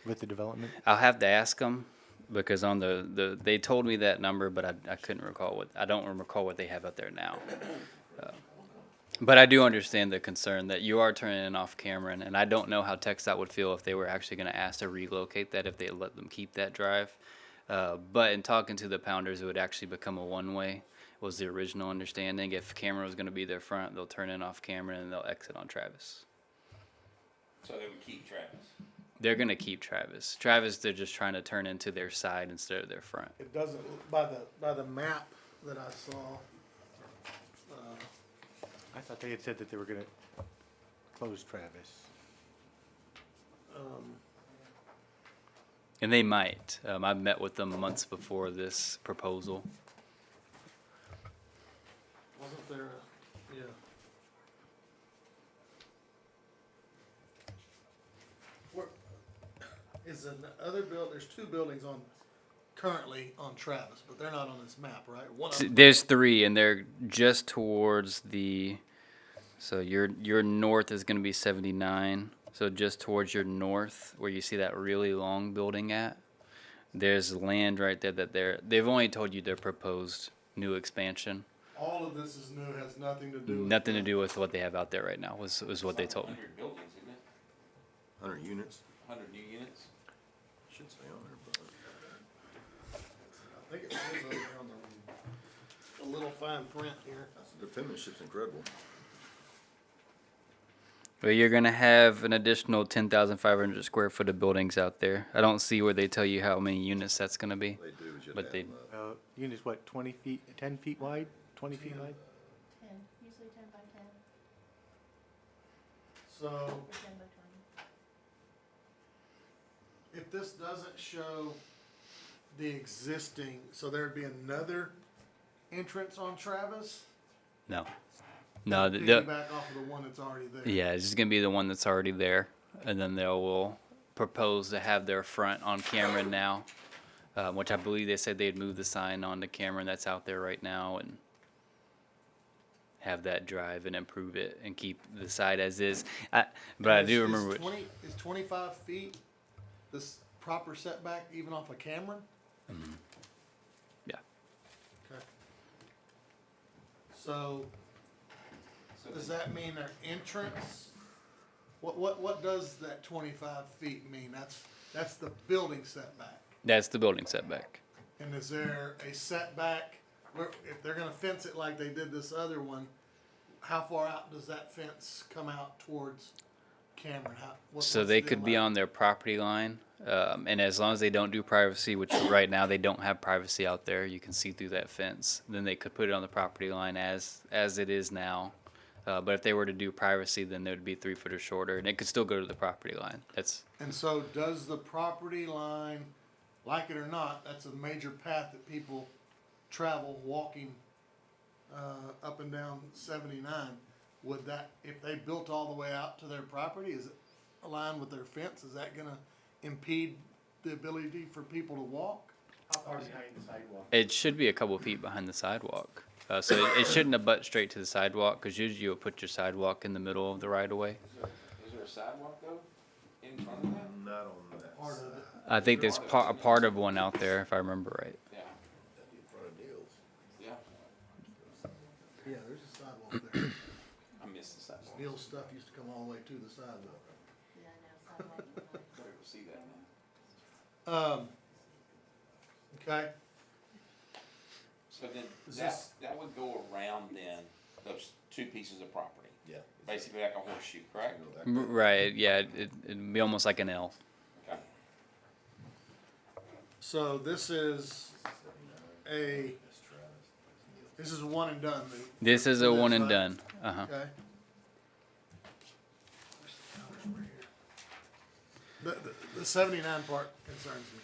with the development? I'll have to ask them, because on they told me that number, but I couldn't recall I don't recall what they have out there now. But I do understand the concern that you are turning it off Cameron, and I don't know how TxDOT would feel if they were actually going to ask to relocate that, if they let them keep that drive. But in talking to the Pounders, it would actually become a one-way, was the original understanding. If Cameron was going to be their front, they'll turn in off Cameron and they'll exit on Travis. So they would keep Travis. They're going to keep Travis. Travis, they're just trying to turn into their side instead of their front. It doesn't, by the map that I saw. I thought they had said that they were going to close Travis. And they might. I've met with them months before this proposal. Wasn't there, yeah. there's there's two buildings currently on Travis, but they're not on this map, right? One of them. There's three, and they're just towards the. So your north is going to be 79. So just towards your north, where you see that really long building at, there's land right there they've only told you their proposed new expansion. All of this is new, has nothing to do with. Nothing to do with what they have out there right now. Was what they told me. 100 buildings, isn't it? 100 units? 100 new units? Should say on there, but. I think it says over there on the little fine print here. The penmanship's incredible. Well, you're gonna have an additional 10,500 square foot of buildings out there. I don't see where they tell you how many units that's gonna be. They do, just But have they- them, Units, what, 20 feet, 10 feet wide, 20 feet wide? 10, usually 10 by 10, So or 10 by 20. if this doesn't show the existing, so there'd be another entrance on Travis? No. No, Piggyback off of the one that's already there. yeah, it's just gonna be the one that's already there, and then they will propose to have their front on Cameron now, which I believe they said they'd move the sign onto Cameron that's out there right now and have that drive and improve it and keep the side as is. But I do remember. Is 25 feet this proper setback even off of Cameron? Yeah. Okay. So does that mean their entrance? What does that 25 feet mean? That's the building setback. That's the building setback. And is there a setback where, if they're gonna fence it like they did this other one, how far out does that fence come out towards Cameron? So they could be on their property line, and as long as they don't do privacy, which right now they don't have privacy out there, you can see through that fence. Then they could put it on the property line as it is now. But if they were to do privacy, then they would be 3 foot or shorter, and it could still go to the property line. And so does the property line, like it or not, that's a major path that people travel walking up and down 79. Would that, if they built all the way out to their property, is it aligned with their fence? Is that gonna impede the ability for people to walk? How far behind the sidewalk? It should be a couple feet behind the sidewalk. So it shouldn't abut straight to the sidewalk, because usually you'll put your sidewalk in the middle of the right of way. Is there a sidewalk though in front of that? Not on that Part of it. I think there's a part of one out there, if I remember right. Yeah. in front of Neil's. Yeah. Yeah, there's a sidewalk there. I missed the sidewalk. Neil's stuff used to come all the way to the sidewalk. Yeah, I know, So we'll see that now. Okay. So then Is that, this- that would go around then those two pieces of property. Yeah. Basically like a horseshoe, correct? Right, yeah, it'd be almost like an L. Okay. So this is a one and done. This is a one and done. Uh-huh. Okay. The 79 part concerns me.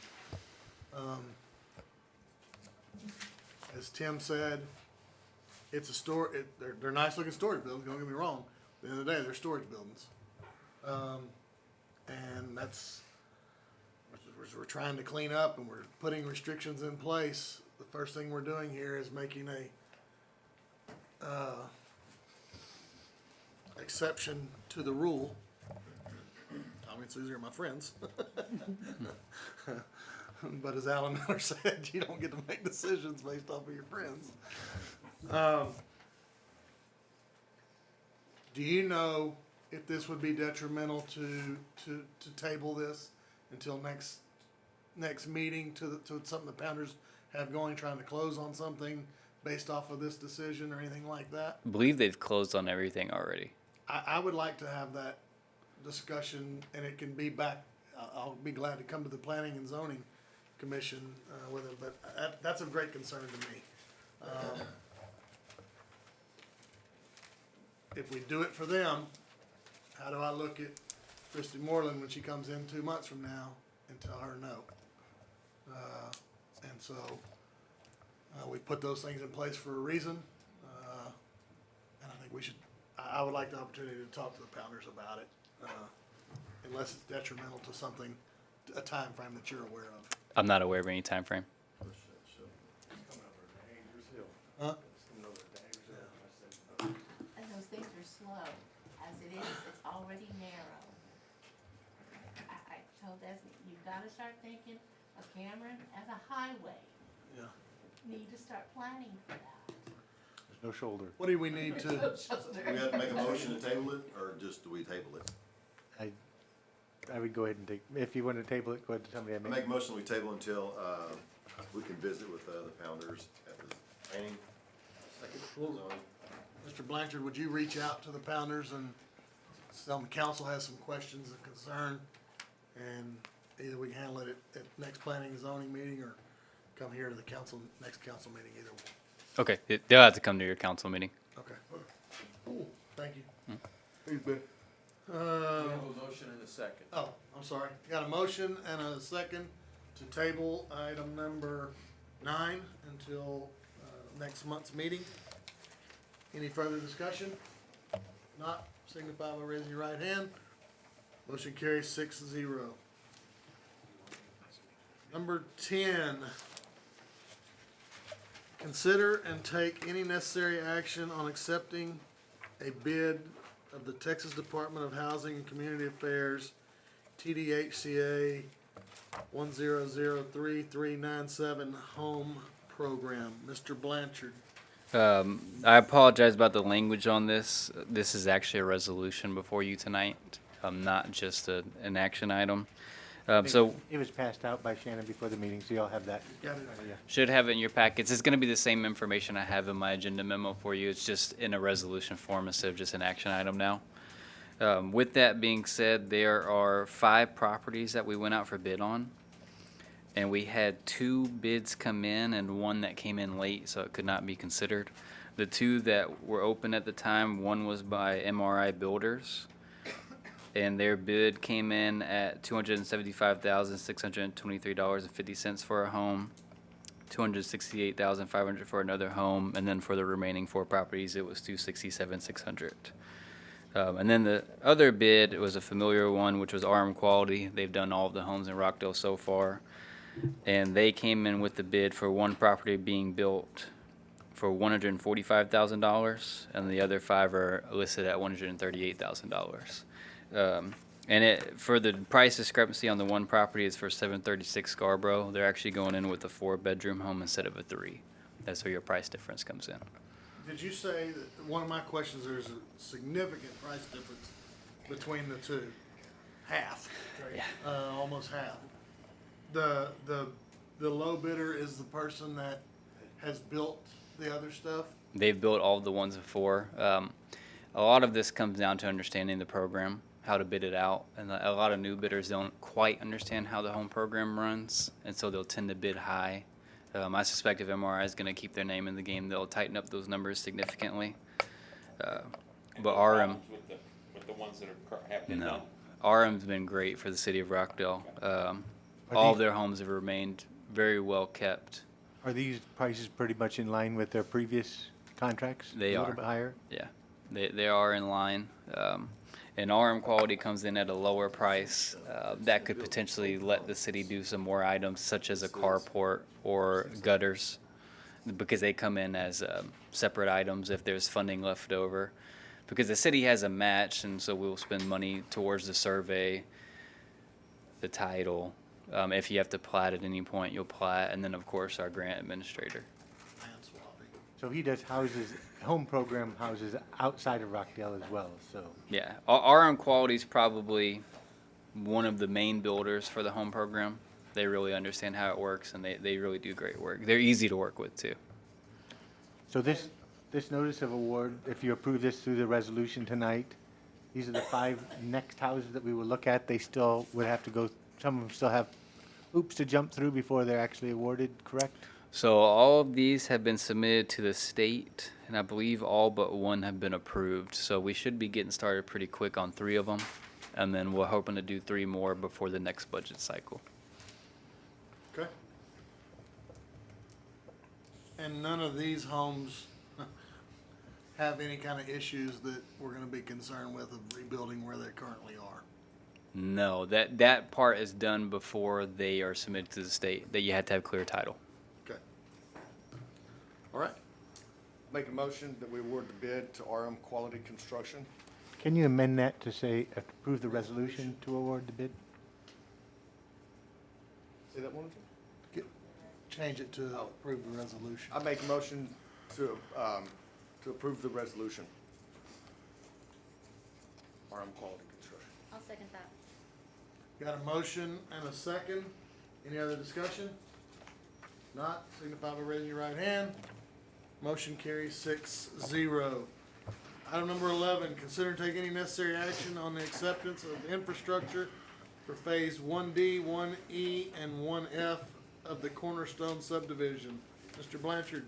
As Tim said, it's a they're nice looking storage buildings, don't get me wrong. At the end of the day, they're storage buildings. And we're trying to clean up and we're putting restrictions in place. The first thing we're doing here is making a exception to the rule. Tommy and Susie are my friends. But as Alan Miller said, you don't get to make decisions based off of your friends. Do you know if this would be detrimental to table this until next meeting to something the Pounders have going, trying to close on something based off of this decision or anything like that? I believe they've closed on everything already. I would like to have that discussion, and it can be back. I'll be glad to come to the Planning and Zoning Commission with it, but that's of great concern to me. If we do it for them, how do I look at Christy Moreland when she comes in 2 months from now and tell her no? And so we put those things in place for a reason, and I think we should. I would like the opportunity to talk to the Pounders about it, unless it's detrimental to something a time frame that you're aware of? I'm not aware of any time frame. Huh? And those things are slow. As it is, it's already narrow. I told Desmond, you've gotta start thinking of Cameron as a highway. Yeah. Need to start planning for that. There's no shoulder. What do we need to, Do we have to make a motion to table it, or just do we table it? I would go ahead and take, if you want to table it, go ahead to somebody. I make a motion we table until, we can visit with, the Pounders at the planning. Second. Mr. Blanchard, would you reach out to the Pounders and tell them council has some questions and concern? And either we can handle it at next planning and zoning meeting, or come here to the council, next council meeting, either one. Okay, they'll have to come to your council meeting. Okay. Cool, thank you. Thanks, Ben. We have a motion and a second. Oh, I'm sorry. Got a motion and a second to table item number 9 until next month's meeting. Any further discussion? Not, signify by raising your right hand. Motion carries 6-0. Number 10. Consider and take any necessary action on accepting a bid of the Texas Department of Housing and Community Affairs, TDHCA 1003397 home program. Mr. Blanchard. I apologize about the language on this. This is actually a resolution before you tonight, not just an action item. So It was passed out by Shannon before the meeting, so you all have that. Got it. Yeah. should have it in your packets. It's going to be the same information I have in my agenda memo for you. It's just in a resolution form instead of just an action item now. With that being said, there are 5 properties that we went out for bid on. And we had 2 bids come in and 1 that came in late, so it could not be considered. The 2 that were open at the time, one was by MRI Builders, and their bid came in at $275,623.50 for a home, $268,500 for another home, and then for the remaining 4 properties, it was $267,600. And then the other bid was a familiar one, which was RM Quality. They've done all of the homes in Rockdale so far. And they came in with the bid for one property being built for $145,000, and the other 5 are listed at $138,000. And for the price discrepancy on the one property is for 736 Scarborough. They're actually going in with a 4-bedroom home instead of a 3. That's where your price difference comes in. Did you say that one of my questions, there's a significant price difference between the 2? Half. Yeah. Almost half. The low bidder is the person that has built the other stuff? They've built all of the ones before. A lot of this comes down to understanding the program, how to bid it out, and a lot of new bidders don't quite understand how the home program runs, and so they'll tend to bid high. I suspect if MRI is going to keep their name in the game, they'll tighten up those numbers significantly. But RM, With the ones that have been done? no, RM's been great for the city of Rockdale. All of their homes have remained very well kept. Are these prices pretty much in line with their previous contracts? They A are. little bit higher? Yeah, they are in line. And RM Quality comes in at a lower price. That could potentially let the city do some more items such as a carport or gutters, because they come in as separate items if there's funding left over. Because the city has a match, and so we'll spend money towards the survey, the title. If you have to plat at any point, you'll plat, and then of course our grant administrator. So he does houses, home program houses outside of Rockdale as well, so. Yeah, RM Quality is probably one of the main builders for the home program. They really understand how it works, and they really do great work. They're easy to work with too. So this notice of award, if you approve this through the resolution tonight, these are the 5 next houses that we will look at. They still would have to go, some of them still have hoops to jump through before they're actually awarded, correct? So all of these have been submitted to the state, and I believe all but 1 have been approved. So we should be getting started pretty quick on 3 of them, and then we're hoping to do 3 more before the next budget cycle. Okay. And none of these homes have any kind of issues that we're gonna be concerned with of rebuilding where they currently are? No, that part is done before they are submitted to the state, that you have to have clear title. Okay. All right. Make a motion that we award the bid to RM Quality Construction. Can you amend that to say approve the resolution to award the bid? Say that one again? Change it to approve the resolution. I make a motion to approve the resolution. RM Quality Construction. I'll second that. Got a motion and a second. Any other discussion? Not, signify by raising your right hand. Motion carries 6-0. Item number 11, consider and take any necessary action on the acceptance of infrastructure for phase 1D, 1E, and 1F of the Cornerstone subdivision. Mr. Blanchard.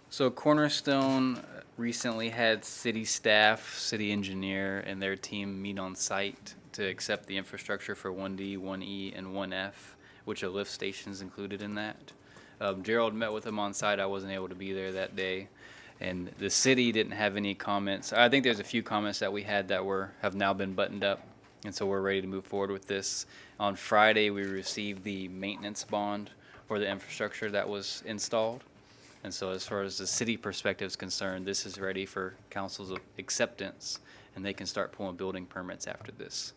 So Cornerstone recently had city staff, city engineer, and their team meet on site to accept the infrastructure for 1D, 1E, and 1F, which a lift station is included in that. Gerald met with them on site. I wasn't able to be there that day. And the city didn't have any comments. I think there's a few comments that we had that have now been buttoned up. And so we're ready to move forward with this. On Friday, we received the maintenance bond for the infrastructure that was installed. And so as far as the city perspective is concerned, this is ready for council's acceptance, and they can start pulling building permits after this.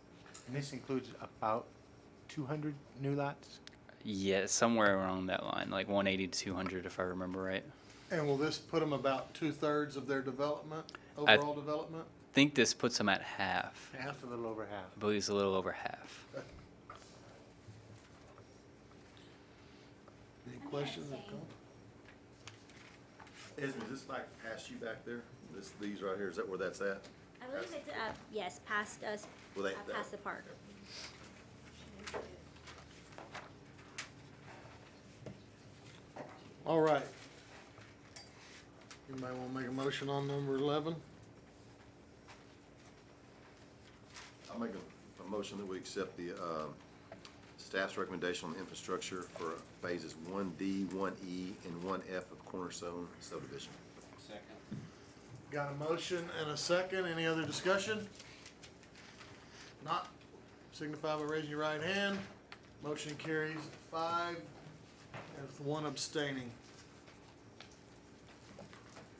And this includes about 200 new lots? Yeah, somewhere around that line, like 180 to 200 if I remember right. And will this put them about 2/3 of their development, overall development? I think this puts them at half. Half, a little over half. I believe it's a little over half. Any questions or comments? Isn't this like past you back there? These right here, is that where that's at? I believe it's, yes, past us, Well, past the park. All right. Anybody want to make a motion on number 11? I'll make a motion that we accept the staff's recommendation on the infrastructure for phases 1D, 1E, and 1F of Cornerstone subdivision. Second. Got a motion and a second. Any other discussion? Not, signify by raising your right hand. Motion carries 5, and with 1 abstaining.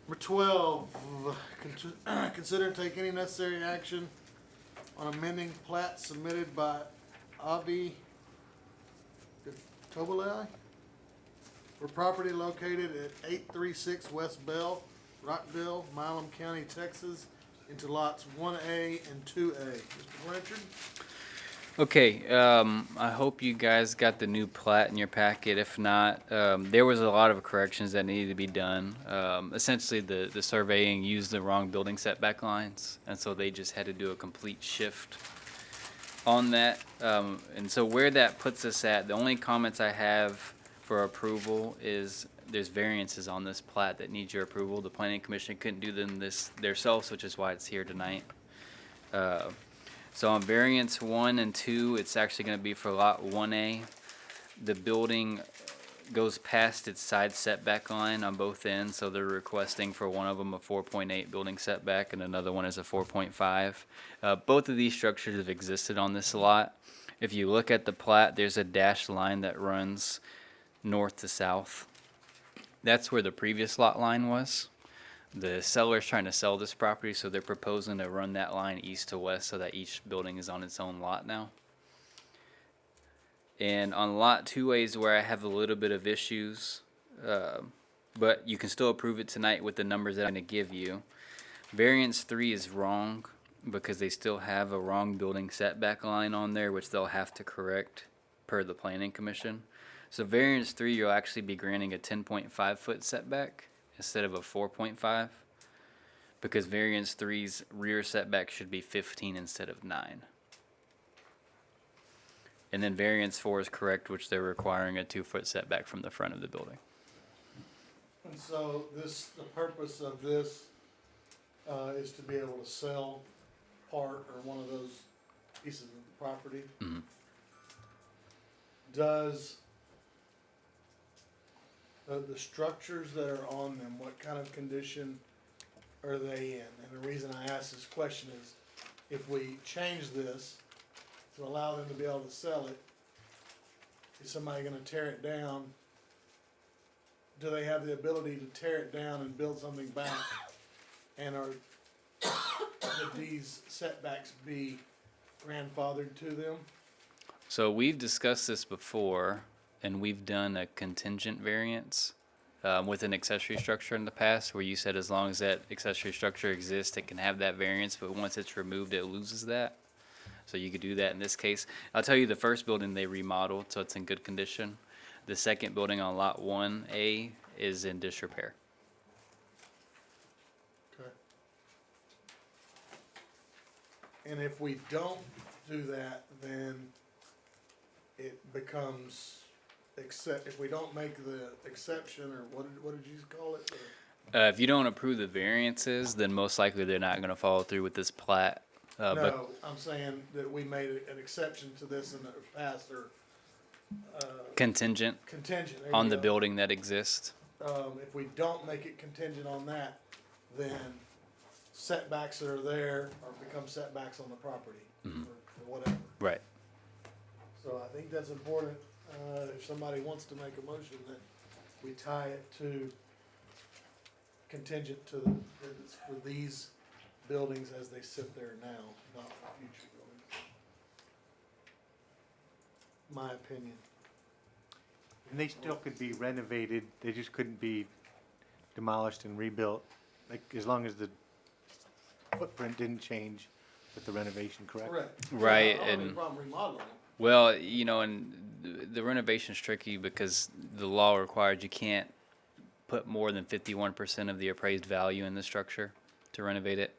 Number 12, consider and take any necessary action on amending plat submitted by Avi Tobalai for property located at 836 West Bell, Rockdale, Milam County, Texas, into lots 1A and 2A. Mr. Blanchard? Okay, I hope you guys got the new plat in your packet. If not, there was a lot of corrections that needed to be done. Essentially, the surveying used the wrong building setback lines, and so they just had to do a complete shift on that. And so where that puts us at, the only comments I have for approval is there's variances on this plat that need your approval. The planning commission couldn't do them themselves, which is why it's here tonight. So on variance 1 and 2, it's actually going to be for lot 1A. The building goes past its side setback line on both ends, so they're requesting for one of them a 4.8 building setback and another one is a 4.5. Both of these structures have existed on this lot. If you look at the plat, there's a dashed line that runs north to south. That's where the previous lot line was. The seller is trying to sell this property, so they're proposing to run that line east to west so that each building is on its own lot now. And on lot 2A is where I have a little bit of issues, but you can still approve it tonight with the numbers that I'm going to give you. Variance 3 is wrong because they still have a wrong building setback line on there, which they'll have to correct per the planning commission. So variance 3, you'll actually be granting a 10.5 foot setback instead of a 4.5, because variance 3's rear setback should be 15 instead of 9. And then variance 4 is correct, which they're requiring a 2-foot setback from the front of the building. And so the purpose of this is to be able to sell part or one of those pieces of the property. Mm-hmm. Does the structures that are on them, what kind of condition are they in? And the reason I ask this question is, if we change this to allow them to be able to sell it, is somebody gonna tear it down? Do they have the ability to tear it down and build something back? And would these setbacks be grandfathered to them? So we've discussed this before, and we've done a contingent variance with an accessory structure in the past, where you said as long as that accessory structure exists, it can have that variance, but once it's removed, it loses that. So you could do that in this case. I'll tell you, the first building they remodeled, so it's in good condition. The second building on Lot 1A is in disrepair. Okay. And if we don't do that, then it becomes, if we don't make the exception, or what did you call it? If you don't approve the variances, then most likely they're not going to follow through with this plat. But No, I'm saying that we made an exception to this in the past, or contingent contingent. There on you the go. building that exists. If we don't make it contingent on that, then setbacks that are there or become setbacks on the property, or whatever. Right. So I think that's important, if somebody wants to make a motion, that we tie it to contingent to the, that it's for these buildings as they sit there now, not for future buildings. My opinion. And they still could be renovated, they just couldn't be demolished and rebuilt, like, as long as the footprint didn't change with the renovation, correct? Correct. Right, I don't have any and problem remodeling. well, you know, and the renovation's tricky because the law requires you can't put more than 51% of the appraised value in the structure to renovate it.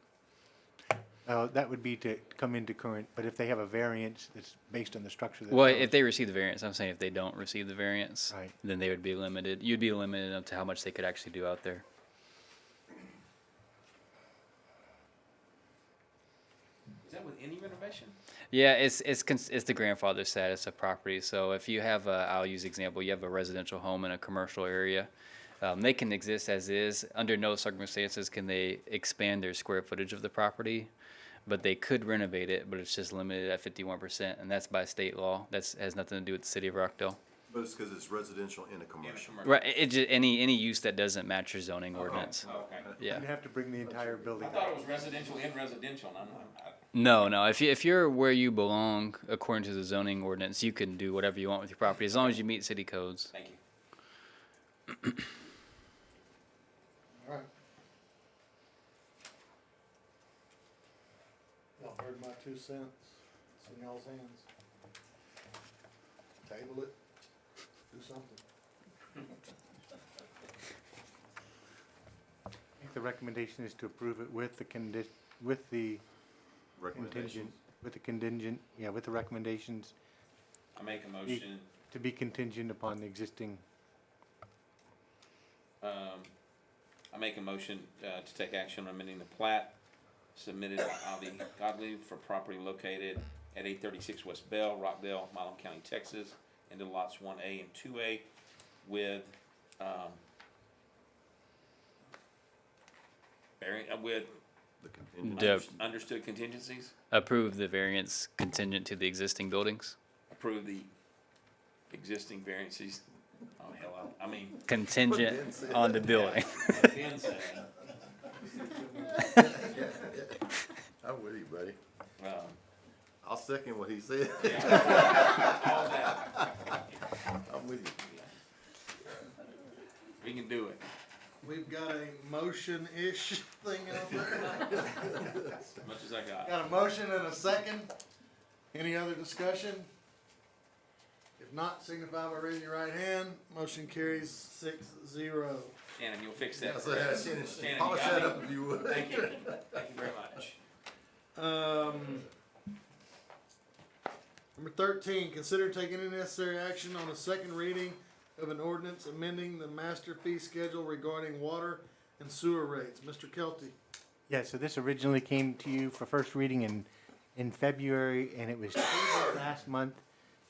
That would be to come into current, but if they have a variance that's based on the structure that. Well, if they receive the variance, I'm saying if they don't receive the variance, Right. then they would be limited. You'd be limited up to how much they could actually do out there. Is that with any renovation? Yeah, it's the grandfather status of property. So if you have I'll use example, you have a residential home in a commercial area, they can exist as is. Under no circumstances can they expand their square footage of the property, but they could renovate it, but it's just limited at 51%, and that's by state law. That has nothing to do with the city of Rockdale. But it's because it's residential in a commercial. Right, it just any use that doesn't match your zoning ordinance. Okay. Yeah. You'd have to bring the entire building. I thought it was residential in residential, and I'm not. No. If you're where you belong according to the zoning ordinance, you can do whatever you want with your property as long as you meet city codes. Thank you. All right. Y'all heard my 2 cents. It's in y'all's hands. Table it. Do something. I think the recommendation is to approve it with the with the contingent, with the recommendations. I make a motion. To be contingent upon the existing. I make a motion to take action on amending the plat submitted by Avi Godley for property located at 836 West Bell, Rockdale, Milam County, Texas, into lots 1A and 2A with The contingent. understood contingencies. Approve the variance contingent to the existing buildings. Approve the existing variances. Oh hell, I mean. Contingent on the building. Ben said, I'm with you, buddy. um, I'll second what he said. all that. I'm with you. We can do it. We've got a motion-ish thing out there. As much as I got. Got a motion and a second. Any other discussion? If not, signify by raising your right hand. Motion carries 6-0. Shannon, you'll fix that. Yeah, so for yeah, us. Shannon, Shannon, you polish got that me? up if you would. Thank you. Thank you very much. Number 13, consider taking any necessary action on a second reading of an ordinance amending the master fee schedule regarding water and sewer rates. Mr. Kelty. Yeah, so this originally came to you for first reading in February, and it was tabled last month.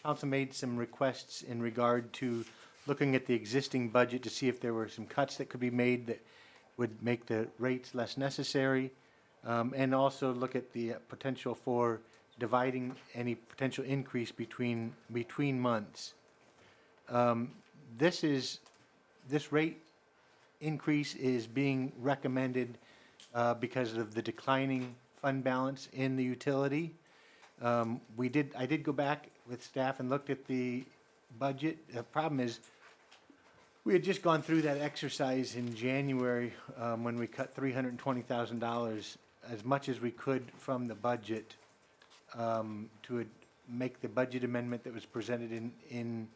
Council made some requests in regard to looking at the existing budget to see if there were some cuts that could be made that would make the rates less necessary, and also look at the potential for dividing any potential increase between months. This rate increase is being recommended because of the declining fund balance in the utility. I did go back with staff and looked at the budget. The problem is, we had just gone through that exercise in January, when we cut $320,000, as much as we could from the budget, to make the budget amendment that was presented in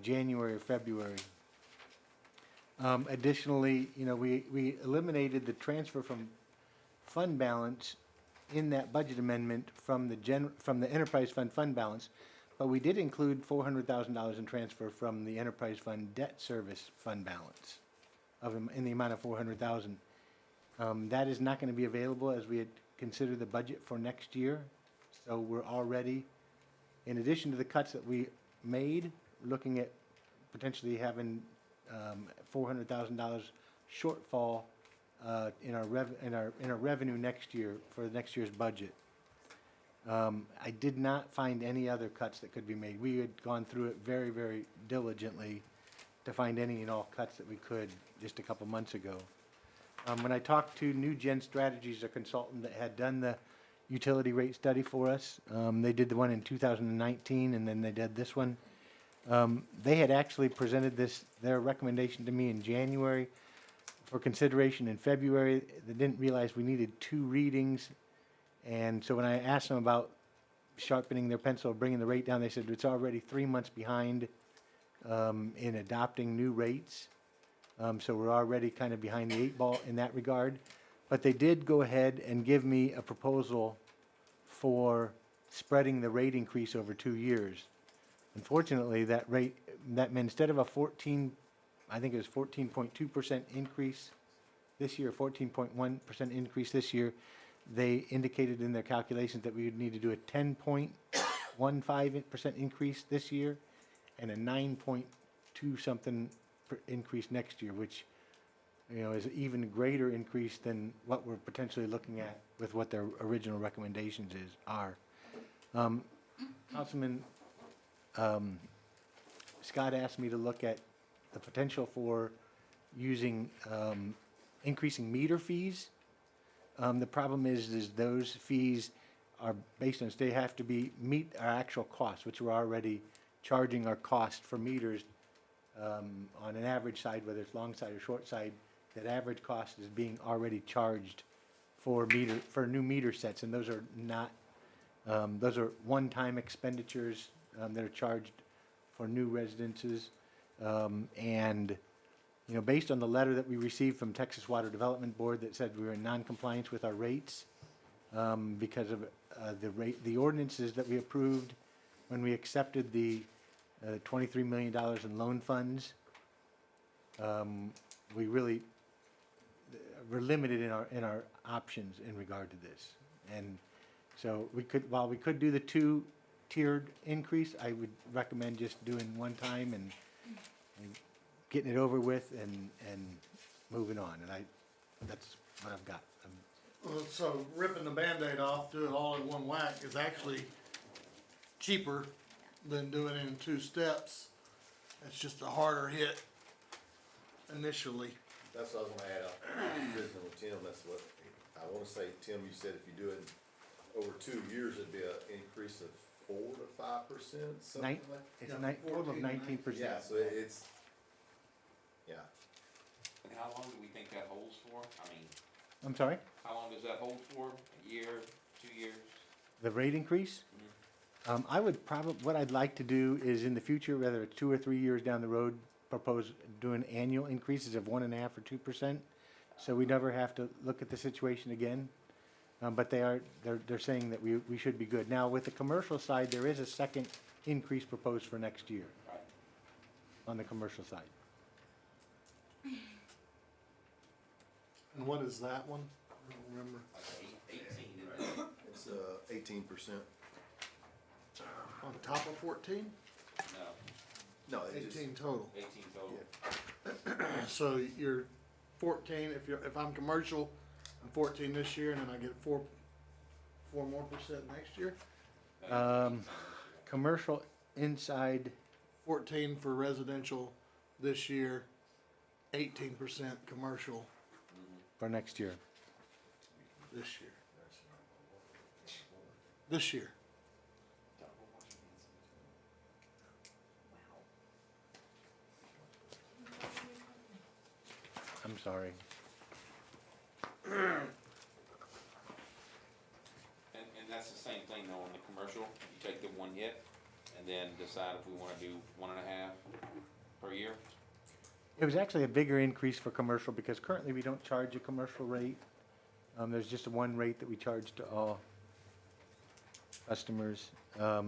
January or February. Additionally, we eliminated the transfer from fund balance in that budget amendment from the enterprise fund balance, but we did include $400,000 in transfer from the enterprise fund debt service fund balance in the amount of $400,000. That is not going to be available as we had considered the budget for next year. So we're already, in addition to the cuts that we made, looking at potentially having $400,000 shortfall in our revenue next year for next year's budget. I did not find any other cuts that could be made. We had gone through it very, very diligently to find any and all cuts that we could just a couple months ago. When I talked to New Gen Strategies, a consultant that had done the utility rate study for us, they did the one in 2019, and then they did this one. They had actually presented their recommendation to me in January for consideration in February. They didn't realize we needed 2 readings. And so when I asked them about sharpening their pencil, bringing the rate down, they said it's already 3 months behind in adopting new rates. So we're already kind of behind the 8 ball in that regard. But they did go ahead and give me a proposal for spreading the rate increase over 2 years. Unfortunately, that meant instead of a 14.2% increase this year, 14.1% increase this year, they indicated in their calculations that we would need to do a 10.15% increase this year and a 9.2 something increase next year, which is an even greater increase than what we're potentially looking at with what their original recommendations are. Councilman Scott asked me to look at the potential for using increasing meter fees. The problem is those fees are based on, they have to meet our actual costs, which we're already charging our cost for meters on an average side, whether it's long side or short side. That average cost is being already charged for new meter sets, and those are not those are one-time expenditures that are charged for new residences. And based on the letter that we received from Texas Water Development Board that said we were in non-compliance with our rates because of the ordinances that we approved when we accepted the $23 million in loan funds, we're limited in our options in regard to this. And so while we could do the 2-tiered increase, I would recommend just doing one time and getting it over with and moving on. And that's what I've got. So ripping the Band-Aid off, do it all in one whack is actually cheaper than doing it in 2 steps. It's just a harder hit initially. That's what I was gonna add up. Visiting with Tim, that's what, I wanna say, Tim, you said if you do it over 2 years, it'd be an increase of 4 to 5%, something like that? It's a total of 19%. Yeah, so it's, yeah. And how long do we think that holds for? I mean, I'm sorry? how long does that hold for? A year, 2 years? The rate increase? I would what I'd like to do is in the future, whether it's 2 or 3 years down the road, propose doing annual increases of 1.5% or 2%. So we never have to look at the situation again. But they're saying that we should be good. Now, with the commercial side, there is a second increase proposed for next year on the commercial side. And what is that one? I don't remember. 18, isn't it? It's 18%. On top of 14? No, No, it 18 total. 18 total. So you're 14, if I'm commercial, I'm 14 this year, and then I get 4% next year? Commercial inside, 14 for residential this year, 18% commercial for next year. this year. This year. I'm sorry. And that's the same thing though, in the commercial, you take the one hit and then decide if we wanna do 1.5 per year. It was actually a bigger increase for commercial because currently we don't charge a commercial rate. There's just a one rate that we charge to all customers. So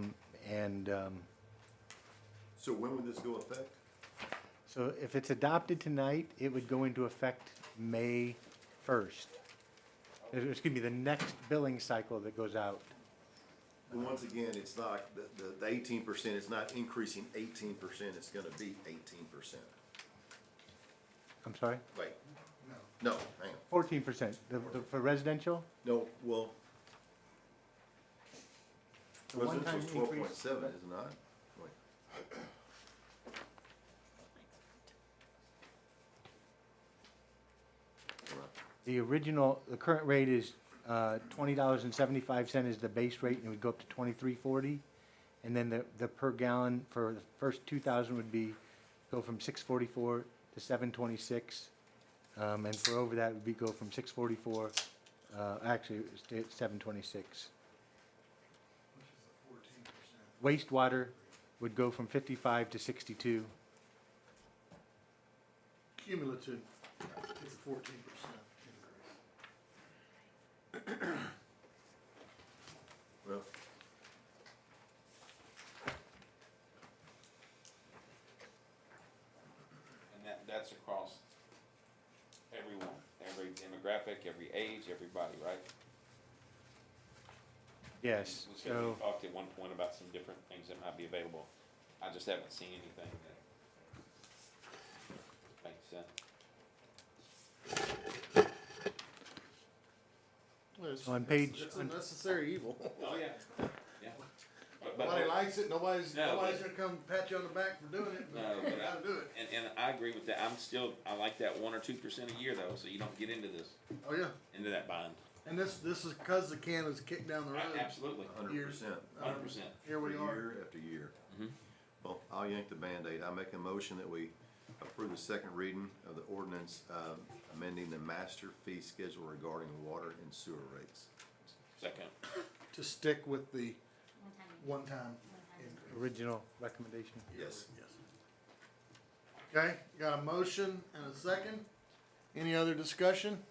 when would this go effect? So if it's adopted tonight, it would go into effect May 1st. Excuse me, the next billing cycle that goes out. But once again, it's not, the 18%, it's not increasing 18%, it's gonna be 18%. I'm sorry? Wait, no, hang on. 14%, for residential? No, well, The one-time residential's increase- 12.7, is it not? Wait. The original, the current rate is $20.75 is the base rate, and it would go up to $23.40. And then the per gallon for the first 2,000 would go from $6.44 to $7.26. And for over that would go from $6.44, actually it's $7.26. Wastewater would go from 55 to 62. Cumulative is 14% increase. Well, And that's across everyone, every demographic, every age, everybody, right? Yes, We said we talked at one point about some different things that might be available. I just haven't seen anything that makes sense. Well, it's- On page- It's a necessary evil. Oh, yeah, yeah. Nobody likes it, nobody's No, but- gonna come pat you on the back for doing it, but No, you but gotta do it. and I agree with that. I like that 1 or 2% a year though, so you don't get into this, Oh, yeah, into that bind. and this is cause the can is kicked down the road. Absolutely. 100%. 100%. Here we are. Year after year. Mhm. Well, I'll yank the Band-Aid. I make a motion that we approve the second reading of the ordinance amending the master fee schedule regarding water and sewer rates. Second. To stick with the one-time increase. Original recommendation. Yes. Yes. Okay, got a motion and a second. Any other discussion?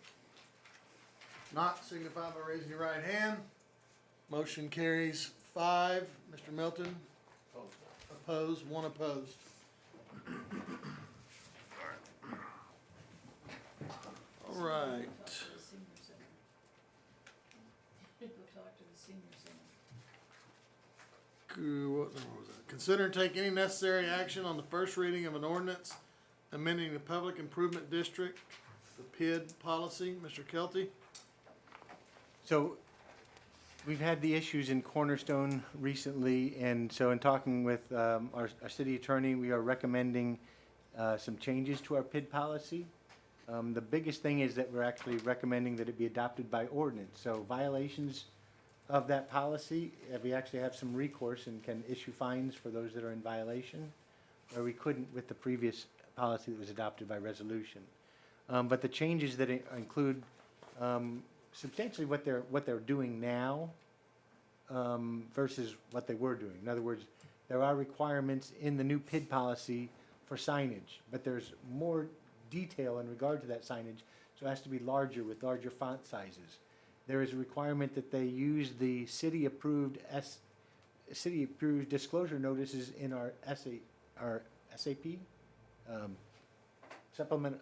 Not signify by raising your right hand. Motion carries 5. Mr. Milton? Opposed, 1 opposed. All right. What was that? Consider and take any necessary action on the first reading of an ordinance amending the Public Improvement District, the PID policy. Mr. Kelty? So, we've had the issues in Cornerstone recently, and so in talking with our city attorney, we are recommending some changes to our PID policy. The biggest thing is that we're actually recommending that it be adopted by ordinance. So violations of that policy, we actually have some recourse and can issue fines for those that are in violation, where we couldn't with the previous policy that was adopted by resolution. But the changes that include substantially what they're doing now versus what they were doing. In other words, there are requirements in the new PID policy for signage, but there's more detail in regard to that signage, so it has to be larger with larger font sizes. There is a requirement that they use the city-approved disclosure notices in our SAP supplement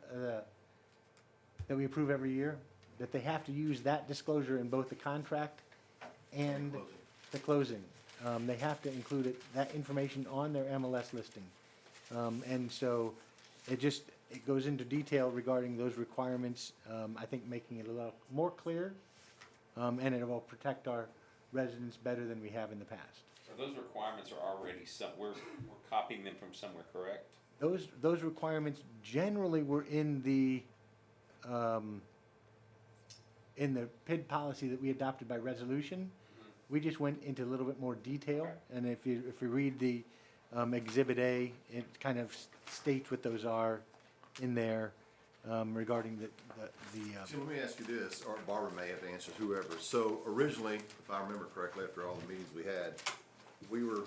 that we approve every year, that they have to use that disclosure in both the contract and the closing. They have to include that information on their MLS listing. And so it goes into detail regarding those requirements, I think making it a little more clear. And it will protect our residents better than we have in the past. So those requirements are already we're copying them from somewhere, correct? Those requirements generally were in the PID policy that we adopted by resolution. We just went into a little bit more detail, and if you read the Exhibit A, it kind of states what those are in there regarding the. So let me ask you this, or Barbara may have to answer, whoever. So originally, if I remember correctly, after all the meetings we had, we were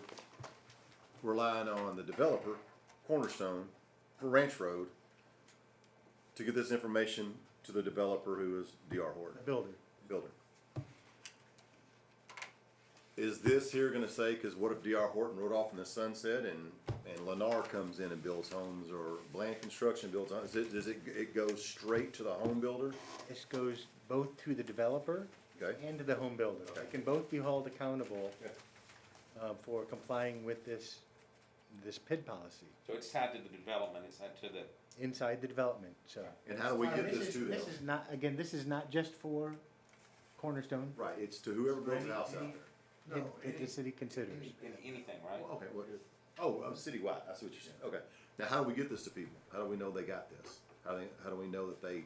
relying on the developer, Cornerstone, for Ranch Road, to get this information to the developer who is D.R. Horton. Builder. Is this here gonna say, cause what if D.R. Horton rode off in the sunset and Lennar comes in and builds homes, or Bland Construction builds homes? Does it go straight to the home builder? This goes both to the developer and to the home builder. They can both be held accountable for complying with this PID policy. So it's tied to the development, it's tied to the. Inside the development, so. And how do we get this to them? This is not, again, this is not just for Cornerstone. Right, it's to whoever builds a house out there. It the city considers. In anything, right? Okay, citywide, I see what you're saying, okay. Now, how do we get this to people? How do we know they got this? How do we know that they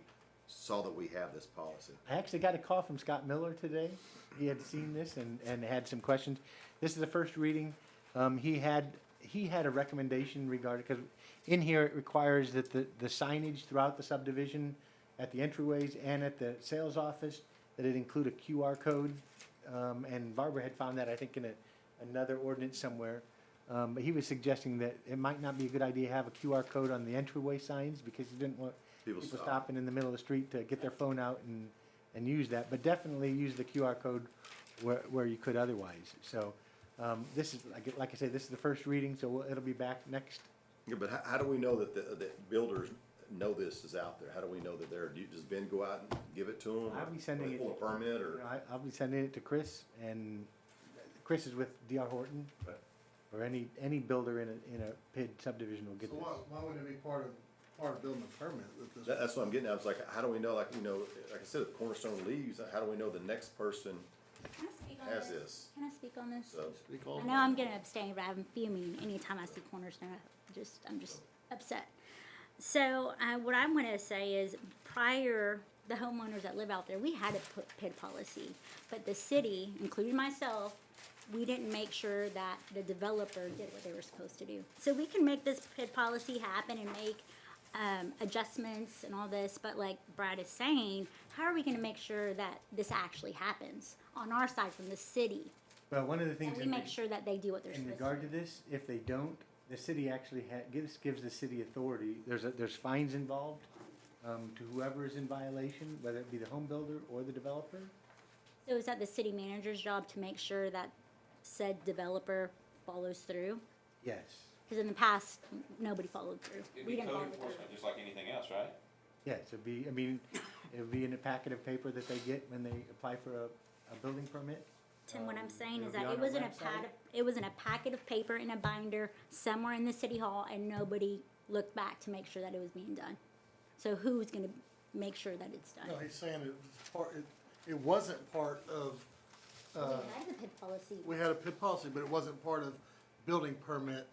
saw that we have this policy? I actually got a call from Scott Miller today. He had seen this and had some questions. This is the first reading. He had a recommendation regarding, because in here it requires that the signage throughout the subdivision, at the entryways and at the sales office, that it include a QR code. And Barbara had found that, I think, in another ordinance somewhere. But he was suggesting that it might not be a good idea to have a QR code on the entryway signs, because he didn't want people stopping in the middle of the street to get their phone out and use that. But definitely use the QR code where you could otherwise. So this is, like I said, this is the first reading, so it'll be back next. Yeah, but how do we know that builders know this is out there? How do we know that does Ben go out and give it to them? I'll be sending it. Pull a permit, or? I'll be sending it to Chris, and Chris is with D.R. Horton, or any builder in a PID subdivision will get So this. why wouldn't it be part of building a permit that this? That's what I'm getting at. It's like, how do we know, like I said, if Cornerstone leaves, how do we know the next person Can I speak on has this? this? Can I speak on this? So, I know I'm gonna abstain, but I'm fuming anytime I see Cornerstone. I'm just upset. So what I'm gonna say is, prior, the homeowners that live out there, we had a PID policy, but the city, including myself, we didn't make sure that the developer did what they were supposed to do. So we can make this PID policy happen and make adjustments and all this, but like Brad is saying, how are we gonna make sure that this actually happens on our side from the city? Well, one of the things And we make sure that they do what they're in supposed to regard do. to this, if they don't, the city actually gives the city authority. There's fines involved to whoever is in violation, whether it be the home builder or the developer. So is that the city manager's job to make sure that said developer follows through? Yes. Because in the past, nobody followed through. It'd We be didn't code follow through. enforcement, just like anything else, right? Yes, it'd be in a packet of paper that they get when they apply for a building permit. Tim, what I'm saying is it'll be that on it our was in a website. it was in a packet of paper in a binder somewhere in the city hall, and nobody looked back to make sure that it was being done. So who's gonna make sure that it's done? No, he's saying it wasn't part of, We had the PID policy. we had a PID policy, but it wasn't part of building permit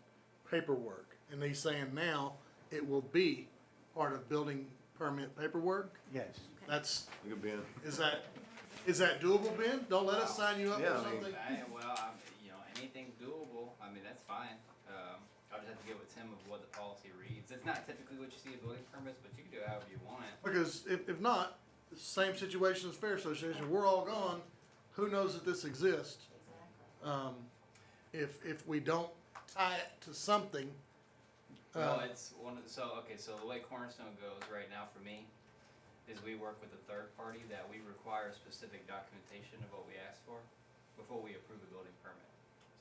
paperwork. And he's saying now it will be part of building permit paperwork? Yes. That's, Good, Ben. is that doable, Ben? Don't let us sign you up Yeah, for I mean- something. Anything doable, I mean, that's fine. I'll just have to get with Tim of what the policy reads. It's not typically what you see in building permits, but you can do it however you want. Because if not, same situation as Fair Association, we're all gone, who knows that this exists? If we don't tie it to something, Well, it's one of the, so the way Cornerstone goes right now for me is we work with a third party that we require specific documentation of what we ask for before we approve a building permit.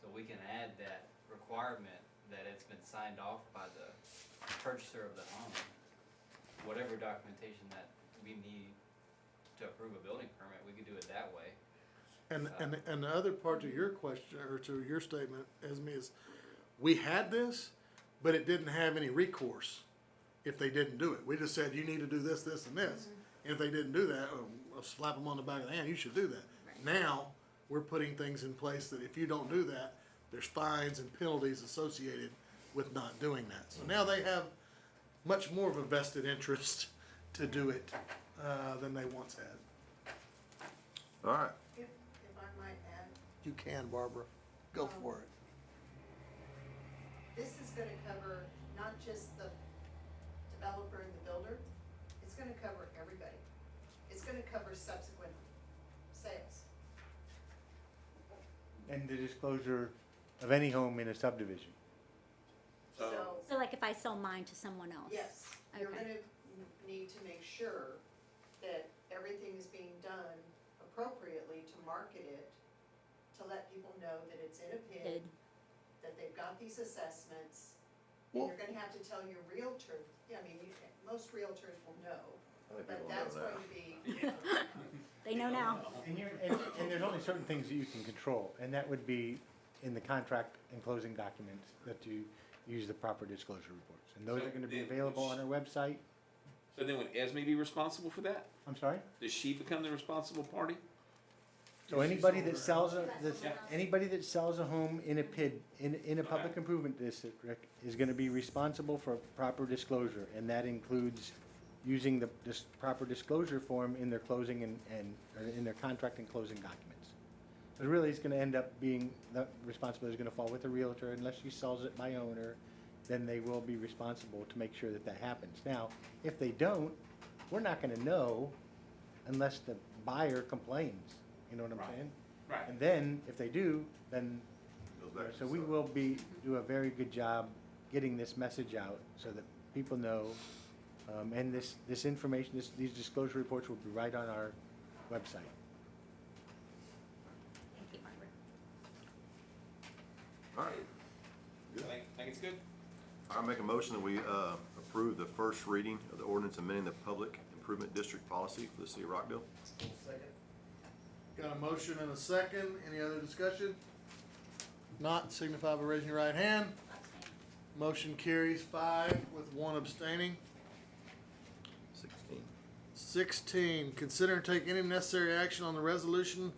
So we can add that requirement that it's been signed off by the purchaser of the home, whatever documentation that we need to approve a building permit, we could do it that way. and the other part to your question, or to your statement, Esme, is we had this, but it didn't have any recourse if they didn't do it. We just said, you need to do this, this, and this. And if they didn't do that, I'll slap them on the back of the hand, you should do that. Now, we're putting things in place that if you don't do that, there's fines and penalties associated with not doing that. So now they have much more of a vested interest to do it than they once had. All right. If I might add, You can, Barbara. Go for it. this is gonna cover not just the developer and the builder, it's gonna cover everybody. It's gonna cover subsequent sales. And the disclosure of any home in a subdivision. So, So like if I sell mine to someone else? Yes, you're Okay. gonna need to make sure that everything is being done appropriately to market it, to let people know that it's in a PID, that they've got these assessments, and Well- you're gonna have to tell your realtor, yeah, I mean, most realtors will know, I think but people know that's now. going to be, They know now. And there's only certain things that you can control, and that would be in the contract and closing documents that you use the proper disclosure reports. And those So are gonna be then- available on our website. So then would Esme be responsible for that? I'm sorry? Does she become the responsible party? So anybody that sells anybody that sells a home in a PID, in a public improvement district, is gonna be responsible for proper disclosure, and that includes using the proper disclosure form in their closing or in their contract and closing documents. But really, it's gonna end up being, the responsibility is gonna fall with the realtor, unless she sells it by owner, then they will be responsible to make sure that that happens. Now, if they don't, we're not gonna know unless the buyer complains, you know what I'm saying? Right. And then, if they do, then, Goes back to so we the- will do a very good job getting this message out so that people know. And this information, these disclosure reports will be right on our website. Thank you, Barbara. All right. Think it's good? I make a motion that we approve the first reading of the ordinance amending the public improvement district policy for the city of Rockdale. Second. Got a motion and a second. Any other discussion? Not, signify by raising your right hand. Motion carries 5 with 1 abstaining. 16, consider and take any necessary action on the resolution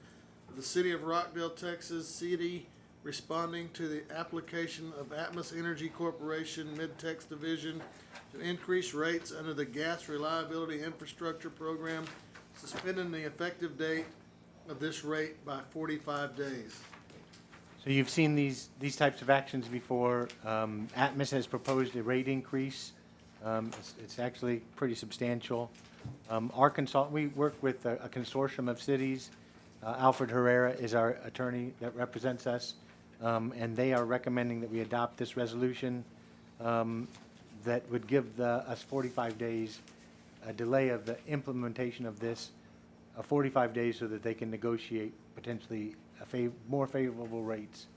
of the City of Rockdale, Texas, city responding to the application of Atmos Energy Corporation Mid-Tex Division to increase rates under the Gas Reliability Infrastructure Program, suspending the effective date of this rate by 45 days. So you've seen these types of actions before. Atmos has proposed a rate increase. It's actually pretty substantial. We work with a consortium of cities. Alfred Herrera is our attorney that represents us, and they are recommending that we adopt this resolution that would give us 45 days, a delay of the implementation of this, 45 days so that they can negotiate potentially more favorable rates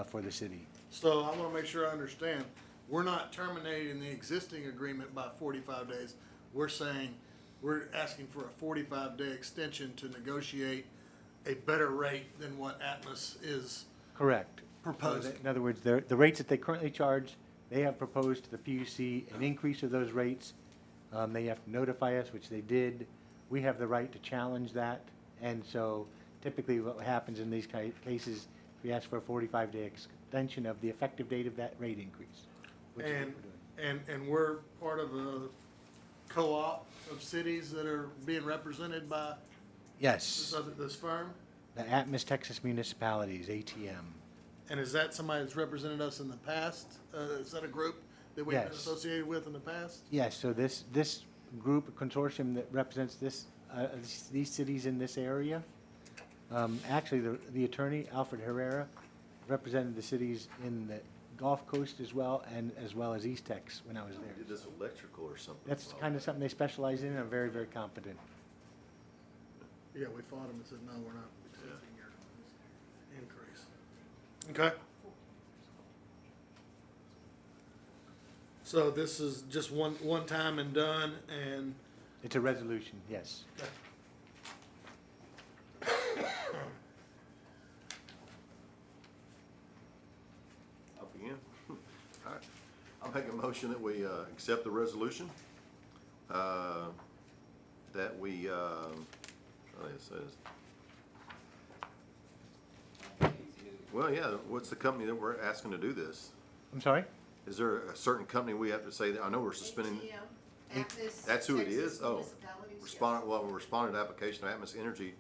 for the city. So I want to make sure I understand. We're not terminating the existing agreement by 45 days. We're saying, we're asking for a 45-day extension to negotiate a better rate than what Atmos is Correct. proposing. In other words, the rates that they currently charge, they have proposed to the PUC an increase of those rates. They have to notify us, which they did. We have the right to challenge that. And so typically what happens in these cases, we ask for a 45-day extension of the effective date of that rate increase. Which is what we're doing. And we're part of a co-op of cities that are being represented by Yes, this firm? the Atmos Texas Municipalities, ATM. And is that somebody that's represented us in the past? Is that a group that we've been Yes. associated with in the past? Yes, so this group, a consortium that represents these cities in this area, actually, the attorney, Alfred Herrera, represented the cities in the Gulf Coast as well as East Tex when I was there. Did this electrical or something? That's kind of something they specialize in and are very, very competent. Yeah, we fought them and said, no, we're not accepting your increase. Okay. So this is just one time and done, and It's a resolution, yes. I'll begin. All right. I'll make a motion that we accept the resolution. That we, it says, Well, yeah, what's the company that we're asking to do this? I'm sorry? Is there a certain company we have to say, that I know we're suspending? That's who it is? Oh, we responded to application of Atmos Energy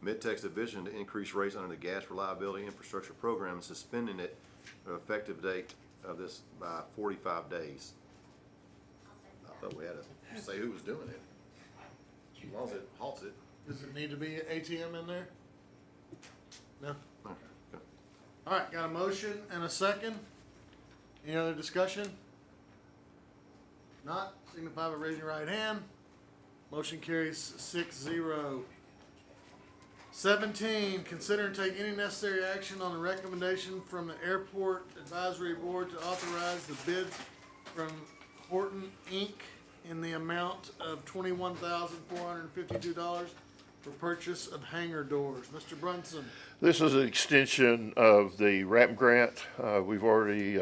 Mid-Tex Division to increase rates under the Gas Reliability Infrastructure Program, suspending it effective date of this by 45 days. I thought we had to say who was doing it. As long as it halts it. Does it need to be an ATM in there? No? Okay, good. All right, got a motion and a second. Any other discussion? Not, signify by raising your right hand. Motion carries 6-0. 17, consider and take any necessary action on the recommendation from the Airport Advisory Board to authorize the bid from Horton Inc. in the amount of $21,452 for purchase of hangar doors. Mr. Brunson. This is an extension of the RAP grant. We've already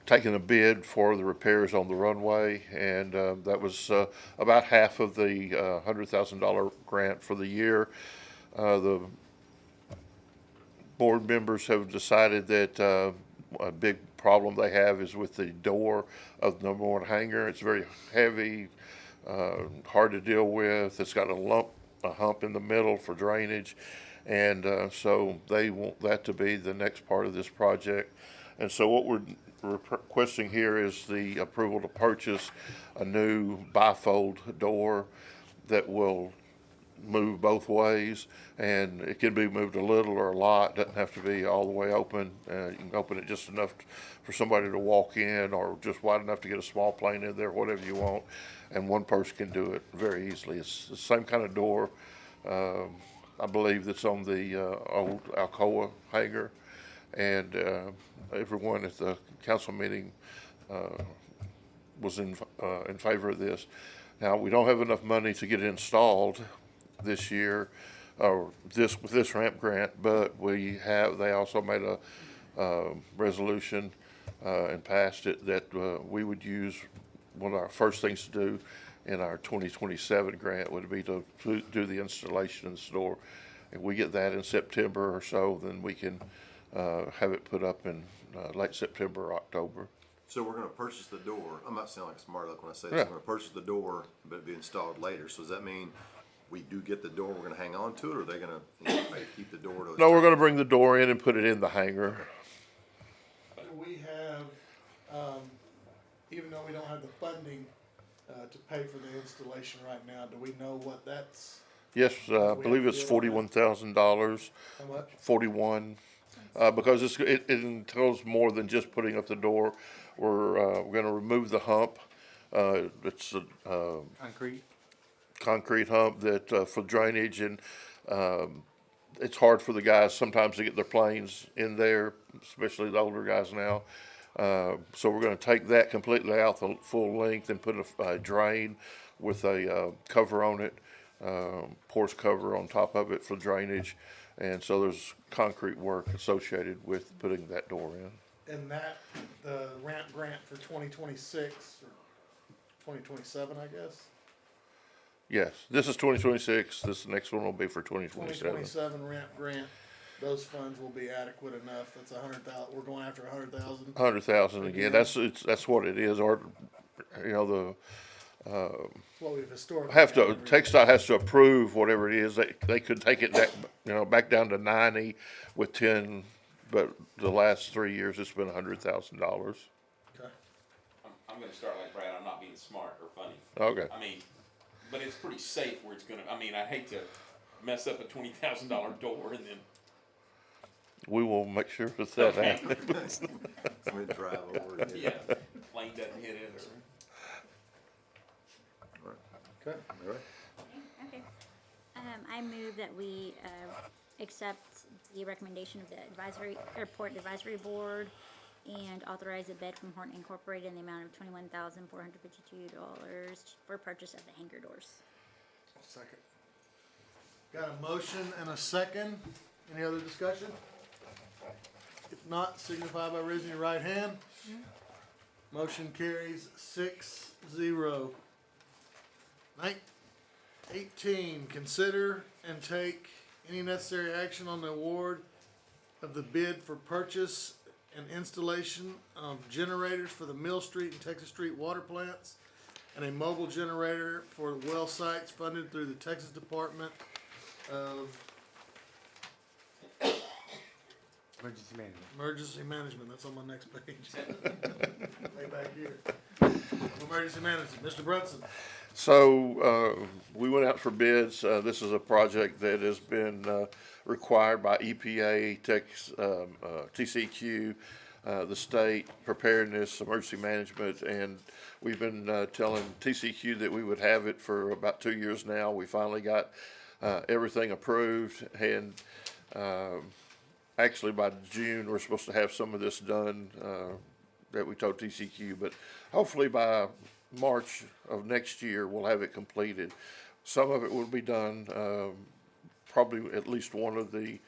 taken a bid for the repairs on the runway, and that was about half of the $100,000 grant for the year. The board members have decided that a big problem they have is with the door of the number one hangar. It's very heavy, hard to deal with. It's got a hump in the middle for drainage, and so they want that to be the next part of this project. And so what we're requesting here is the approval to purchase a new bifold door that will move both ways, and it can be moved a little or a lot. Doesn't have to be all the way open. You can open it just enough for somebody to walk in, or just wide enough to get a small plane in there, whatever you want, and one person can do it very easily. It's the same kind of door, I believe, that's on the old Alcoa hangar, and everyone at the council meeting was in favor of this. Now, we don't have enough money to get it installed this year, or with this ramp grant, but they also made a resolution and passed it that we would use. One of our first things to do in our 2027 grant would be to do the installation of this door. If we get that in September or so, then we can have it put up in late September or October. So we're gonna purchase the door. I'm not sounding like a smart aleck when I say this. Yeah. We're gonna purchase the door, but it'll be installed later. So does that mean we do get the door, we're gonna hang on to it, or are they gonna keep the door to? No, we're gonna bring the door in and put it in the hangar. Do we have, even though we don't have the funding to pay for the installation right now, do we know what that's? Yes, I believe it's $41,000. How much? 41, because it entails more than just putting up the door. We're gonna remove the hump. It's a concrete hump that for drainage, and it's hard for the guys sometimes to get their planes in there, especially the older guys now. So we're going to take that completely out the full length and put a drain with a cover on it, porous cover on top of it for drainage. And so there's concrete work associated with putting that door in. And that, the ramp grant for 2026 or 2027, I guess? Yes, this is 2026. This next one will be for 2027. 2027 ramp grant, those funds will be adequate enough. That's 100,000. We're going after 100,000. 100,000 again. That's what it is. Or, the what we've historically TxDOT has to approve whatever it is. They could take it back down to 90 with 10, but the last 3 years it's been $100,000. Okay. I'm gonna start like Brad. I'm not being smart or funny. Okay. I mean, but it's pretty safe where it's gonna. I mean, I hate to mess up a $20,000 door and then. We will make sure that happens. Somebody drive over it. Yeah, plane doesn't hit it. Okay. All right. Okay. I move that we accept the recommendation of the Airport Advisory Board and authorize a bid from Horton Incorporated in the amount of $21,452 for purchase of the hangar doors. Second. Got a motion and a second. Any other discussion? If not, signify by raising your right hand. Motion carries 6-0. 18, consider and take Any necessary action on the award of the bid for purchase and installation of generators for the Mill Street and Texas Street water plants and a mobile generator for well sites funded through the Texas Department of Emergency management. Emergency Management. That's on my next page. Way back here. Emergency Management. Mr. Brunson. So, we went out for bids. This is a project that has been, required by EPA, TCQ, the state preparedness, emergency management, and we've been, telling TCQ that we would have it for about 2 years now. We finally got, everything approved, and, actually by June, we're supposed to have some of this done, that we told TCQ, but hopefully by March of next year, we'll have it completed. Some of it will be done, probably at least one of the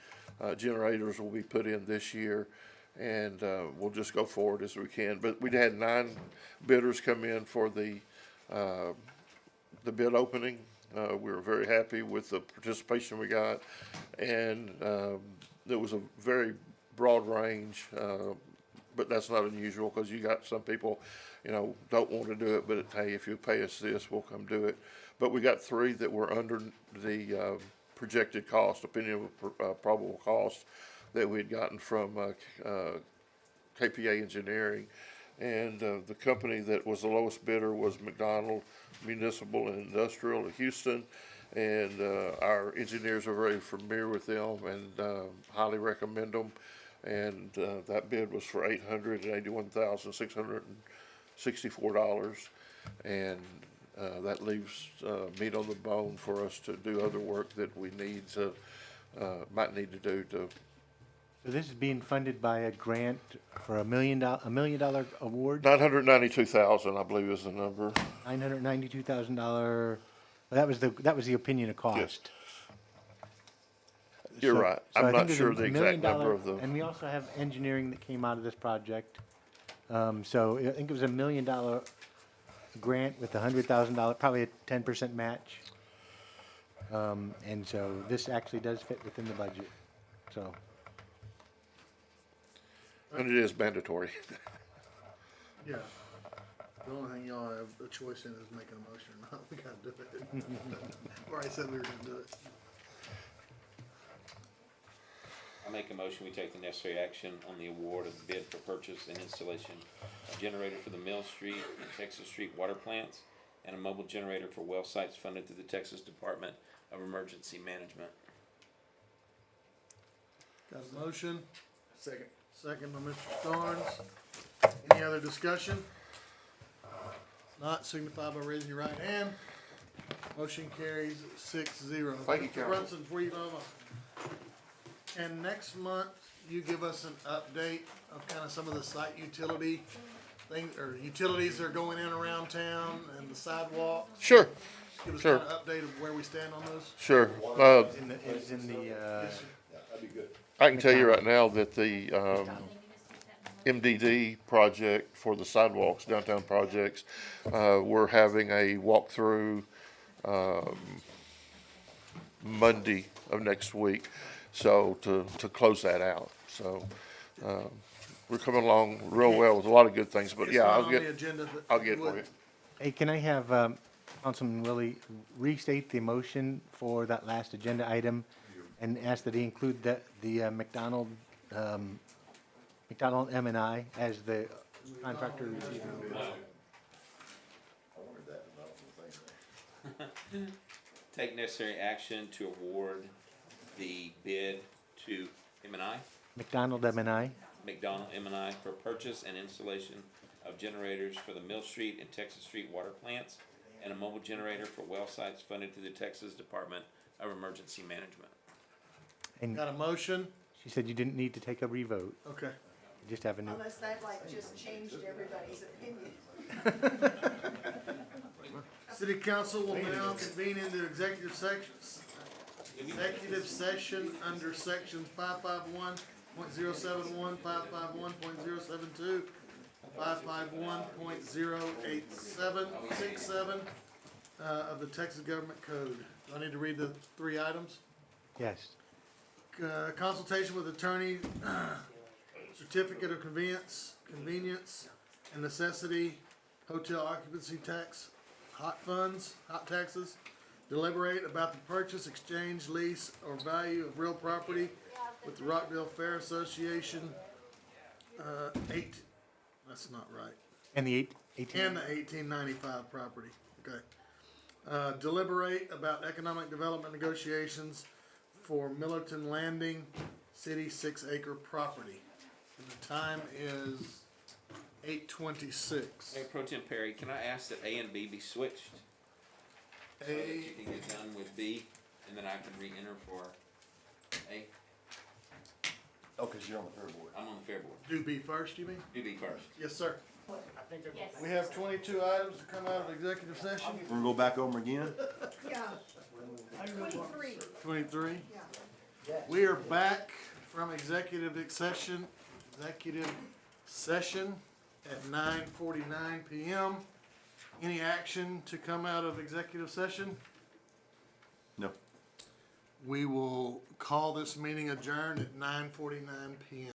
generators will be put in this year, and we'll just go forward as we can. But we had 9 bidders come in for the bid opening. We were very happy with the participation we got, and there was a very broad range, but that's not unusual because you got some people, don't want to do it, but hey, if you pay us this, we'll come do it. But we got 3 that were under the projected cost, opinion of probable cost that we'd gotten from KPA Engineering. And the company that was the lowest bidder was McDonald Municipal and Industrial of Houston. And our engineers are very familiar with them and highly recommend them. And that bid was for $881,664. And that leaves meat on the bone for us to do other work that we might need to do to. So this is being funded by a grant for $1 million award? $992,000, I believe, is the number. $992,000. That was the opinion of cost. Yes. You're right. So I I'm think not there's sure a the $1 exact million number of the. And we also have engineering that came out of this project. So I think it was $1 million grant with $100,000, probably a 10% match. And so this actually does fit within the budget, so. And it is mandatory. Yeah. The only thing y'all have a choice in is making a motion or not. We gotta do it. Or I said we were gonna do it. I make a motion, we take the necessary action on the award of the bid for purchase and installation of generator for the Mill Street and Texas Street water plants and a mobile generator for well sites funded through the Texas Department of Emergency Management. Got a motion? Second. Second by Mr. Starnes. Any other discussion? Not signify by raising your right hand. Motion carries 6-0. Thank you, Mr. Council. Brunson, before you move on. And next month, you give us an update of kind of some of the site utility things, or utilities that are going in around town and the sidewalks. Sure. Give us Sure. kind of update of where we stand on those. Sure. It's in the, That'd be good. I can tell you right now that the MDD project for the sidewalks, downtown projects, we're having a walkthrough Monday of next week, so to close that out. So we're coming along real well with a lot of good things, but It's yeah, not I'll on get the agenda, but I'll get you for would. you. hey, can I have Councilman Willie restate the motion for that last agenda item and ask that he include the McDonald M&I as the contractor receiving the bid? Take necessary action to award the bid to M&I, McDonald M&I. McDonald M&I for purchase and installation of generators for the Mill Street and Texas Street water plants and a mobile generator for well sites funded through the Texas Department of Emergency Management. And Got a motion? she said you didn't need to take a revote. Okay. You just have a new. Unless that just changed everybody's opinion. City Council will now convene into executive sections. Executive session under sections 551.071, 551.072, 551.08767 of the Texas Government Code. Do I need to read the 3 items? Yes. Consultation with attorney, certificate of convenience and necessity, hotel occupancy tax, hot taxes. Deliberate about the purchase, exchange, lease, or value of real property with the Rockdale Fair Association, that's not right. And the 18? And the 1895 property, okay. Deliberate about economic development negotiations for Millerton Landing City 6-acre property. And the time is 8:26. Hey, Pro Tem Perry, can I ask that A and B be switched? So that you can get done with B, and then I can re-enter for A? Oh, because you're on the fair board. I'm on the fair board. Do B first, you mean? Do B first. Yes, sir. Yes. We have 22 items to come out of executive session. We're gonna go back over 'em again? Yeah. 23. 23. We are back from executive session at 9:49 p.m. Any action to come out of executive session? No. We will call this meeting adjourned at 9:49 p.m.